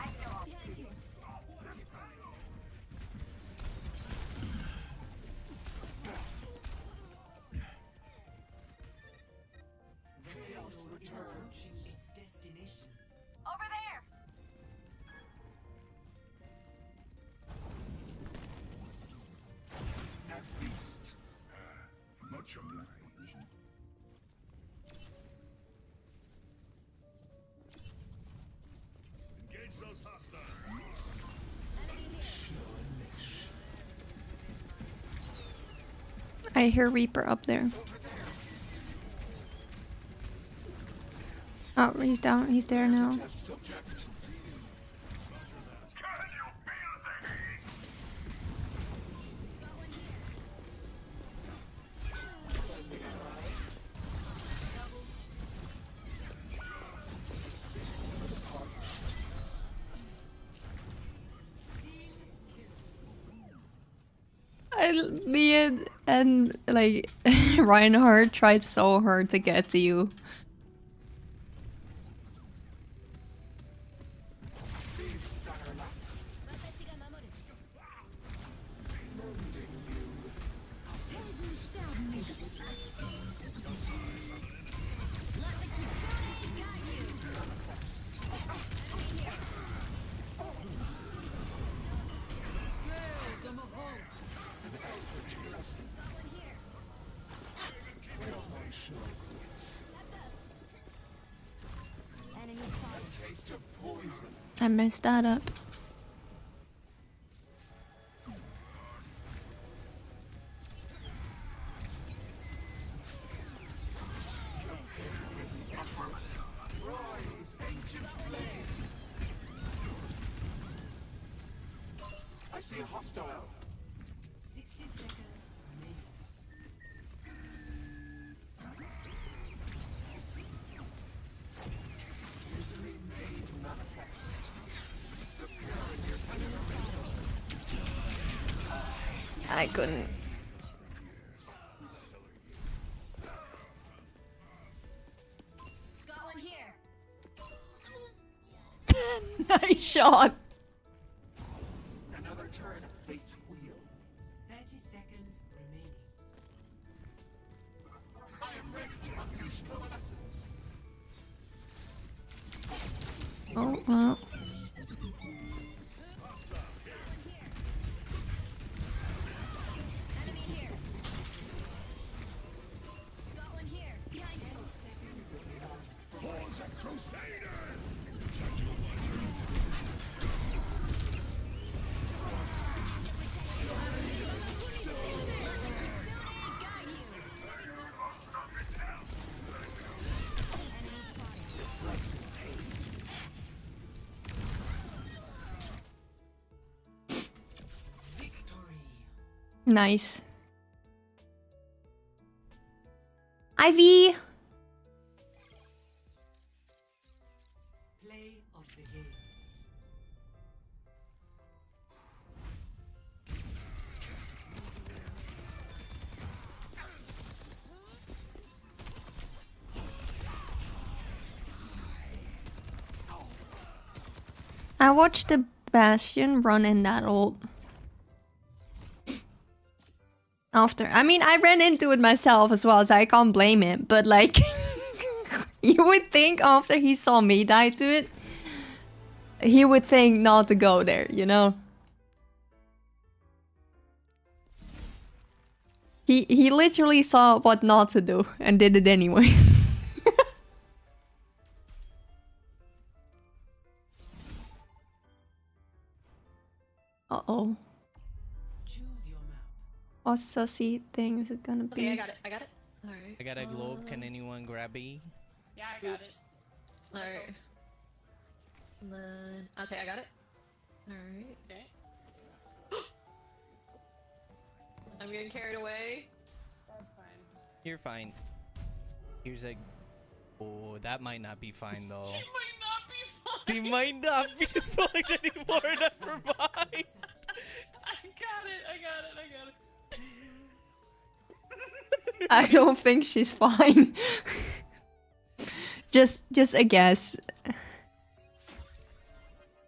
S8: Chaos returns its destination.
S1: I hear Reaper up there. Oh, he's down. He's there now.
S8: Test subject.
S9: Can you feel the heat?
S1: Me and like Reinhardt tried so hard to get to you.
S8: Taste of poison.
S1: I messed that up.
S8: Rise, ancient blade. I see a hostile.
S6: 60 seconds remaining.
S8: Misery made manifest.
S1: I couldn't.
S6: Got one here.
S1: Nice shot.
S8: Another turn of fate's wheel.
S6: 30 seconds remaining.
S8: I am ready to unleash coalescence.
S1: Oh well.
S6: Enemy here. Got one here. Behind you.
S9: For the Crusaders!
S1: Nice. Ivy.
S6: Play of the game.
S1: I watched the Bastion run in that ult. After, I mean, I ran into it myself as well, so I can't blame him. But like, you would think after he saw me die to it, he would think not to go there, you know? He literally saw what not to do and did it anyway. Uh-oh.
S6: Choose your map.
S1: What sussy thing is it gonna be?
S10: Okay, I got it. I got it. Alright.
S11: I got a globe. Can anyone grab me?
S10: Yeah, I got it. Alright. And then... Okay, I got it. Alright. Okay. I'm getting carried away. That's fine.
S11: You're fine. Here's a. Oh, that might not be fine though.
S10: She might not be fine.
S11: They might not be fine anymore. Never mind.
S10: I got it. I got it. I got it.
S1: I don't think she's fine. just a guess.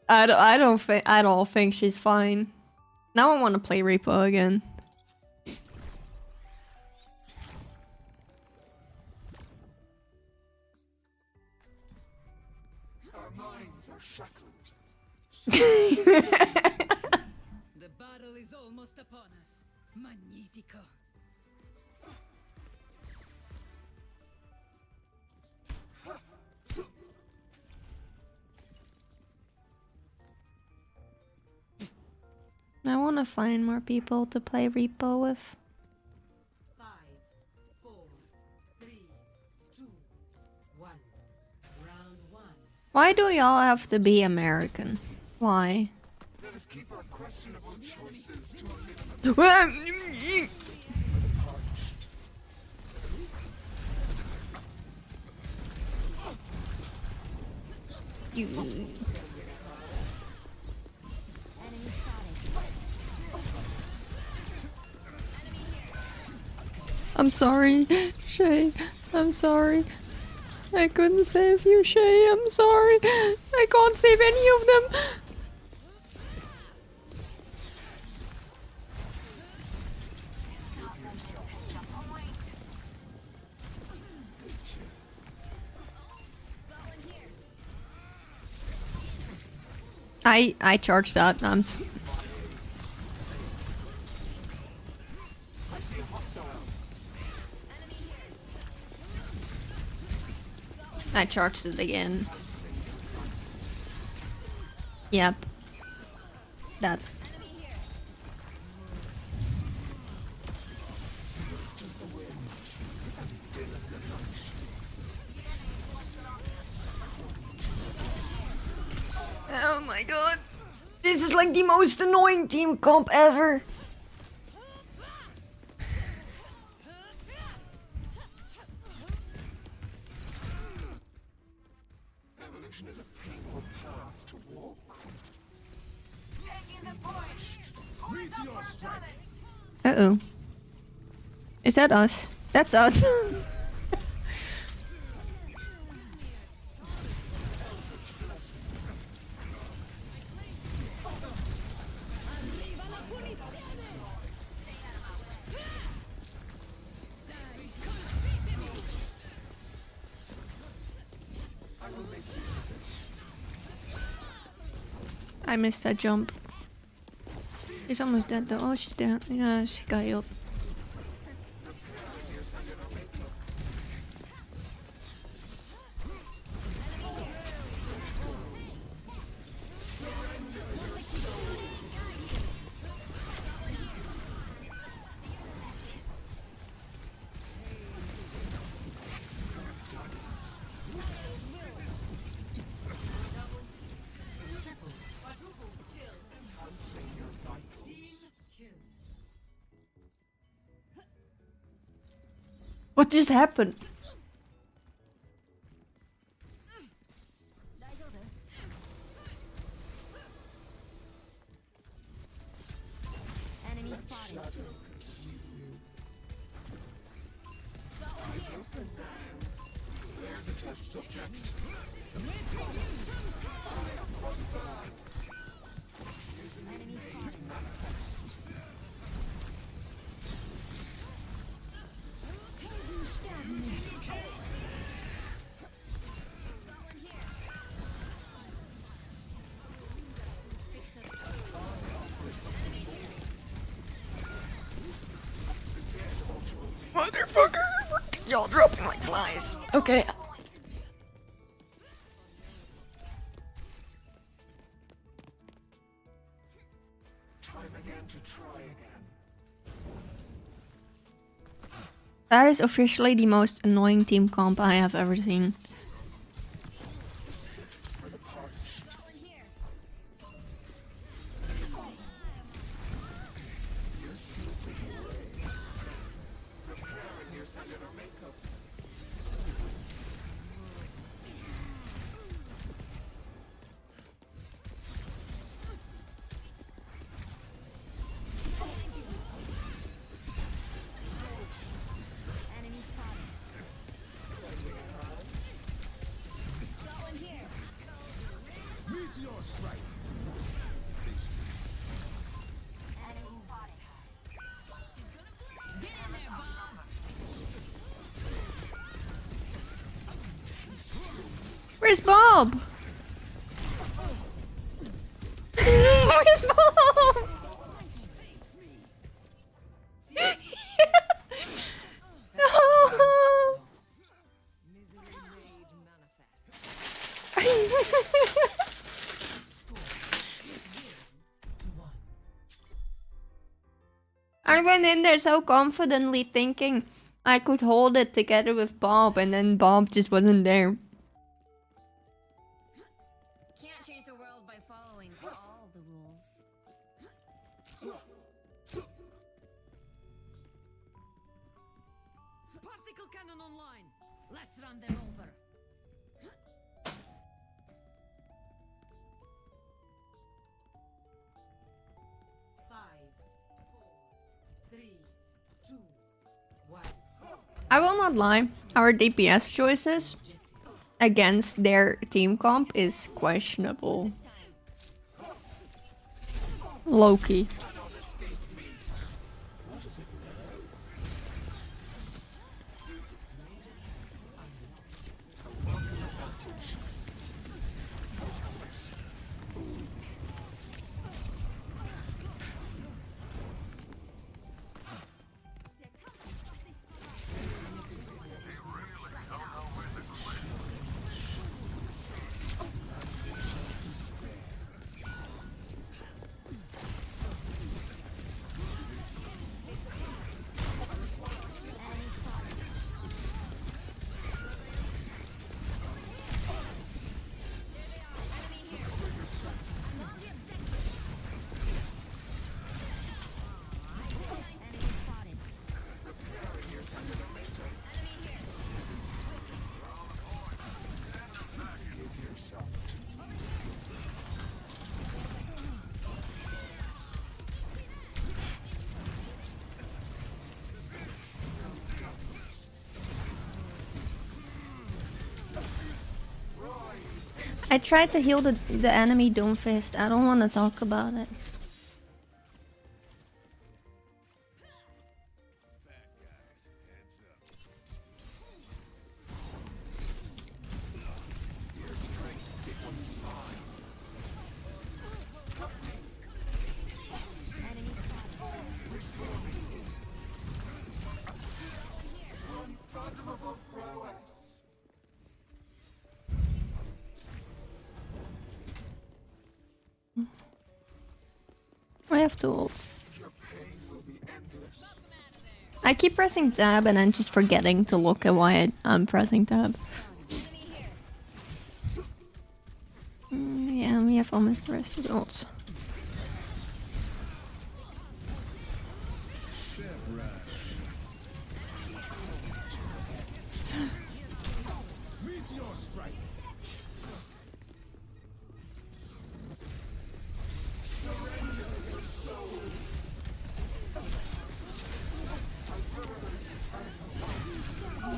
S1: I don't think she's fine. Now I want to play Reaper again.
S8: Our minds are shackled.
S6: The battle is almost upon us. Magnifico.
S1: I want to find more people to play Reaper with.
S6: 5
S1: Why do y'all have to be American? Why?
S8: Let us keep our questionable choices to a minimum.
S1: I'm sorry, Shay. I'm sorry. I couldn't save you, Shay. I'm sorry. I can't save any of them. I charged that. I charged it again. Yep. That's... Oh my god. This is like the most annoying team comp ever.
S8: Evolution is a painful path to walk.
S1: Uh-oh. Is that us? That's us. I missed that jump. She's almost dead though. Oh, she's dead. Yeah, she got healed. What just happened?
S3: Enemy spotted.
S8: There's a test subject.
S1: Motherfucker! Y'all dropping like flies. Okay.
S8: Time again to try again.
S1: That is officially the most annoying team comp I have ever seen.
S3: Enemy spotted.
S9: Meteor strike.
S6: Enemy spotted. Get in there, Bob.
S1: Where's Bob? Where's Bob? No. I went in there so confidently thinking I could hold it together with Bob, and then Bob just wasn't there.
S3: Can't change the world by following all the rules. Particle cannon online. Let's run them over. 5, 4, 3, 2, 1.
S1: I will not lie, our DPS choices against their team comp is questionable. Loki. I tried to heal the enemy Doomfist. I don't want to talk about it. I have two ults. I keep pressing tab and then just forgetting to look at why I'm pressing tab. Yeah, we have almost the rest of the ults.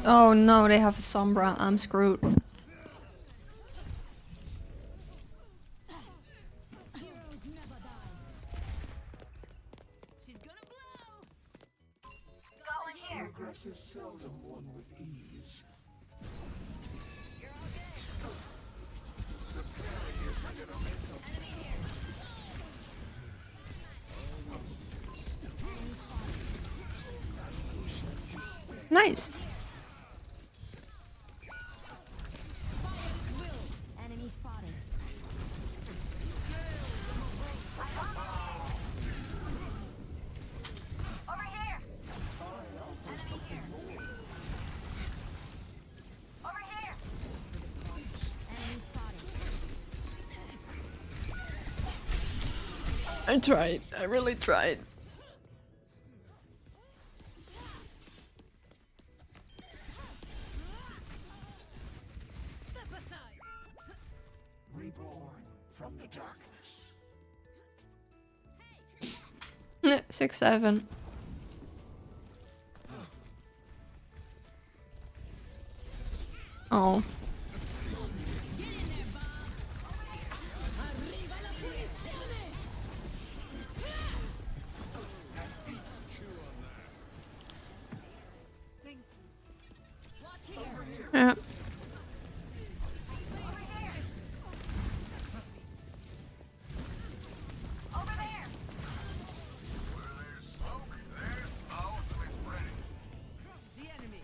S1: Oh no, they have a Sombra. I'm screwed.
S8: Progress is seldom won with ease.
S1: Nice.
S3: Enemy spotted. Over here. Enemy here. Over here. Enemy spotted.
S1: I tried. I really tried.
S3: Step aside.
S8: Reborn from the darkness.
S1: 6-7. Oh. Yeah.
S3: Over there. The enemy.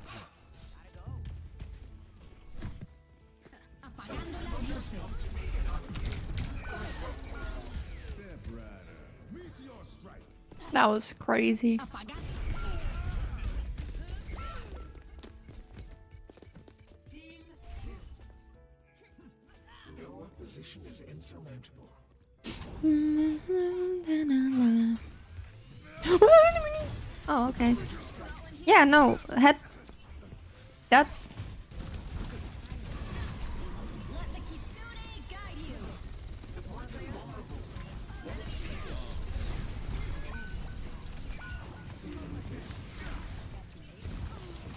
S3: Apagando las luces.
S1: That was crazy.
S8: No opposition is insurmountable.
S1: Oh, okay. Yeah, no, head. That's.
S3: Let the kitsune guide you.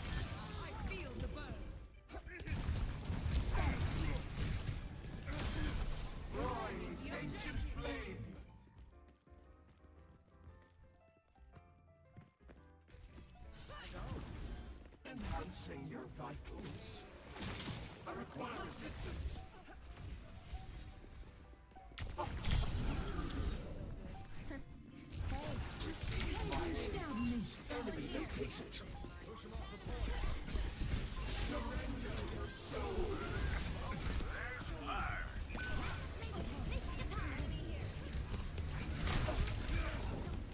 S3: I feel the burn.
S8: Ancient flame. Enhancing your vitals. I require assistance. Receive my enemy located. Surrender your soul.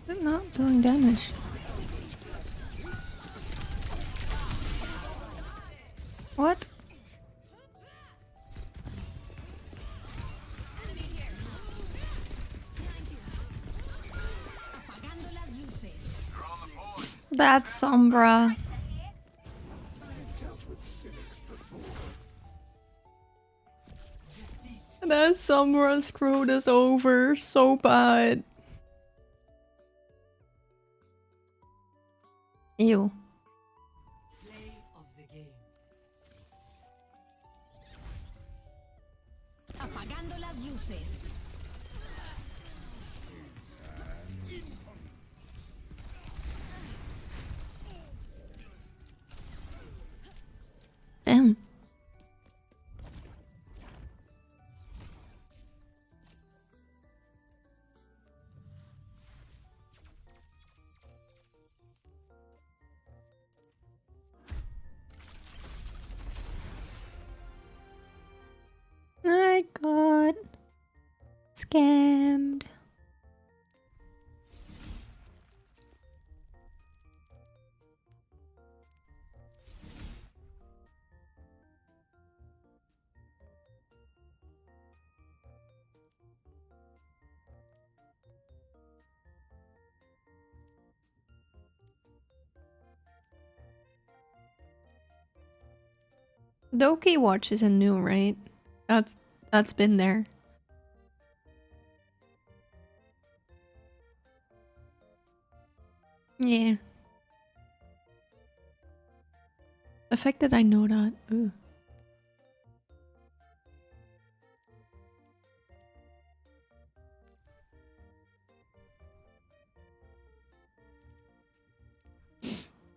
S1: They're not doing damage. What?
S3: Apagando las luces.
S1: That's Sombra.
S8: Dealt with cynics before.
S1: That Sombra screwed us over so bad. Ew.
S3: Play of the game. Apagando las luces.
S1: Damn. I got scammed. Doki Watch isn't new, right? That's been there. Yeah. The fact that I know that. Ugh.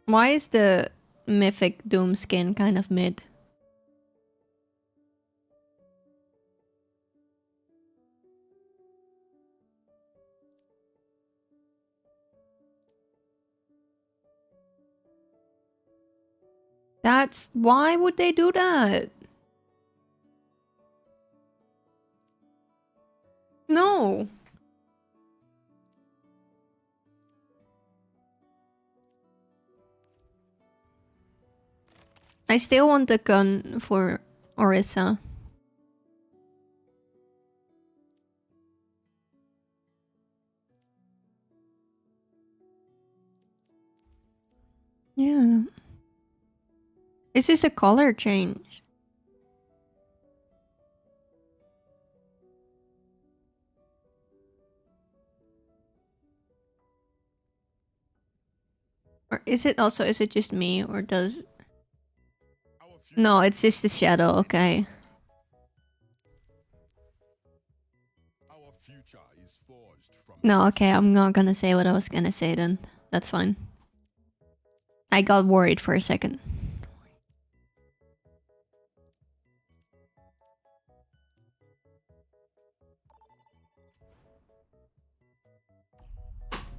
S1: Why is the Mythic Doom skin kind of mid? That's why would they do that? No. I still want the gun for Orisa. Yeah. It's just a color change. Or is it just me, or does... No, it's just the shadow, okay.
S9: Our future is forged from
S1: No, okay, I'm not gonna say what I was gonna say then. That's fine. I got worried for a second.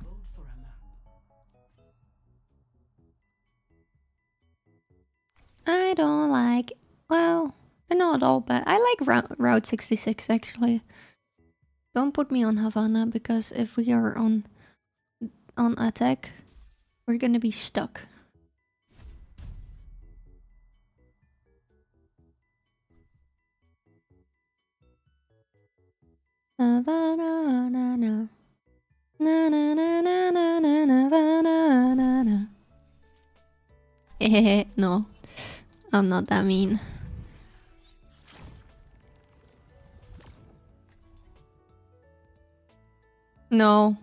S3: Vote for a map.
S1: I don't like... Well, they're not all bad. I like Route 66, actually. Don't put me on Havana, because if we are on attack, we're gonna be stuck. Na na na na na. Na na na na na na na na na na. No, I'm not that mean. No.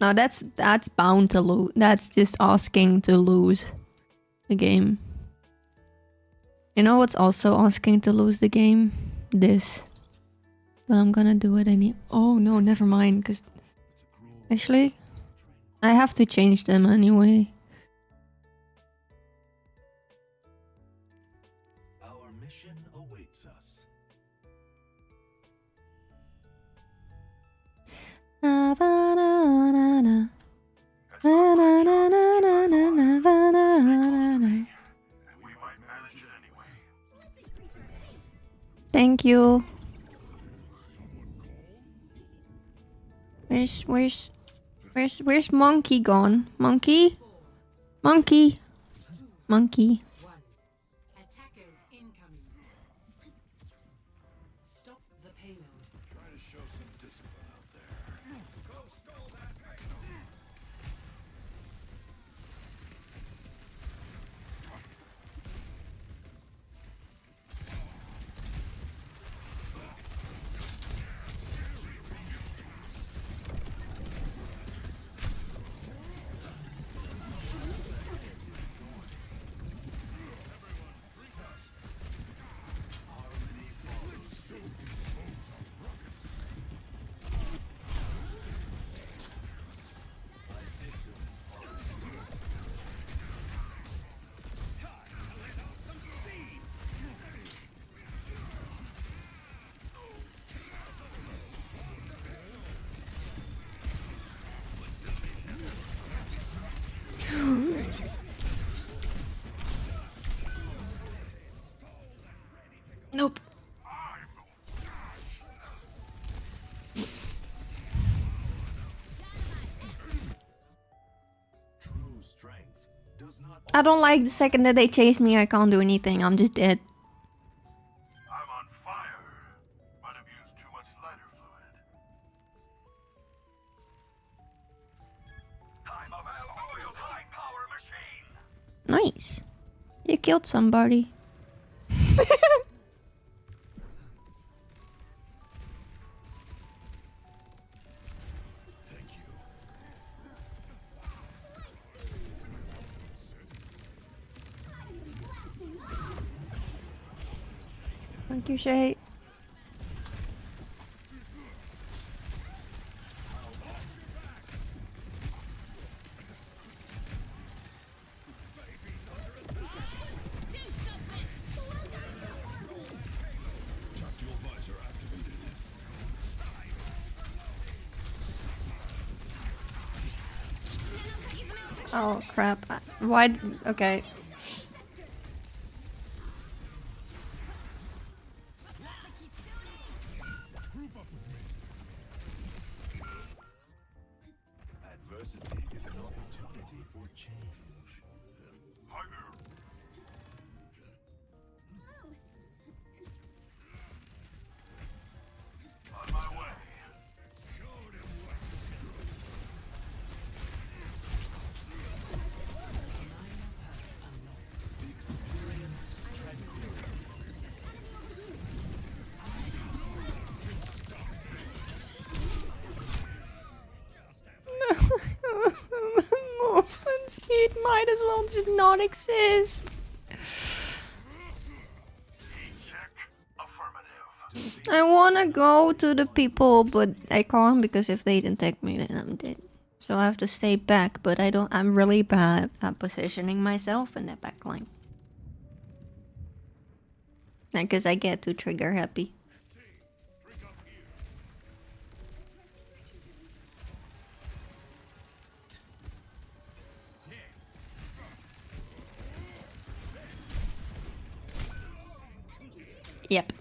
S1: No, that's bound to lose. That's just asking to lose the game. You know what's also asking to lose the game? This. But I'm gonna do it any. Oh no, never mind. Cause actually, I have to change them anyway.
S8: Our mission awaits us.
S1: Na na na na na. Na na na na na na na na na na.
S8: We might manage it anyway.
S1: Thank you. Where's Monkey gone? Monkey? Monkey? Monkey.
S3: Attackers incoming. Stop the payload.
S8: Try to show some discipline out there. Go stole that payload.
S1: Nope.
S8: True strength does not.
S1: I don't like the second that they chase me, I can't do anything. I'm just dead.
S8: I'm on fire. Might have used too much lighter fluid. I'm a well-oiled high-power machine.
S1: Nice. You killed somebody.
S8: Thank you.
S1: Thank you, Shay.
S8: Tactical visor activated.
S1: Oh crap. Why? Okay.
S8: Adversity is an opportunity for change. Higher. On my way. Showed him what experience tranquility.
S1: Movement speed might as well just not exist.
S8: Check. Affirmative.
S1: I wanna go to the people, but I can't because if they detect me, then I'm dead. So I have to stay back, but I'm really bad at positioning myself in the back line. Because I get too trigger happy. Yep.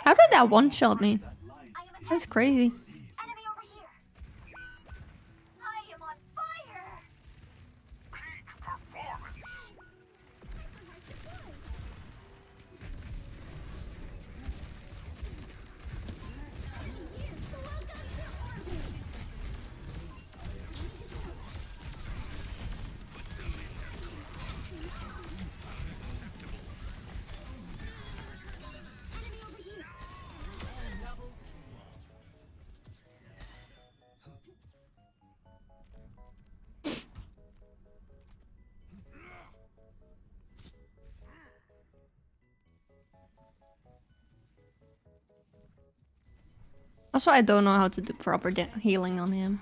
S1: How did that one shot me? That's crazy.
S6: Enemy over here. I am on fire.
S1: Also, I don't know how to do proper healing on him.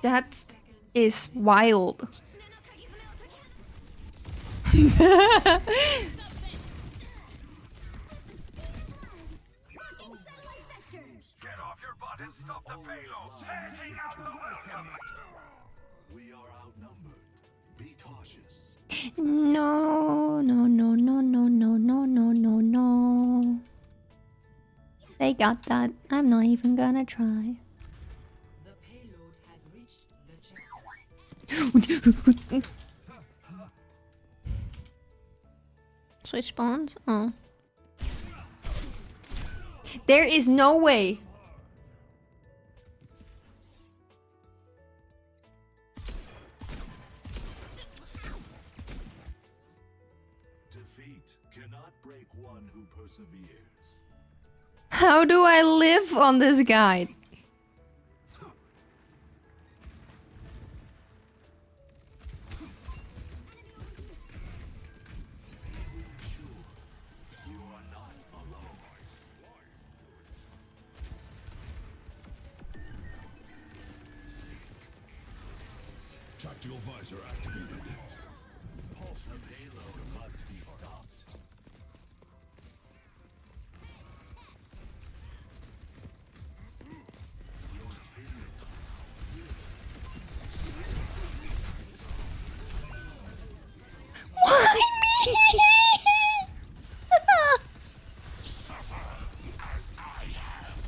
S1: That is wild.
S8: Get off your butt and stop the payload! Taking out the welcome! We are outnumbered. Be cautious.
S1: No, no, no, no, no, no, no, no, no, no. They got that. I'm not even gonna try.
S3: The payload has reached the checkpoint.
S1: Switch spawns? Oh. There is no way.
S8: Defeat cannot break one who perseveres.
S1: How do I live on this guide?
S8: You are not alone.
S9: Tactical visor activated.
S8: Pulse payload must be stopped. Your spirits.
S1: Why me?
S8: Suffer as I have.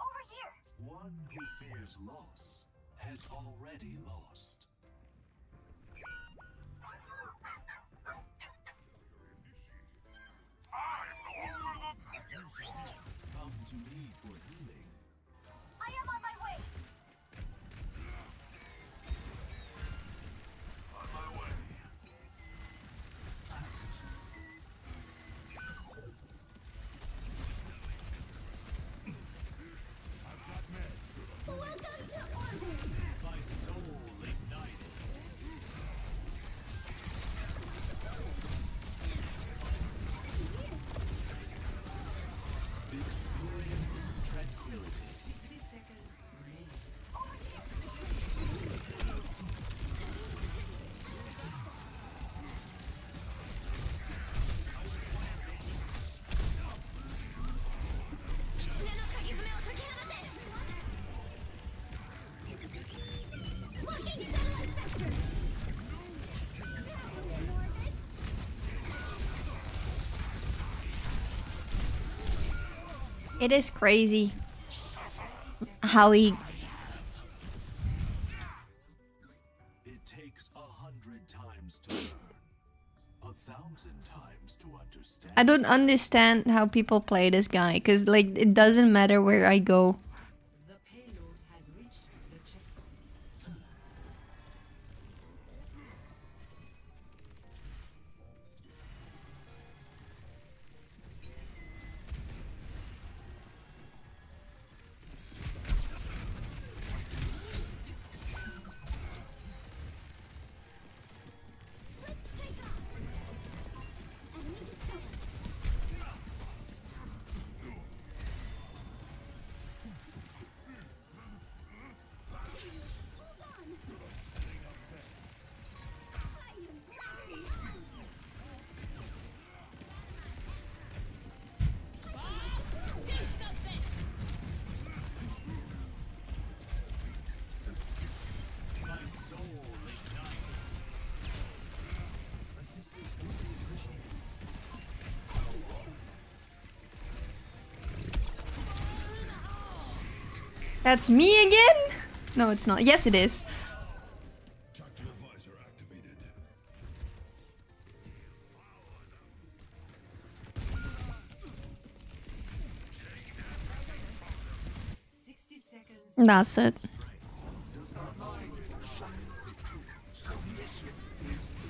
S6: Over here.
S8: One who fears loss has already lost. Come to me for healing.
S6: I am on my way.
S8: On my way.
S6: Welcome to orbit.
S8: My soul ignited. Experience tranquility.
S3: 60 seconds remaining.
S1: It is crazy how he...
S8: It takes 100 times to learn, 1,000 times to understand.
S1: I don't understand how people play this guy, because like it doesn't matter where I go.
S3: The payload has reached the checkpoint.
S8: My soul ignites. Assistance will be appreciated.
S1: That's me again? No, it's not. Yes, it is.
S9: Tactical visor activated.
S3: 60 seconds.
S1: That's it.
S8: Does not mind shine victory. Submission is the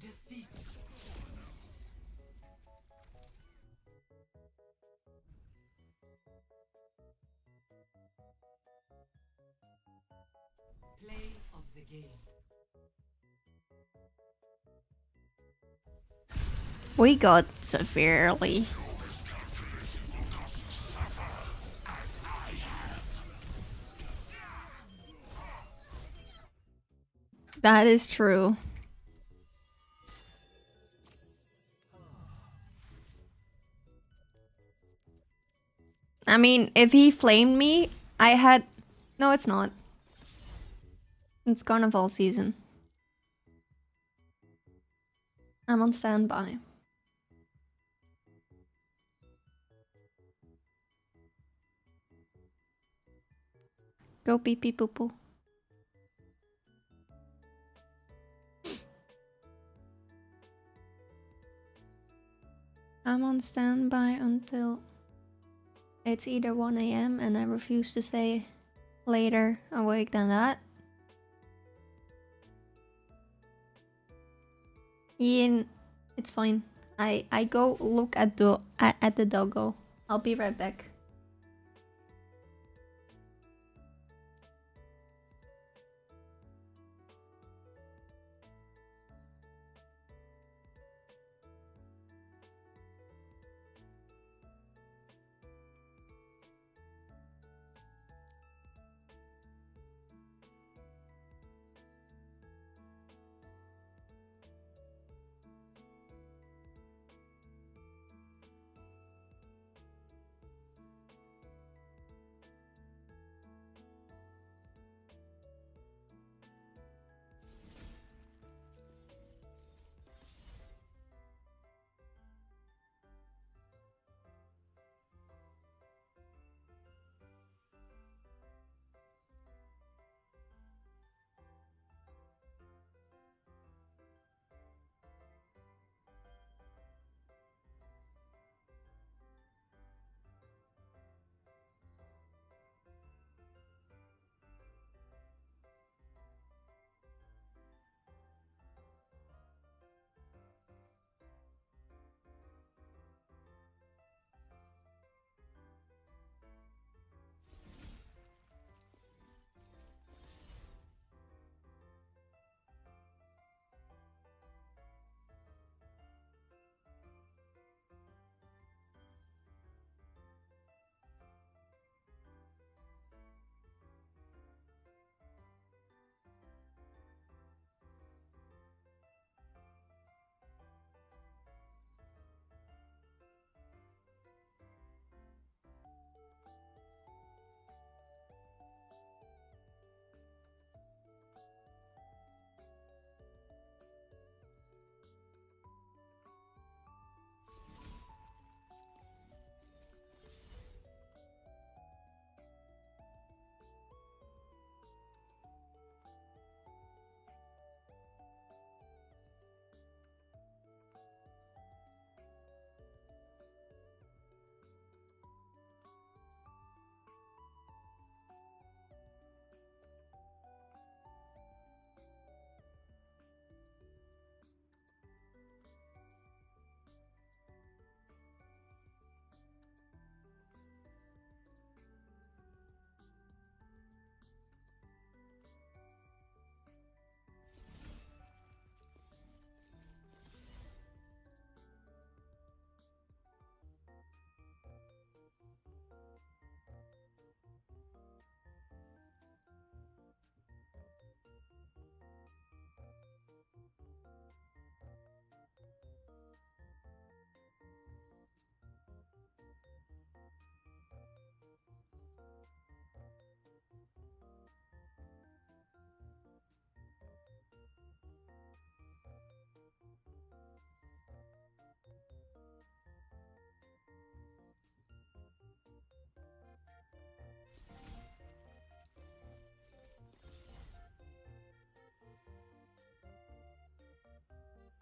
S3: Defeat. Play of the game.
S1: We got severely. That is true. I mean, if he flamed me, I had... No, it's not. It's carnival season. I'm on standby. Go pee pee poo poo. I'm on standby until it's either 1 a.m. and I refuse to stay later awake than that. Ian, it's fine. I go look at the doggo. I'll be right back.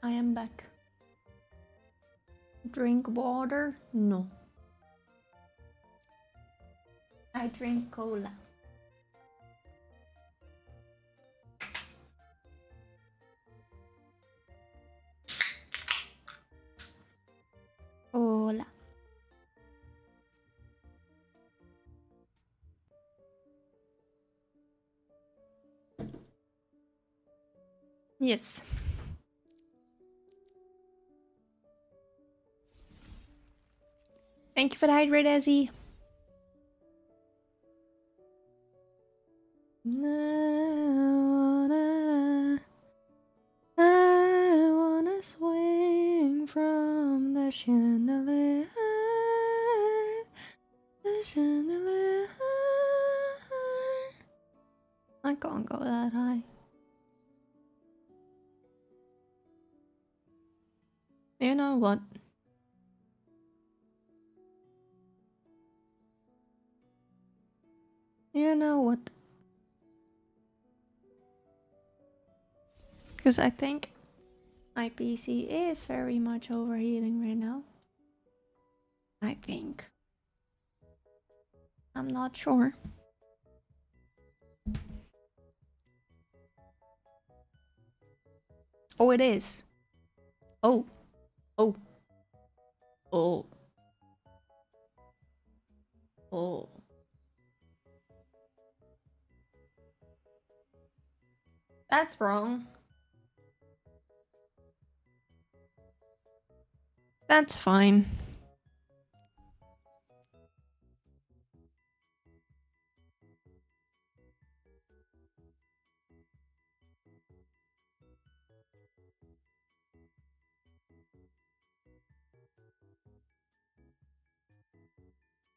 S1: I am back. Drink water? No. I drink cola. Cola. Yes. Thank you for the hydrate, Ezzy. I wanna swing from the chandelier. The chandelier. I can't go that high. You know what? You know what? Because I think my PC is very much overheating right now. I think. I'm not sure. Oh, it is. Oh. Oh. Oh. Oh. That's wrong. That's fine.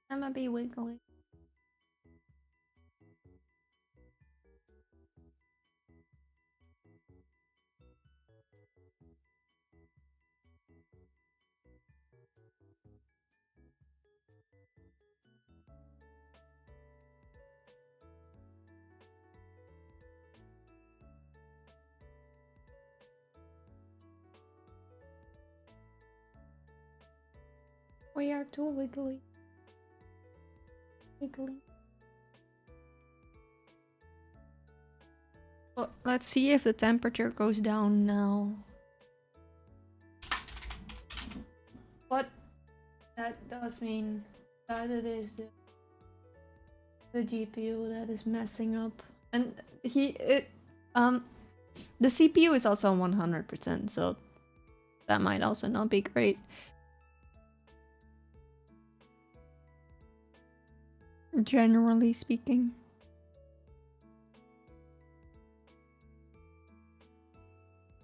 S1: I'm gonna be wiggly. We are too wiggly. Wiggly. Well, let's see if the temperature goes down now. What that does mean that it is the GPU that is messing up, and the CPU is also 100%, so that might also not be great. Generally speaking.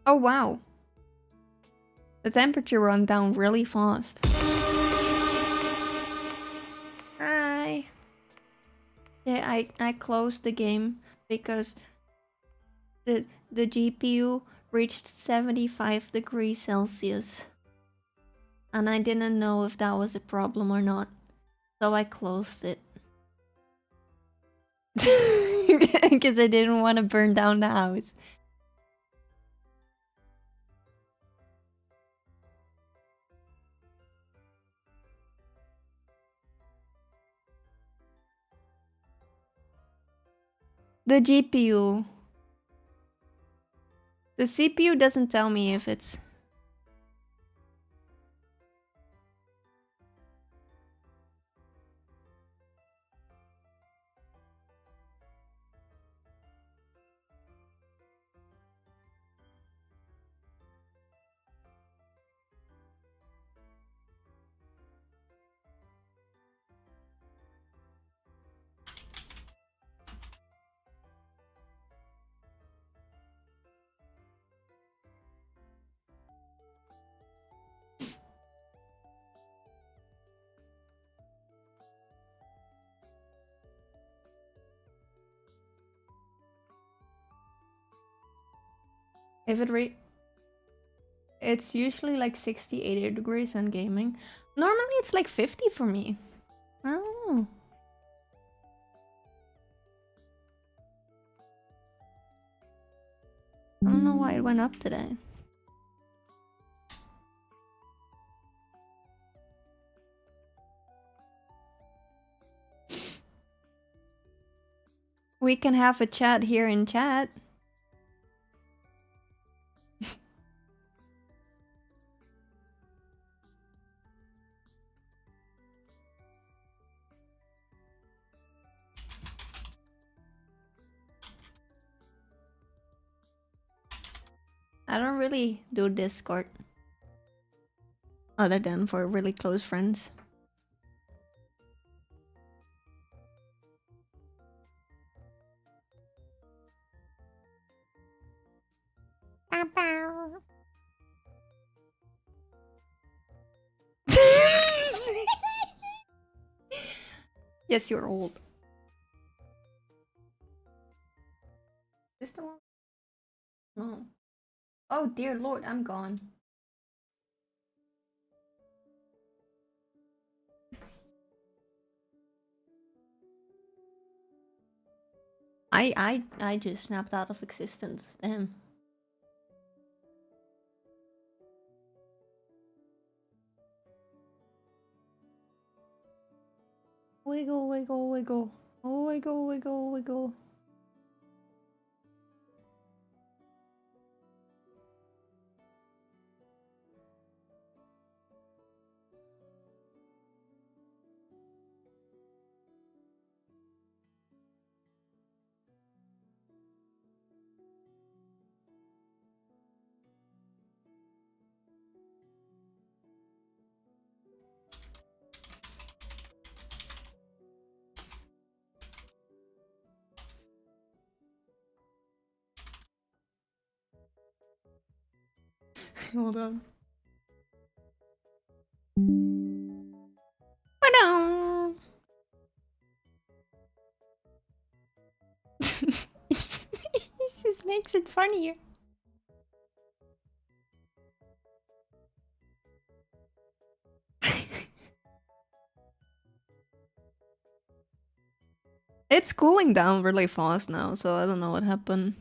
S1: Oh wow. The temperature went down really fast. Hi. Yeah, I closed the game because the GPU reached 75 degrees Celsius. And I didn't know if that was a problem or not. So I closed it. Because I didn't want to burn down the house. The GPU. The CPU doesn't tell me if it's... If it it's usually like 60, 80 degrees when gaming. Normally it's like 50 for me. Oh. I don't know why it went up today. We can have a chat here in chat. I don't really do Discord. Other than for really close friends. Yes, you're old. Is this the one? No. Oh dear lord, I'm gone. I just snapped out of existence. Damn. Wiggle, wiggle, wiggle. Oh, wiggle, wiggle, wiggle. Hold on. Ta-da! This just makes it funnier. It's cooling down really fast now, so I don't know what happened.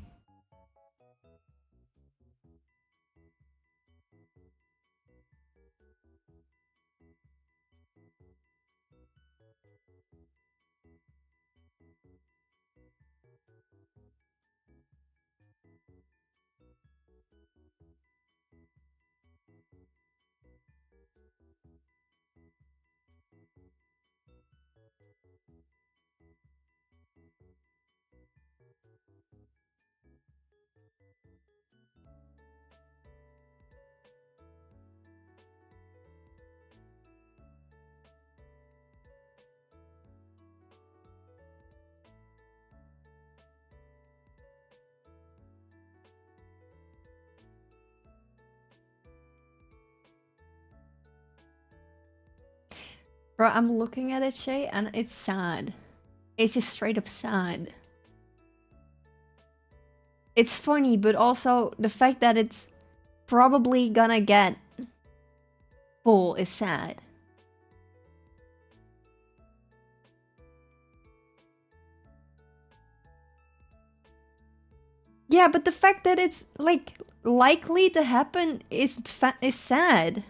S1: Bro, I'm looking at it, Shay, and it's sad. It's just straight up sad. It's funny, but also the fact that it's probably gonna get full is sad. Yeah, but the fact that it's like likely to happen is sad.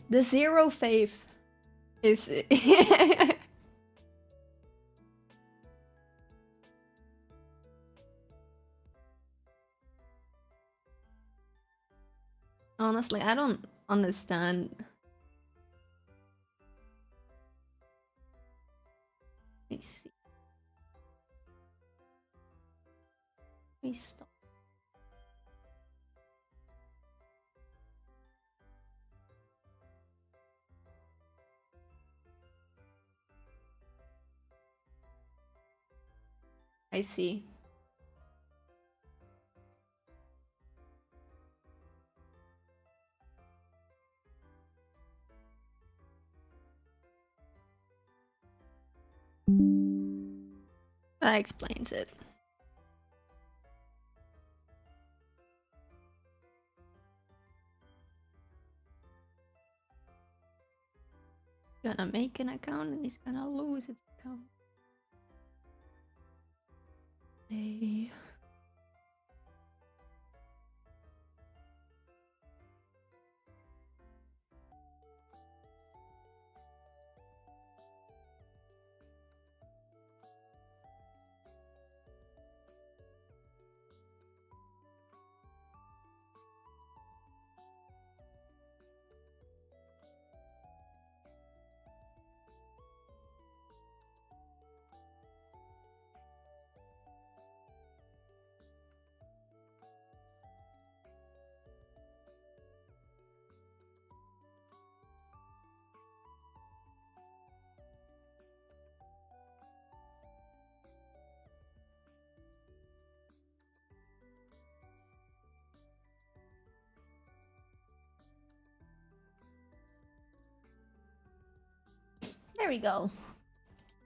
S1: The zero faith is honestly, I don't understand. Let me see. Let me stop. I see. That explains it. Gonna make an account and he's gonna lose his account. Hey. There we go.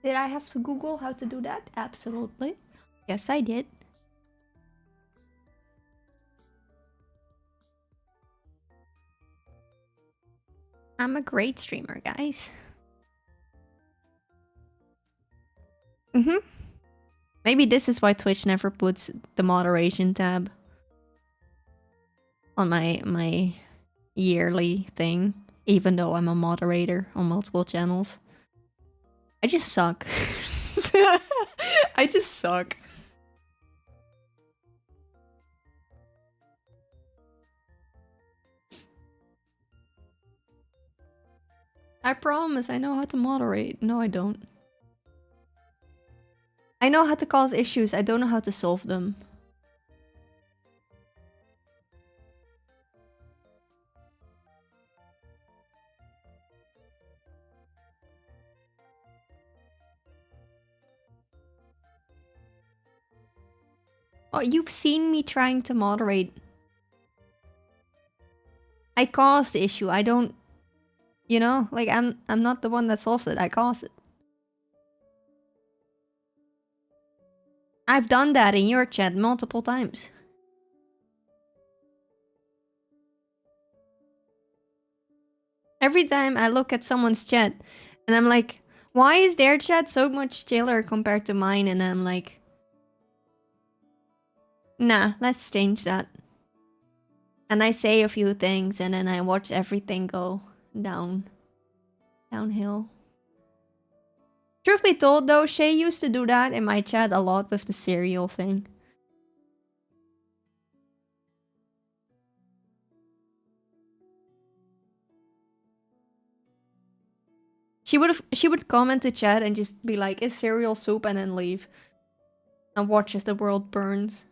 S1: Did I have to Google how to do that? Absolutely. Yes, I did. I'm a great streamer, guys. Maybe this is why Twitch never puts the moderation tab on my yearly thing, even though I'm a moderator on multiple channels. I just suck. I just suck. I promise I know how to moderate. No, I don't. I know how to cause issues. I don't know how to solve them. Oh, you've seen me trying to moderate. I caused the issue. I don't, you know, like I'm not the one that solved it. I caused it. I've done that in your chat multiple times. Every time I look at someone's chat and I'm like, why is their chat so much chiller compared to mine? And I'm like, nah, let's change that. And I say a few things and then I watch everything go downhill. Truth be told though, Shay used to do that in my chat a lot with the cereal thing. She would comment to chat and just be like, is cereal soup, and then leave. And watch as the world burns.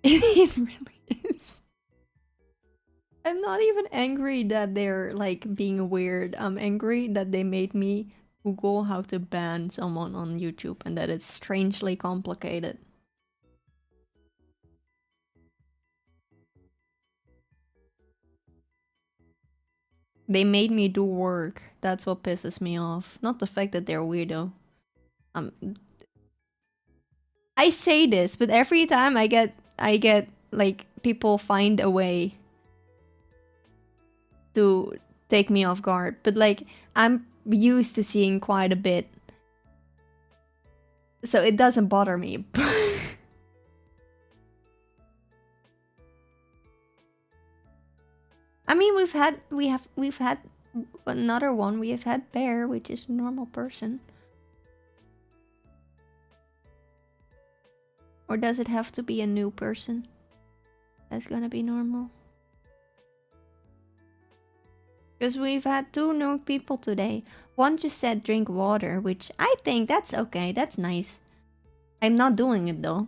S1: It really is. I'm not even angry that they're like being weird. I'm angry that they made me Google how to ban someone on YouTube and that it's strangely complicated. They made me do work. That's what pisses me off. Not the fact that they're weirdo. I say this, but every time I get like people find a way to take me off guard. But like I'm used to seeing quite a bit. So it doesn't bother me. I mean, we've had another one. We have had Bear, which is a normal person. Or does it have to be a new person? That's gonna be normal. Because we've had 2 new people today. One just said drink water, which I think that's okay. That's nice. I'm not doing it though.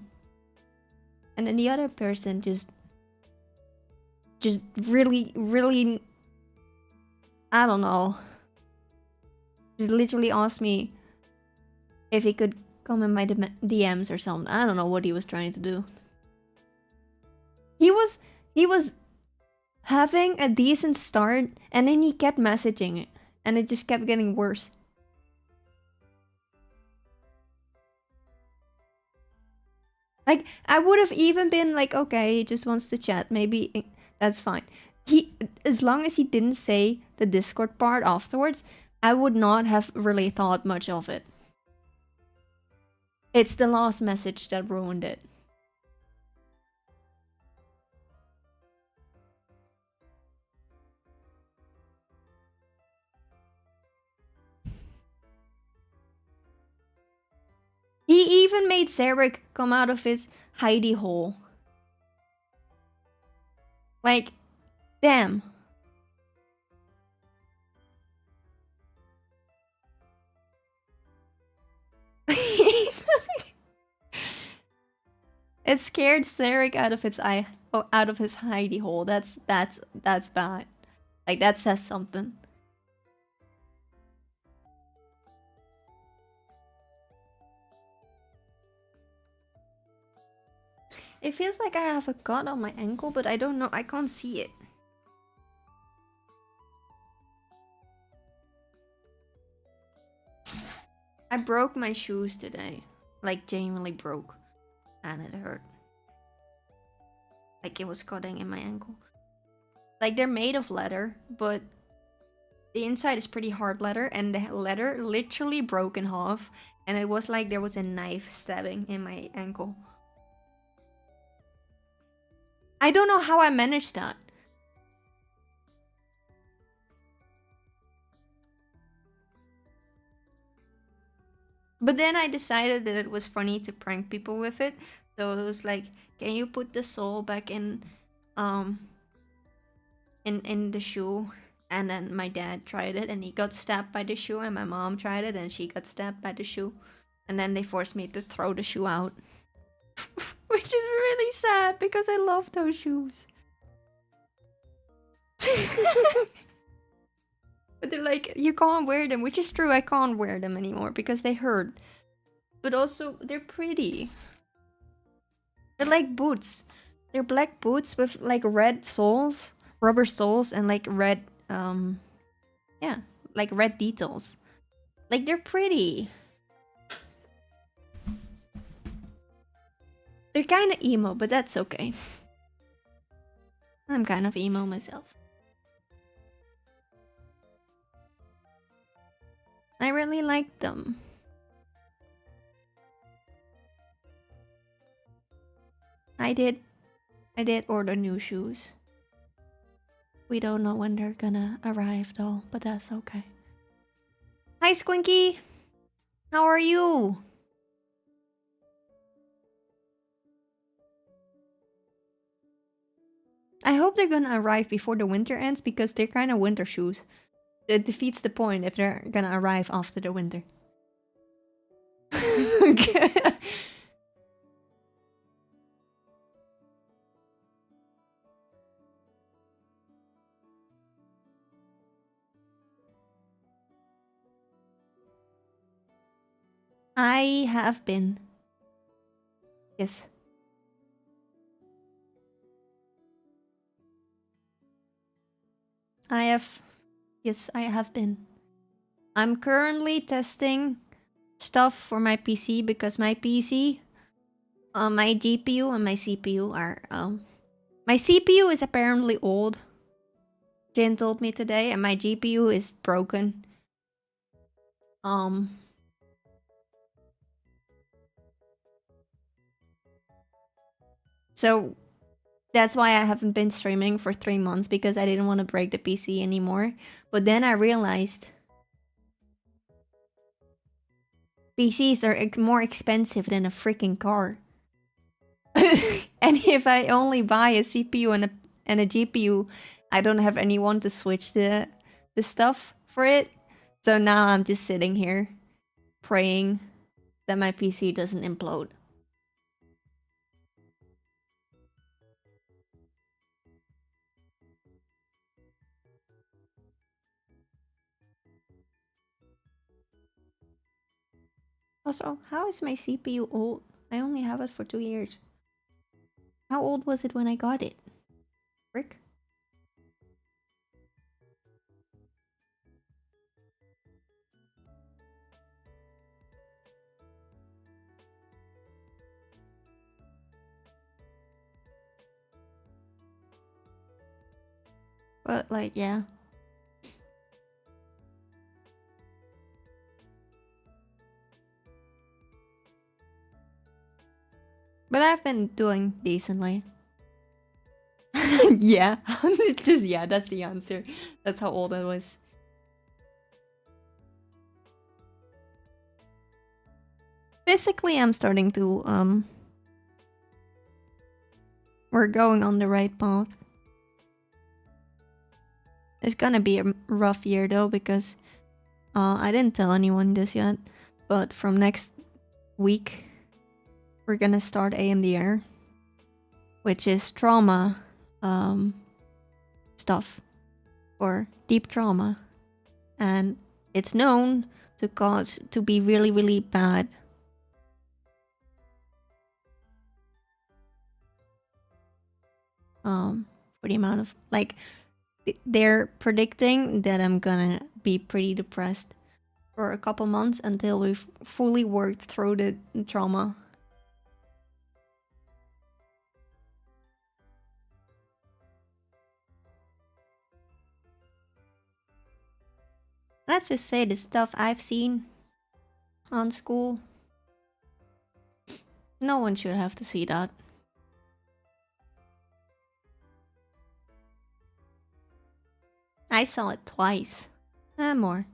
S1: And then the other person just really, I don't know. Just literally asked me if he could come in my DMs or something. I don't know what he was trying to do. He was having a decent start and then he kept messaging it and it just kept getting worse. Like, I would have even been like, okay, he just wants to chat. Maybe that's fine. As long as he didn't say the Discord part afterwards, I would not have really thought much of it. It's the last message that ruined it. He even made Zarek come out of his hidey hole. Like, damn. It scared Sarek out of its out of his hidey hole. That's bad. Like, that says something. It feels like I have a cut on my ankle, but I don't know. I can't see it. I broke my shoes today. Like, genuinely broke. And it hurt. Like, it was cutting in my ankle. Like, they're made of leather, but the inside is pretty hard leather, and the leather literally broke in half. And it was like there was a knife stabbing in my ankle. I don't know how I managed that. But then I decided that it was funny to prank people with it. So it was like, can you put the sole back in the shoe? And then my dad tried it and he got stabbed by the shoe, and my mom tried it and she got stabbed by the shoe. And then they forced me to throw the shoe out. Which is really sad because I love those shoes. But they're like, you can't wear them, which is true. I can't wear them anymore because they hurt. But also, they're pretty. They're like boots. They're black boots with like red soles, rubber soles, and like red, yeah, like red details. Like, they're pretty. They're kind of emo, but that's okay. I'm kind of emo myself. I really like them. I did order new shoes. We don't know when they're gonna arrive though, but that's okay. Hi Squinky! How are you? I hope they're gonna arrive before the winter ends because they're kind of winter shoes. It defeats the point if they're gonna arrive after the winter. Okay. I have been. Yes. Yes, I have been. I'm currently testing stuff for my PC because my PC, my GPU and my CPU are, my CPU is apparently old. Jin told me today, and my GPU is broken. So that's why I haven't been streaming for 3 months, because I didn't want to break the PC anymore. But then I realized PCs are more expensive than a freaking car. And if I only buy a CPU and a GPU, I don't have anyone to switch the stuff for it. So now I'm just sitting here praying that my PC doesn't implode. Also, how is my CPU old? I only have it for 2 years. How old was it when I got it? Frick? But, like, yeah. But I've been doing decently. Yeah. Just, yeah, that's the answer. That's how old I was. Physically, I'm starting to, we're going on the right path. It's gonna be a rough year though, because I didn't tell anyone this yet, but from next week we're gonna start AMDR, which is trauma stuff, or deep trauma, and it's known to be really, really bad. For the amount of, like, they're predicting that I'm gonna be pretty depressed for a couple months until we've fully worked through the trauma. Let's just say the stuff I've seen on school, no one should have to see that. I saw it twice. More.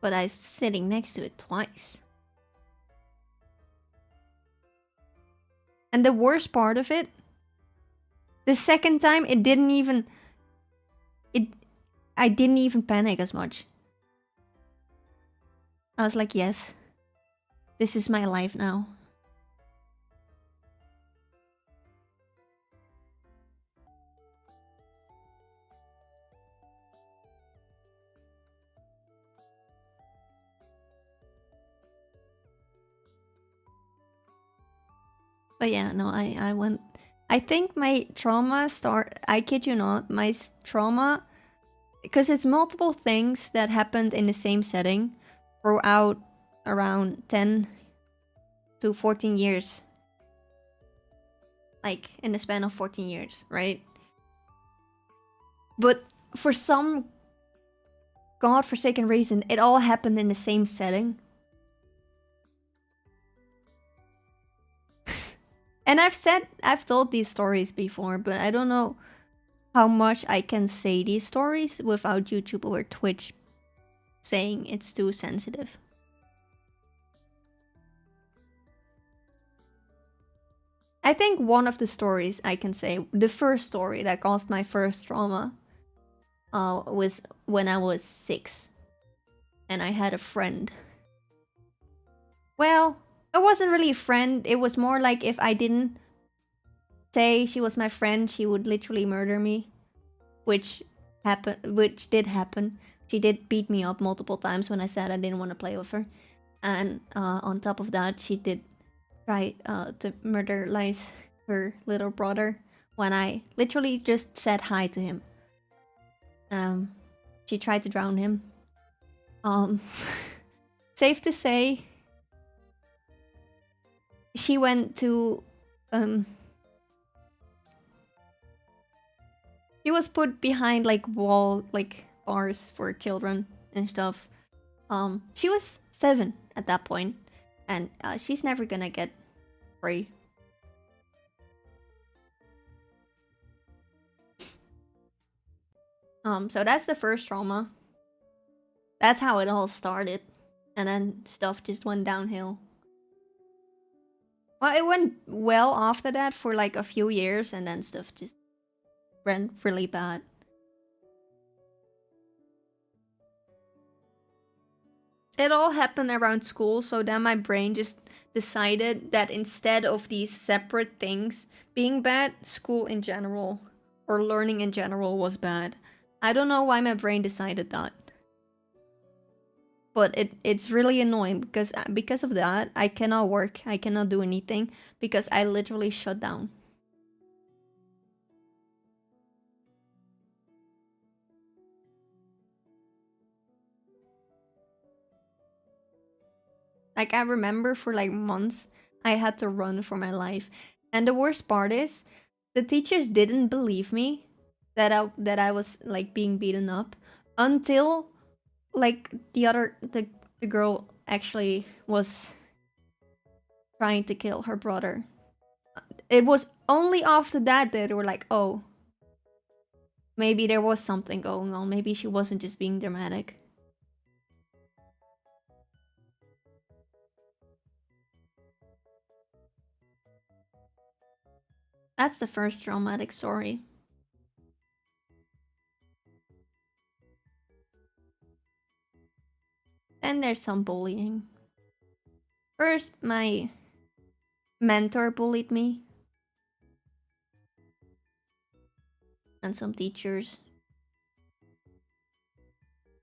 S1: But I was sitting next to it twice. And the worst part of it, the second time I didn't even panic as much. I was like, yes, this is my life now. But yeah, no, I went. I think my trauma I kid you not, my trauma, because it's multiple things that happened in the same setting throughout around 10 to 14 years. Like, in the span of 14 years, right? But for some godforsaken reason, it all happened in the same setting. And I've told these stories before, but I don't know how much I can say these stories without YouTube or Twitch saying it's too sensitive. I think one of the stories I can say, the first story that caused my first trauma, was when I was 6. And I had a friend. Well, it wasn't really a friend. It was more like if I didn't say she was my friend, she would literally murder me. Which did happen. She did beat me up multiple times when I said I didn't want to play with her. And on top of that, she did try to murder Lice, her little brother, when I literally just said hi to him. She tried to drown him. Safe to say, she went to she was put behind like bars for children and stuff. She was 7 at that point, and she's never gonna get free. So that's the first trauma. That's how it all started, and then stuff just went downhill. Well, it went well after that for like a few years, and then stuff just went really bad. It all happened around school, so then my brain just decided that instead of these separate things being bad, school in general, or learning in general, was bad. I don't know why my brain decided that. But it's really annoying because of that, I cannot work, I cannot do anything, because I literally shut down. Like, I remember for like months, I had to run for my life. And the worst part is, the teachers didn't believe me that I was like being beaten up until like the girl actually was trying to kill her brother. It was only after that that they were like, oh, maybe there was something going on. Maybe she wasn't just being dramatic. That's the first traumatic story. there's some bullying. First, my mentor bullied me. And some teachers.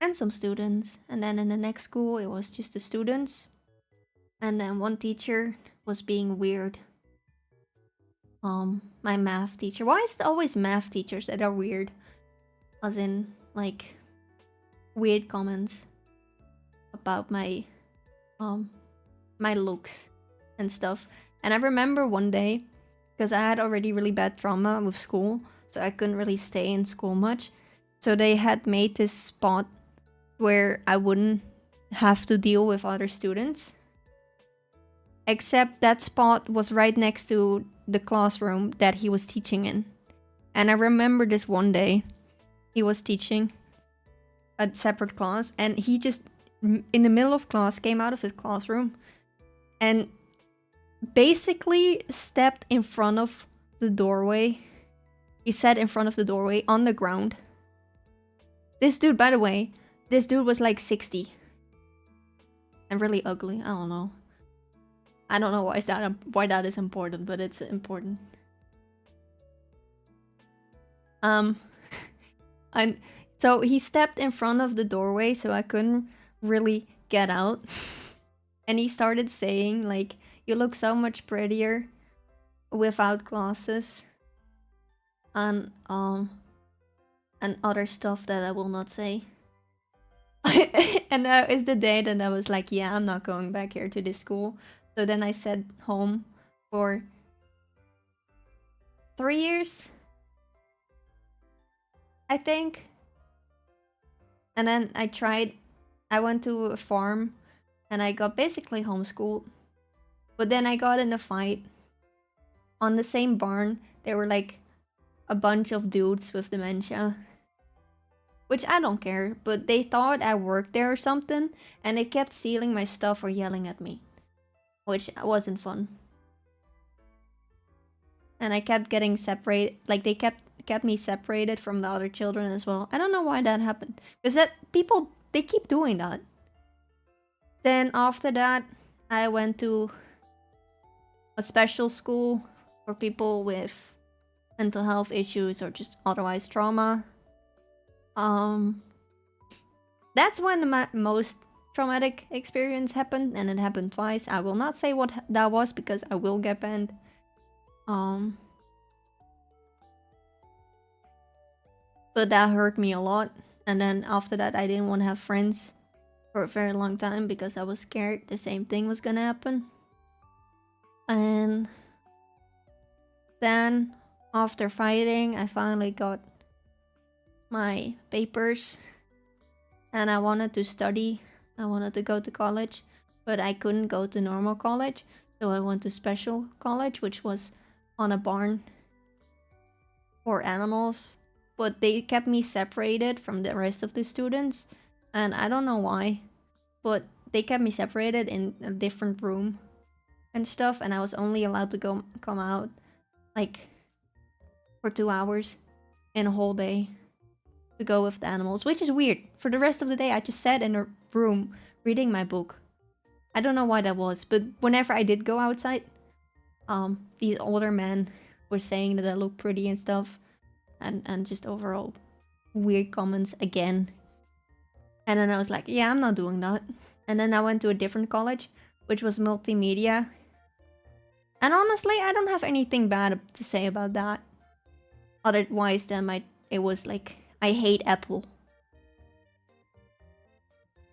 S1: And some students. And then in the next school, it was just the students. And then one teacher was being weird. My math teacher. Why is it always math teachers that are weird? As in, like, weird comments about my my looks and stuff. And I remember one day, because I had already really bad trauma with school, so I couldn't really stay in school much. So they had made this spot where I wouldn't have to deal with other students. Except that spot was right next to the classroom that he was teaching in. And I remember this one day, he was teaching a separate class, and he just, in the middle of class, came out of his classroom and basically stepped in front of the doorway. He sat in front of the doorway on the ground. This dude, by the way, this dude was like 60. And really ugly. I don't know. I don't know why that is important, but it's important. And so he stepped in front of the doorway, so I couldn't really get out. And he started saying, like, you look so much prettier without glasses. And other stuff that I will not say. And that is the day that I was like, yeah, I'm not going back here to this school. So then I sat home for 3 years, I think. And then I went to a farm and I got basically homeschooled. But then I got in a fight. On the same barn, there were like a bunch of dudes with dementia. Which I don't care, but they thought I worked there or something, and they kept stealing my stuff or yelling at me. Which wasn't fun. And I kept getting separated, like they kept me separated from the other children as well. I don't know why that happened. Because that people, they keep doing that. Then after that, I went to a special school for people with mental health issues or just otherwise trauma. That's when my most traumatic experience happened, and it happened twice. I will not say what that was because I will get banned. But that hurt me a lot. And then after that, I didn't want to have friends for a very long time because I was scared the same thing was gonna happen. And then after fighting, I finally got my papers and I wanted to study. I wanted to go to college, but I couldn't go to normal college, so I went to special college, which was on a barn for animals. But they kept me separated from the rest of the students, and I don't know why, but they kept me separated in a different room and stuff, and I was only allowed to come out like for 2 hours in a whole day to go with the animals, which is weird. For the rest of the day, I just sat in a room reading my book. I don't know why that was, but whenever I did go outside, these older men were saying that I look pretty and stuff, and just overall weird comments again. And then I was like, yeah, I'm not doing that. And then I went to a different college, which was multimedia. And honestly, I don't have anything bad to say about that. Otherwise than it was like, I hate Apple.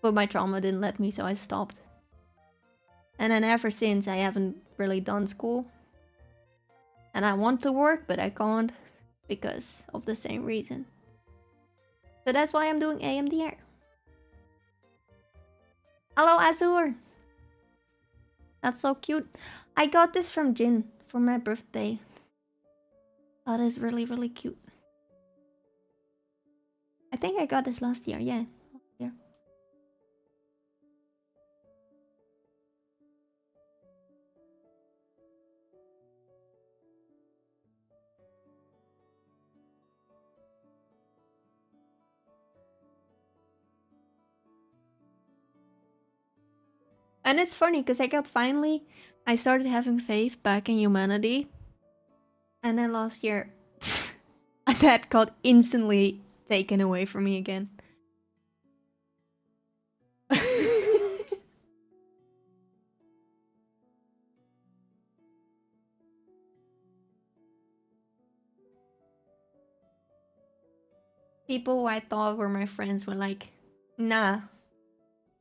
S1: But my trauma didn't let me, so I stopped. And then ever since, I haven't really done school. And I want to work, but I can't because of the same reason. So that's why I'm doing AMDR. Hello, Azur! That's so cute. I got this from Jin for my birthday. That is really, really cute. I think I got this last year, yeah. Yeah. And it's funny because I started having faith back in humanity. And then last year, that got instantly taken away from me again. People who I thought were my friends were like, nah,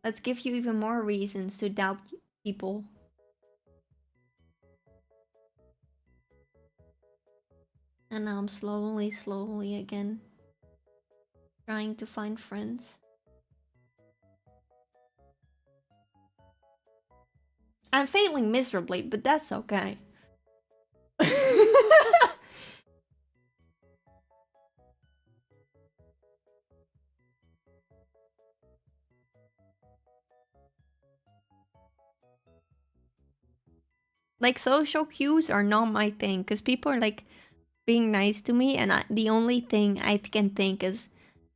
S1: let's give you even more reasons to doubt people. And now I'm slowly again trying to find friends. I'm failing miserably, but that's okay. Like, social cues are not my thing, because people are like being nice to me, and the only thing I can think is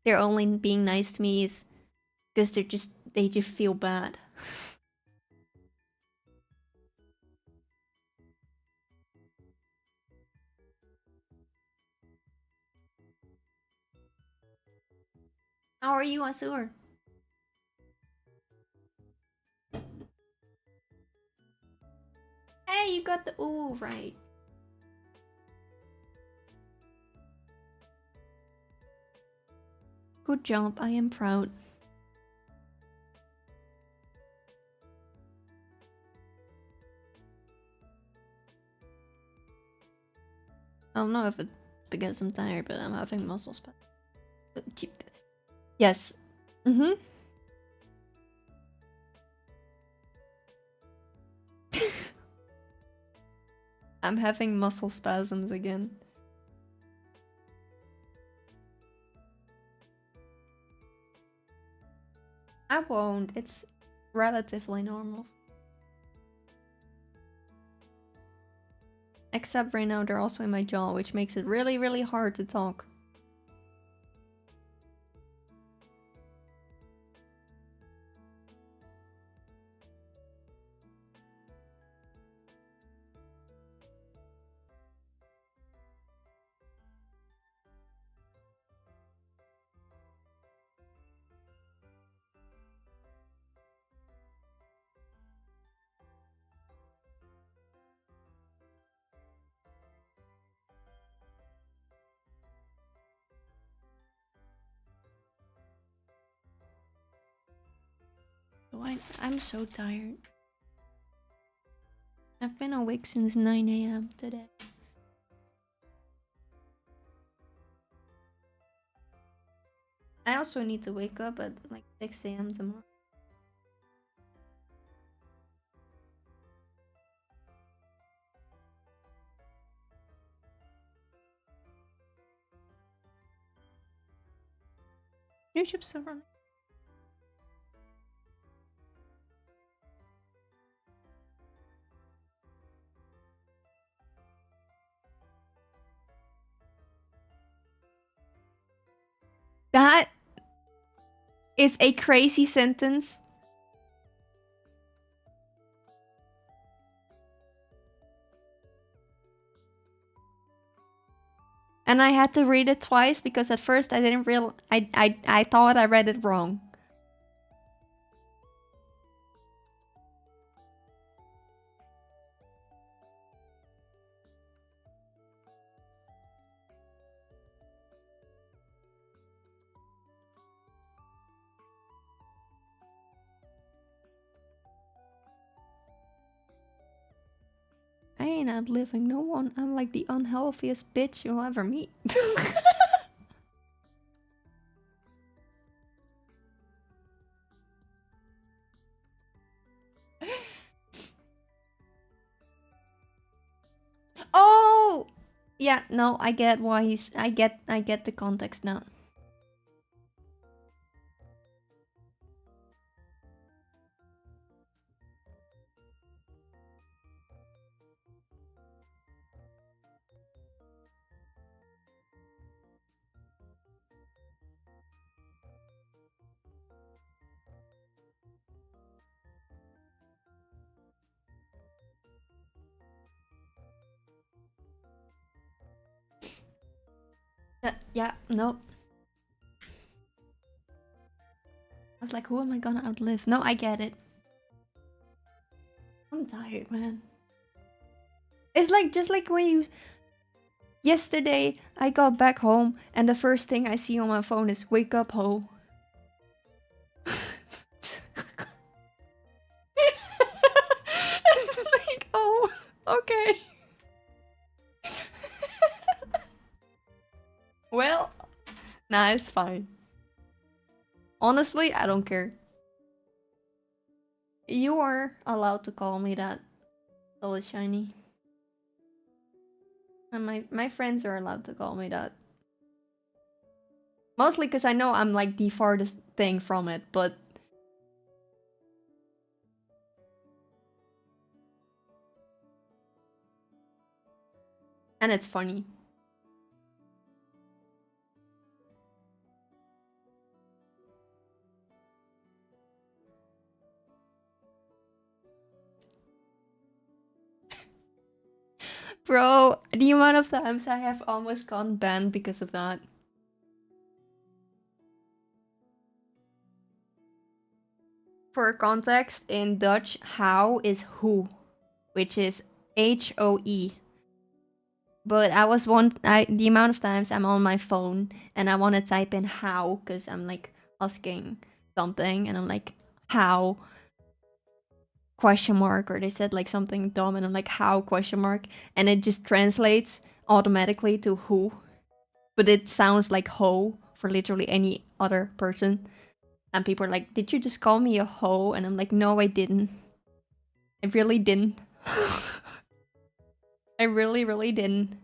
S1: they're only being nice to me is because they just feel bad. How are you, Asur? Hey, you got the ooh right. Good job, I am proud. I don't know if it's because I'm tired, but I'm having muscle spasms. Yes. Mm-hmm. I'm having muscle spasms again. I won't. It's relatively normal. Except right now they're also in my jaw, which makes it really, really hard to talk. I'm so tired. I've been awake since 9 a.m. today. I also need to wake up at like 6 a.m. tomorrow. YouTube still running. That is a crazy sentence. And I had to read it twice because at first I didn't real I thought I read it wrong. I ain't outliving no one. I'm like the unhealthiest bitch you'll ever meet. Oh! Yeah, no, I get why he's I get the context now. Yeah, no. I was like, who am I gonna outlive? No, I get it. I'm tired, man. It's like just like when you. Yesterday, I got back home and the first thing I see on my phone is "Wake up, ho." It's like, oh, okay. Well, nah, it's fine. Honestly, I don't care. You are allowed to call me that, Soul is shiny. And my friends are allowed to call me that. Mostly because I know I'm like the farthest thing from it, but... And it's funny. Bro, the amount of times I have almost gone banned because of that. For context, in Dutch, how is who, which is HOE. But I was the amount of times I'm on my phone and I want to type in how because I'm like asking something and I'm like, how? Question mark, or they said like something dumb and I'm like, how? Question mark, and it just translates automatically to who, but it sounds like ho for literally any other person. And people are like, did you just call me a hoe? And I'm like, no, I didn't. I really didn't. I really, really didn't.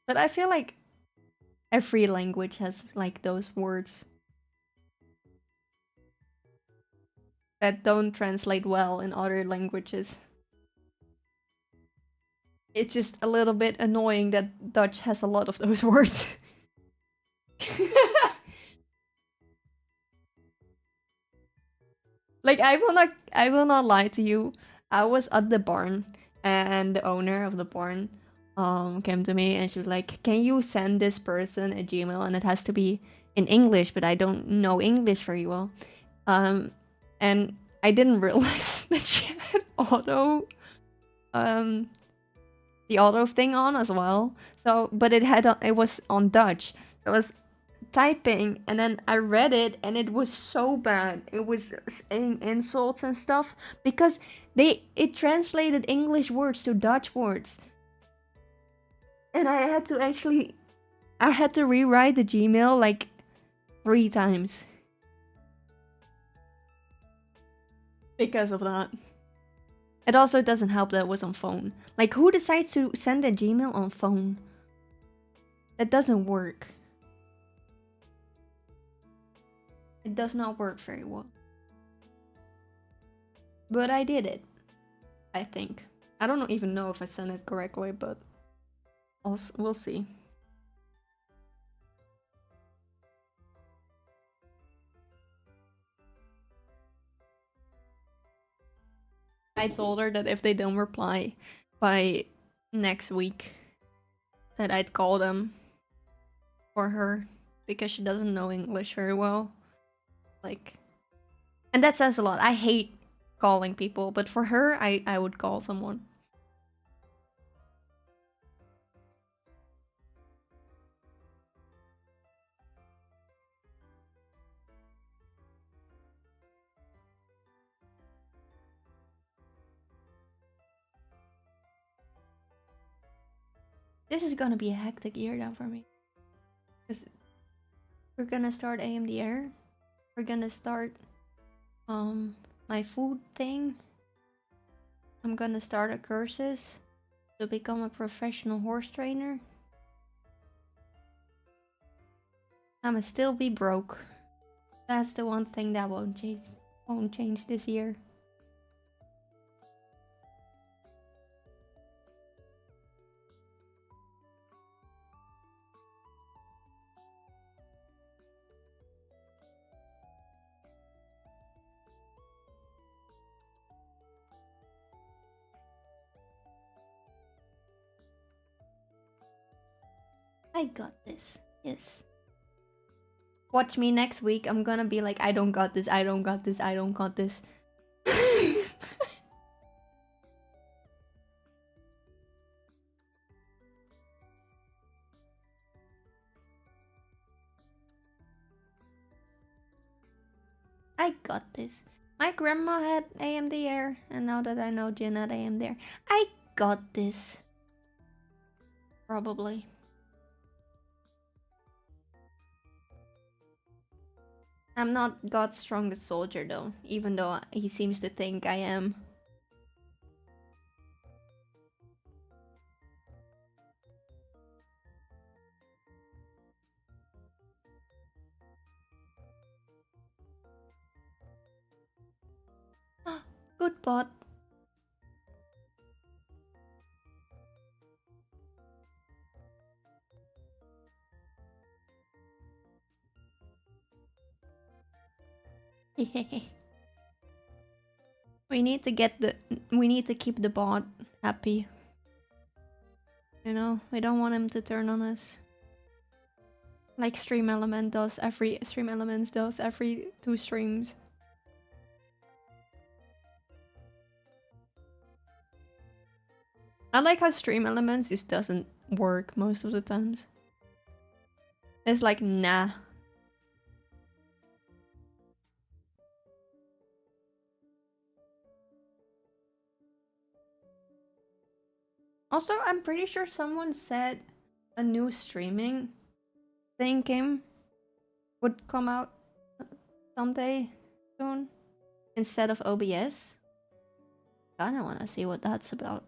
S1: But I feel like every language has like those words that don't translate well in other languages. It's just a little bit annoying that Dutch has a lot of those words. Like I will not lie to you. I was at the barn and the owner of the barn came to me and she was like, "Can you send this person a Gmail and it has to be in English, but I don't know English very well." And I didn't realize that she had um the auto thing on as well. So, but it was on Dutch. So I was typing and then I read it and it was so bad. It was saying insults and stuff because it translated English words to Dutch words. And I had to rewrite the Gmail like 3 times because of that. It also doesn't help that it was on phone. Like, who decides to send a Gmail on phone? That doesn't work. It does not work very well. But I did it. I think. I don't even know if I sent it correctly, but we'll see. I told her that if they don't reply by next week, that I'd call them for her because she doesn't know English very well. Like, and that says a lot. I hate calling people, but for her, I would call someone. This is gonna be a hectic year now for me. Because we're gonna start AMDR. We're gonna start my food thing. I'm gonna start a cursus to become a professional horse trainer. I'ma still be broke. That's the one thing that won't change this year. I got this. Yes. Watch me next week. I'm gonna be like, I don't got this, I don't got this, I don't got this. I got this. My grandma had AMD Air, and now that I know Jin had AMD Air, I got this. Probably. I'm not God's strongest soldier though, even though he seems to think I am. Good bot. We need to keep the bot happy. You know, we don't want him to turn on us. Like Stream Elements does every 2 streams. I like how Stream Elements just doesn't work most of the times. It's like, nah. Also, I'm pretty sure someone said a new streaming thing would come out someday soon instead of OBS. Kinda wanna see what that's about.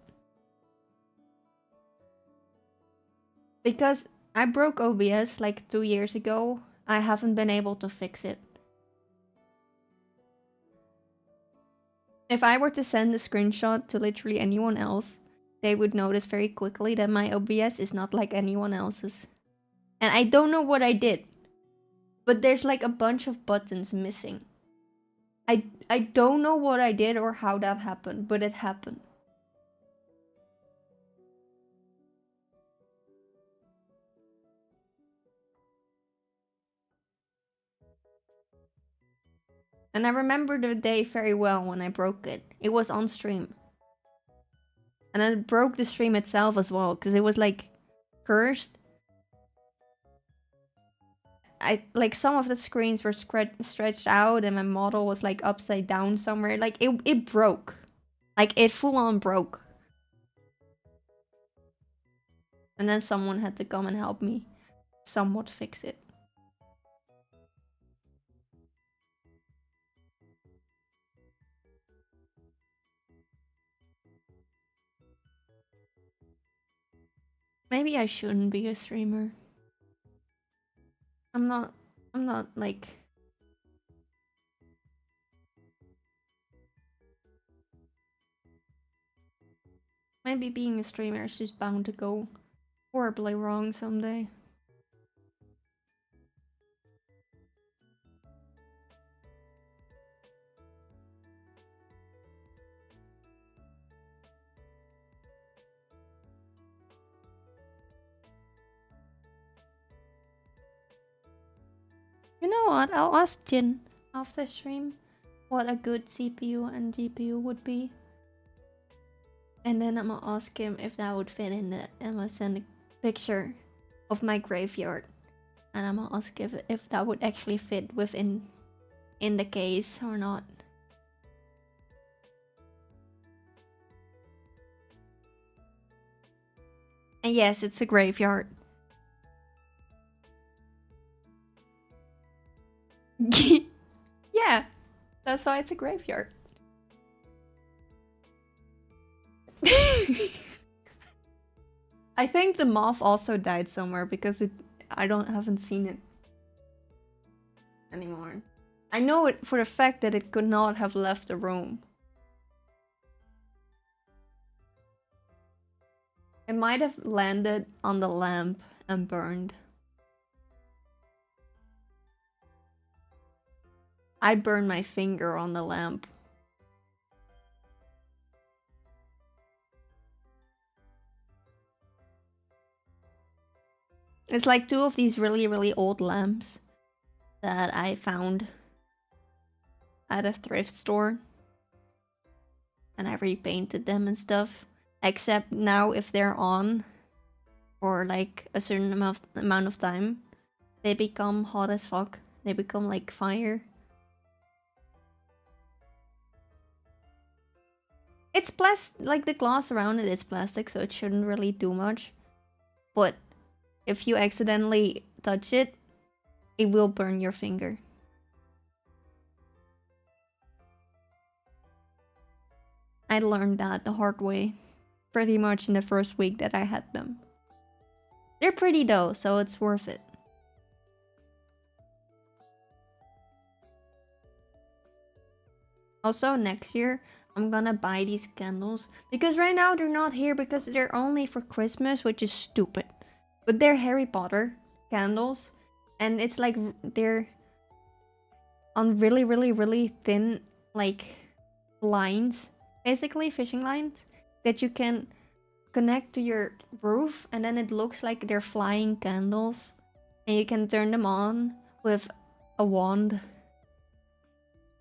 S1: Because I broke OBS like 2 years ago. I haven't been able to fix it. If I were to send a screenshot to literally anyone else, they would notice very quickly that my OBS is not like anyone else's. And I don't know what I did, but there's like a bunch of buttons missing. I don't know what I did or how that happened, but it happened. And I remember the day very well when I broke it. It was on stream. And I broke the stream itself as well, because it was like cursed. Like some of the screens were stretched out and my model was like upside down somewhere. Like it broke. Like it full on broke. And then someone had to come and help me somewhat fix it. Maybe I shouldn't be a streamer. I'm not like... Maybe being a streamer is just bound to go horribly wrong someday. You know what? I'll ask Jin after stream what a good CPU and GPU would be. And then I'm gonna ask him if that would fit in the... I'm gonna send a picture of my graveyard. And I'm gonna ask if that would actually fit within in the case or not. And yes, it's a graveyard. Yeah, that's why it's a graveyard. I think the moth also died somewhere because I haven't seen it anymore. I know it for a fact that it could not have left the room. It might have landed on the lamp and burned. I burned my finger on the lamp. It's like two of these really, really old lamps that I found at a thrift store. And I repainted them and stuff. Except now if they're on for like a certain amount of time, they become hot as fuck. They become like fire. It's like the glass around it is plastic, so it shouldn't really do much. But if you accidentally touch it, it will burn your finger. I learned that the hard way, pretty much in the first week that I had them. They're pretty though, so it's worth it. Also, next year, I'm gonna buy these candles. Because right now they're not here because they're only for Christmas, which is stupid. But they're Harry Potter candles. And it's like they're on really, really, really thin, like, lines. Basically, fishing lines. That you can connect to your roof. And then it looks like they're flying candles. And you can turn them on with a wand.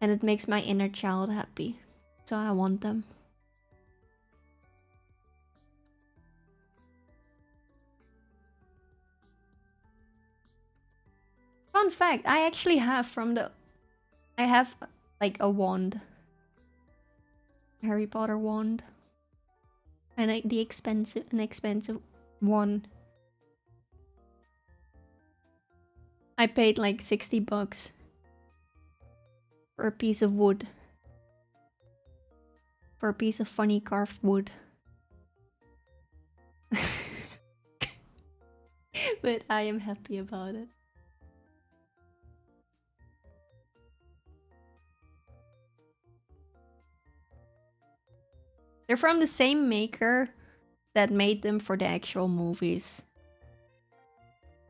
S1: And it makes my inner child happy. So I want them. Fun fact, I actually have I have like a wand. Harry Potter wand. And an expensive one. I paid like $60 for a piece of wood. For a piece of funny carved wood. But I am happy about it. They're from the same maker that made them for the actual movies.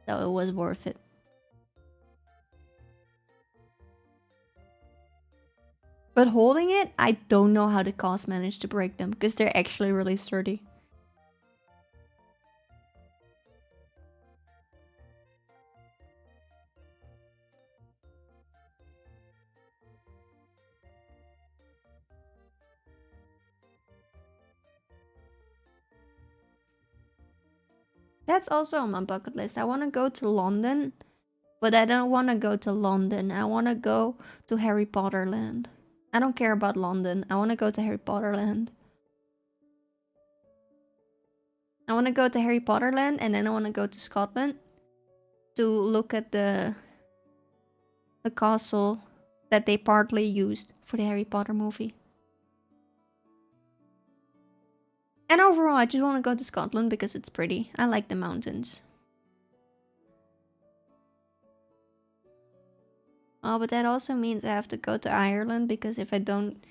S1: So it was worth it. But holding it, I don't know how the cast managed to break them because they're actually really sturdy. That's also on my bucket list. I want to go to London, but I don't want to go to London. I want to go to Harry Potter Land. I don't care about London. I want to go to Harry Potter Land. I want to go to Harry Potter Land and then I want to go to Scotland to look at the castle that they partly used for the Harry Potter movie. And overall, I just want to go to Scotland because it's pretty. I like the mountains. Oh, but that also means I have to go to Ireland because if I don't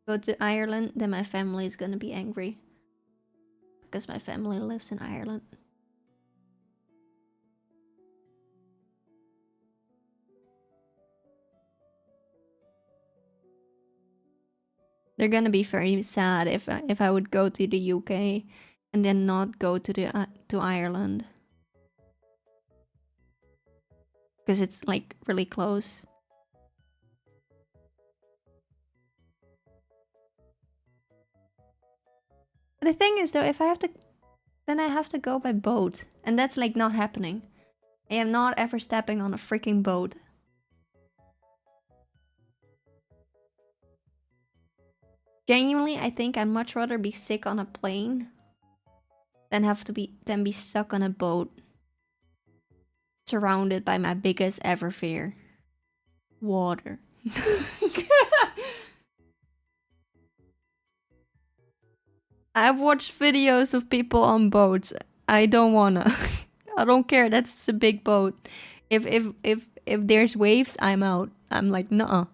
S1: go to Ireland, then my family is gonna be angry. Because my family lives in Ireland. They're gonna be very sad if I would go to the UK and then not go to Ireland. Because it's like really close. The thing is though, if I have to, then I have to go by boat. And that's like not happening. I am not ever stepping on a freaking boat. Genuinely, I think I'd much rather be sick on a plane than be stuck on a boat. Surrounded by my biggest ever fear. Water. I've watched videos of people on boats. I don't wanna. I don't care. That's a big boat. If there's waves, I'm out. I'm like, nuh-uh.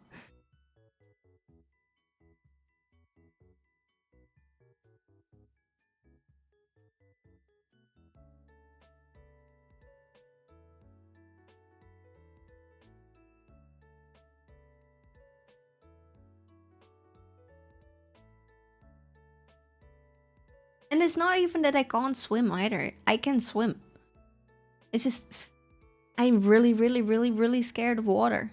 S1: And it's not even that I can't swim either. I can swim. It's just I'm really, really, really, really scared of water.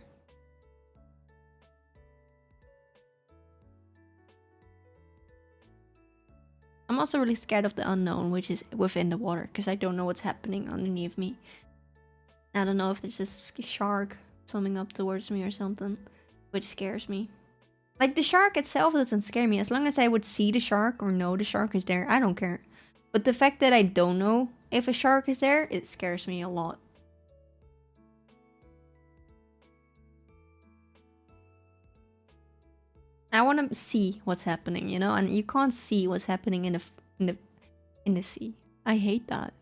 S1: I'm also really scared of the unknown, which is within the water, because I don't know what's happening underneath me. I don't know if there's a shark swimming up towards me or something, which scares me. Like, the shark itself doesn't scare me. As long as I would see the shark or know the shark is there, I don't care. But the fact that I don't know if a shark is there, it scares me a lot. I want to see what's happening, you know, and you can't see what's happening in the sea. I hate that.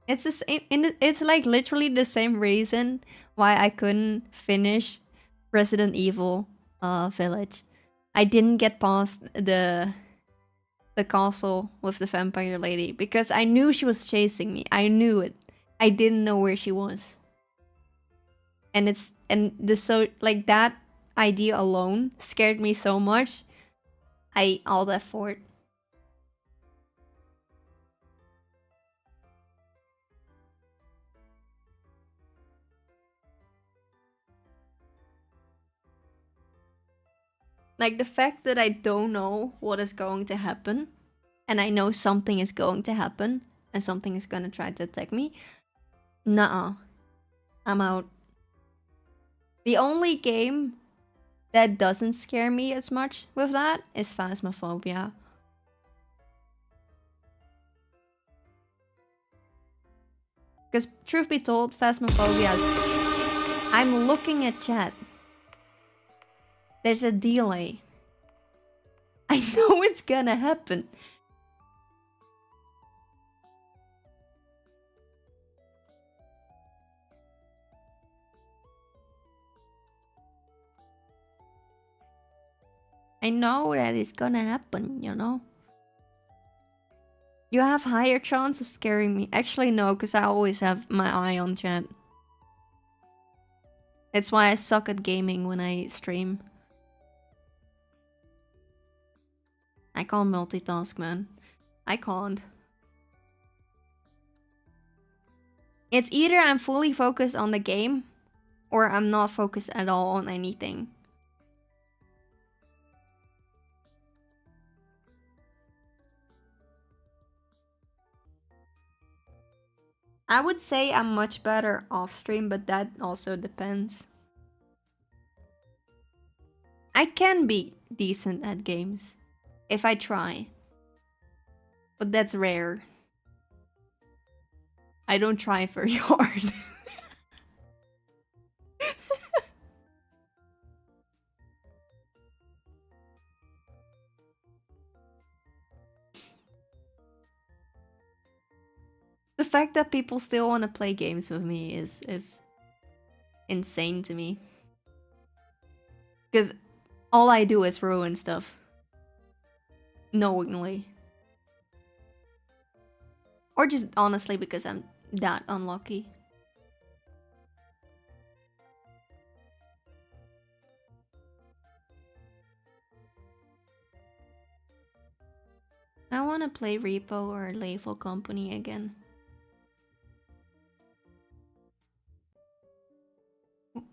S1: It's the same. It's like literally the same reason why I couldn't finish Resident Evil Village. I didn't get past the castle with the vampire lady because I knew she was chasing me. I knew it. I didn't know where she was. And like that idea alone scared me so much. I alt F4'd. Like, the fact that I don't know what is going to happen, and I know something is going to happen, and something is gonna try to attack me. Nuh-uh. I'm out. The only game that doesn't scare me as much with that is Phasmophobia. Because, truth be told, Phasmophobia is... I'm looking at chat. There's a delay. I know it's gonna happen. I know that it's gonna happen, you know? You have higher chance of scaring me. Actually, no, because I always have my eye on chat. It's why I suck at gaming when I stream. I can't multitask, man. I can't. It's either I'm fully focused on the game, or I'm not focused at all on anything. I would say I'm much better off stream, but that also depends. I can be decent at games if I try, but that's rare. I don't try very hard. The fact that people still want to play games with me is insane to me. Because all I do is ruin stuff. Knowingly. Or just honestly because I'm that unlucky. I want to play Repo or Lethal Company again.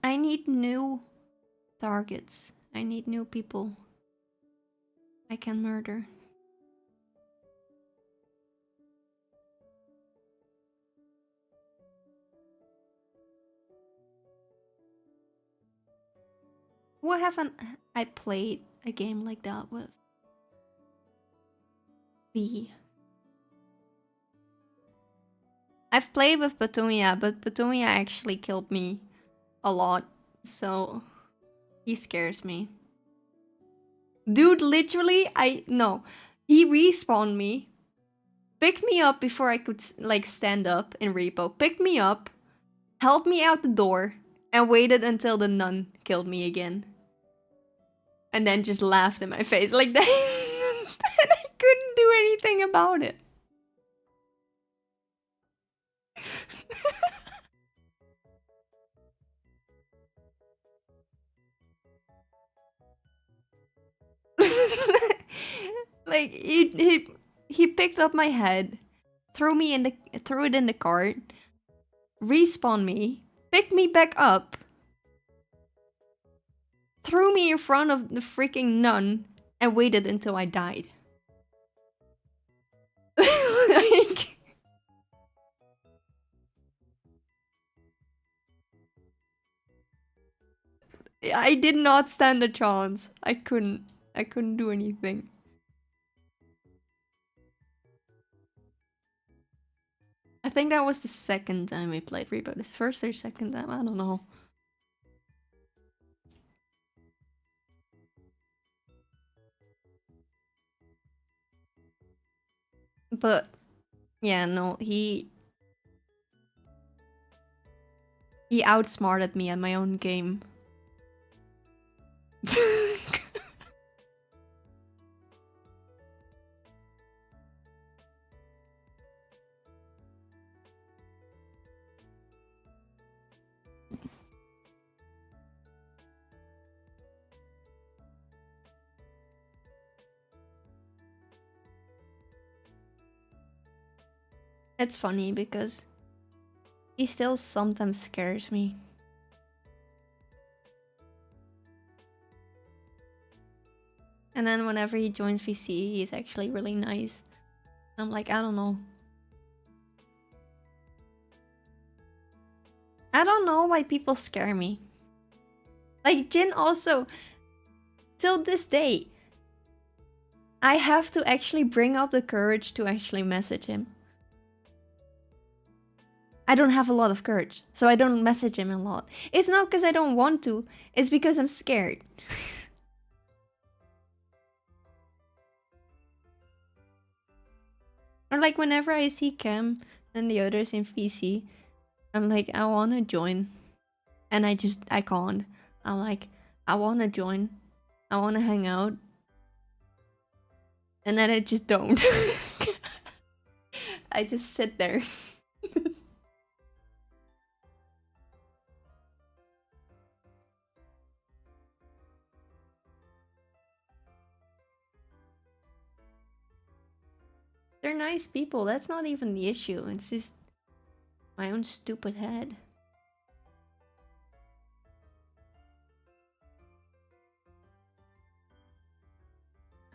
S1: I need new targets. I need new people I can murder. Who haven't I played a game like that with? B. I've played with Petunia, but Petunia actually killed me a lot, so he scares me. Dude, literally, no. He respawned me, picked me up before I could, like, stand up in Repo, picked me up, helped me out the door, and waited until the nun killed me again. And then just laughed in my face like that. And I couldn't do anything about it. Like he picked up my head, threw it in the cart, respawned me, picked me back up, threw me in front of the freaking nun, and waited until I died. Like, I did not stand a chance. I couldn't do anything. I think that was the second time we played Repo. This first or second time, I don't know. But yeah, no, he outsmarted me at my own game. It's funny because he still sometimes scares me. And then whenever he joins VC, he's actually really nice. I'm like, I don't know. I don't know why people scare me. Like, Jin also, till this day, I have to actually bring up the courage to actually message him. I don't have a lot of courage, so I don't message him a lot. It's not because I don't want to, it's because I'm scared. Or like whenever I see Cam and the others in VC, I'm like, I wanna join. And I can't. I'm like, I wanna join. I wanna hang out. And then I just don't. I just sit there. They're nice people, that's not even the issue. It's just my own stupid head.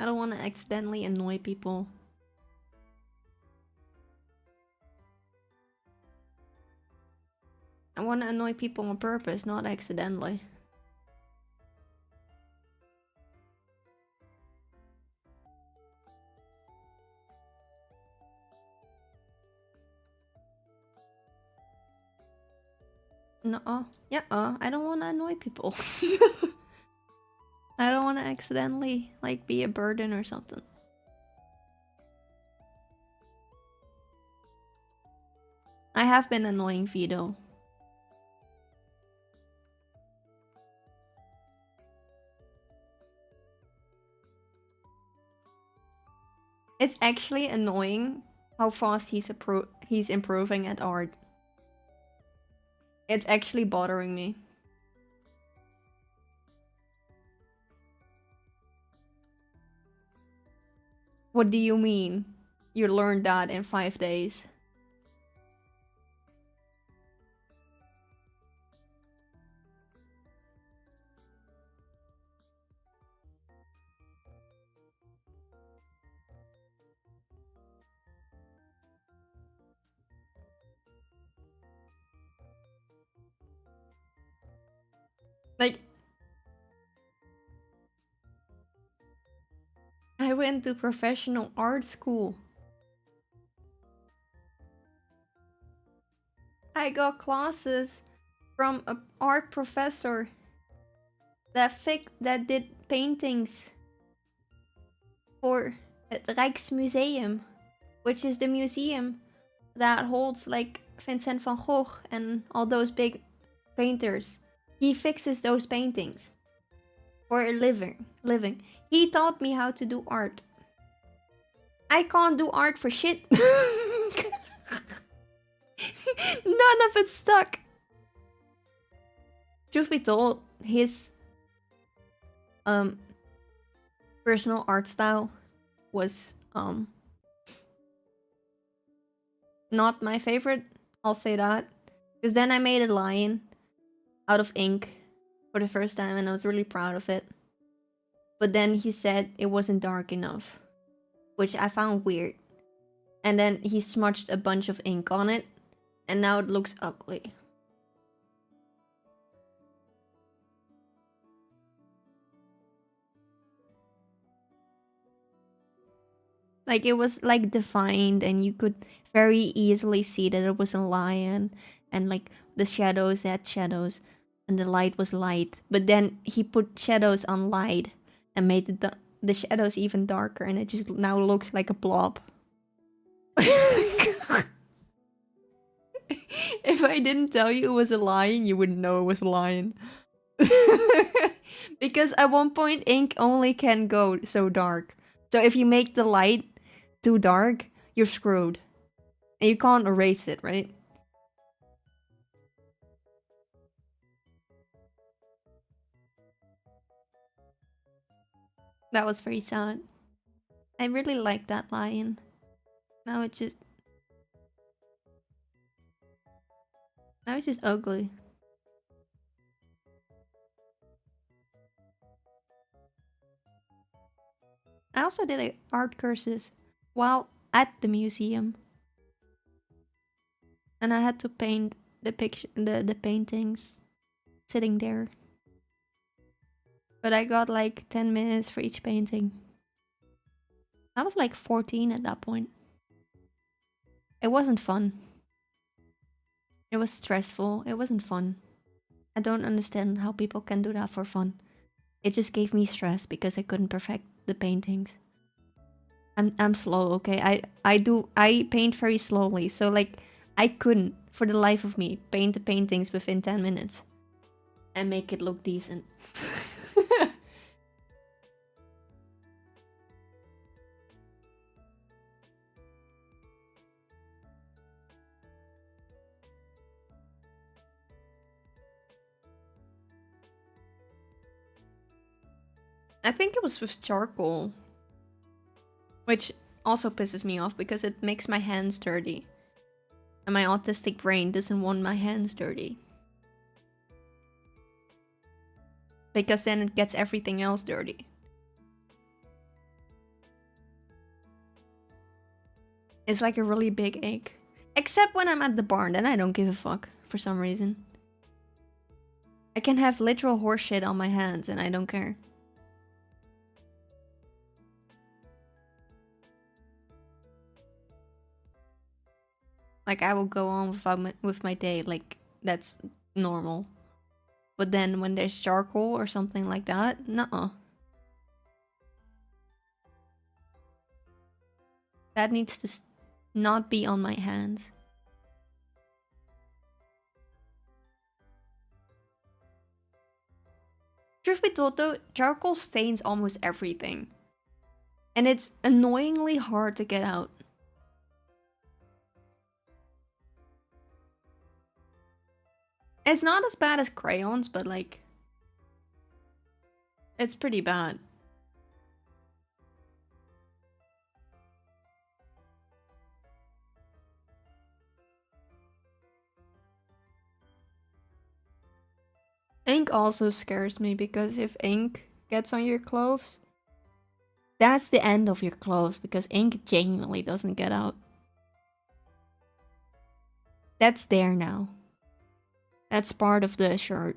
S1: I don't want to accidentally annoy people. I want to annoy people on purpose, not accidentally. No, yeah, I don't want to annoy people. I don't want to accidentally, like, be a burden or something. I have been annoying Vito. It's actually annoying how fast he's improving at art. It's actually bothering me. What do you mean? You learned that in 5 days? Like, I went to professional art school. I got classes from an art professor that did paintings for het Rijksmuseum, which is the museum that holds like Vincent van Gogh and all those big painters. He fixes those paintings for a living. He taught me how to do art. I can't do art for shit. None of it stuck. Truth be told, his personal art style was not my favorite. I'll say that. Because then I made a lion out of ink for the first time and I was really proud of it. But then he said it wasn't dark enough, which I found weird. And then he smudged a bunch of ink on it and now it looks ugly. Like it was like defined and you could very easily see that it was a lion and like the shadows had shadows and the light was light. But then he put shadows on light and made the shadows even darker and it just now looks like a blob. If I didn't tell you it was a lion, you wouldn't know it was a lion. Because at one point ink only can go so dark. So if you make the light too dark, you're screwed. And you can't erase it, right? That was very sad. I really liked that lion. Now it's just ugly. I also did art courses while at the museum. And I had to paint the paintings sitting there. But I got like 10 minutes for each painting. I was like 14 at that point. It wasn't fun. It was stressful. It wasn't fun. I don't understand how people can do that for fun. It just gave me stress because I couldn't perfect the paintings. I'm slow, okay? I paint very slowly, so like I couldn't, for the life of me, paint the paintings within 10 minutes and make it look decent. I think it was with charcoal. Which also pisses me off because it makes my hands dirty. And my autistic brain doesn't want my hands dirty. Because then it gets everything else dirty. It's like a really big ache. Except when I'm at the barn, then I don't give a fuck for some reason. I can have literal horse shit on my hands and I don't care. Like, I will go on with my day, like, that's normal. But then when there's charcoal or something like that, nuh-uh. That needs to not be on my hands. Truth be told though, charcoal stains almost everything. And it's annoyingly hard to get out. It's not as bad as crayons, but like... it's pretty bad. Ink also scares me because if ink gets on your clothes, that's the end of your clothes because ink genuinely doesn't get out. That's there now. That's part of the shirt.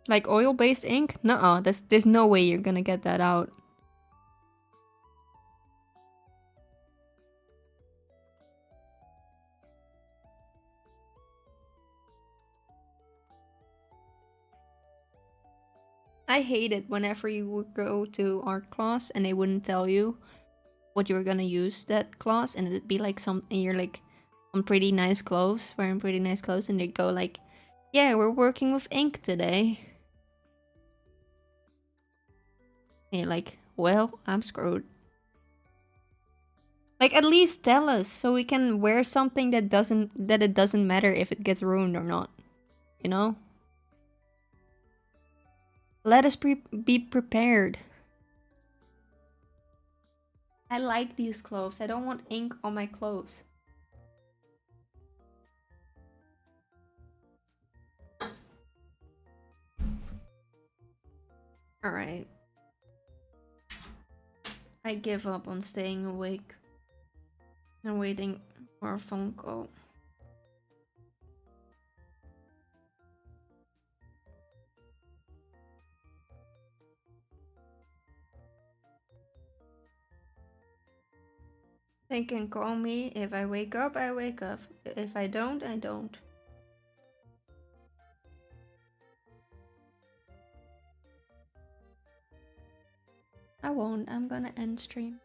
S1: Like oil-based ink? Nuh-uh, there's no way you're gonna get that out. I hate it whenever you would go to art class and they wouldn't tell you what you were gonna use that class, and it'd be like something you're like on pretty nice clothes, wearing pretty nice clothes, and they'd go like, yeah, we're working with ink today. And you're like, well, I'm screwed. Like, at least tell us so we can wear something that it doesn't matter if it gets ruined or not. you know? Let us be prepared. I like these clothes. I don't want ink on my clothes. Alright. I give up on staying awake and waiting for a phone call. They can call me. If I wake up, I wake up. If I don't, I don't. I won't. I'm gonna end stream.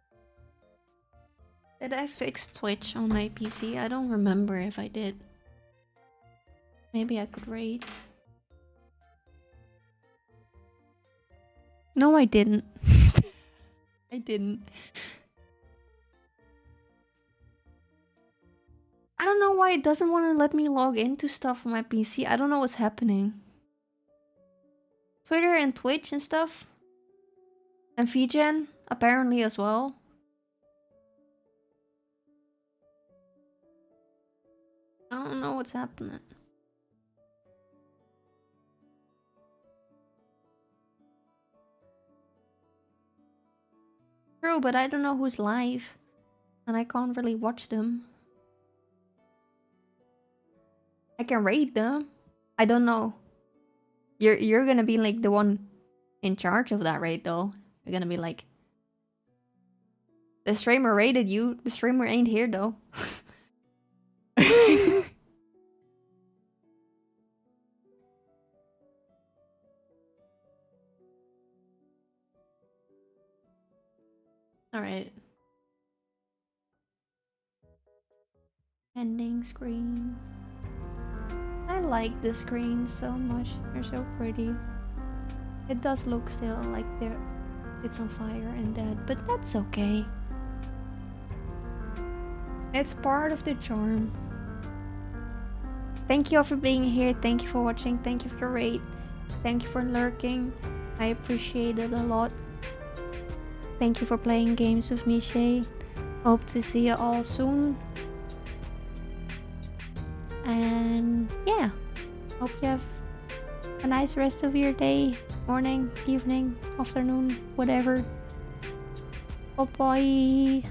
S1: Did I fix Twitch on my PC? I don't remember if I did. Maybe I could raid. No, I didn't. I didn't. I don't know why it doesn't want to let me log into stuff on my PC. I don't know what's happening. Twitter and Twitch and stuff. And VGen, apparently as well. I don't know what's happening. True, but I don't know who's live. And I can't really watch them. I can rate them. I don't know. You're gonna be like the one in charge of that raid though. You're gonna be like, the streamer rated you. The streamer ain't here though. Alright. Ending screen. I like the screens so much. They're so pretty. It does look still like it's on fire and dead, but that's okay. It's part of the charm. Thank you all for being here. Thank you for watching. Thank you for the raid. Thank you for lurking. I appreciate it a lot. Thank you for playing games with me, Shay. Hope to see you all soon. And yeah, hope you have a nice rest of your day, morning, evening, afternoon, whatever. Bye bye.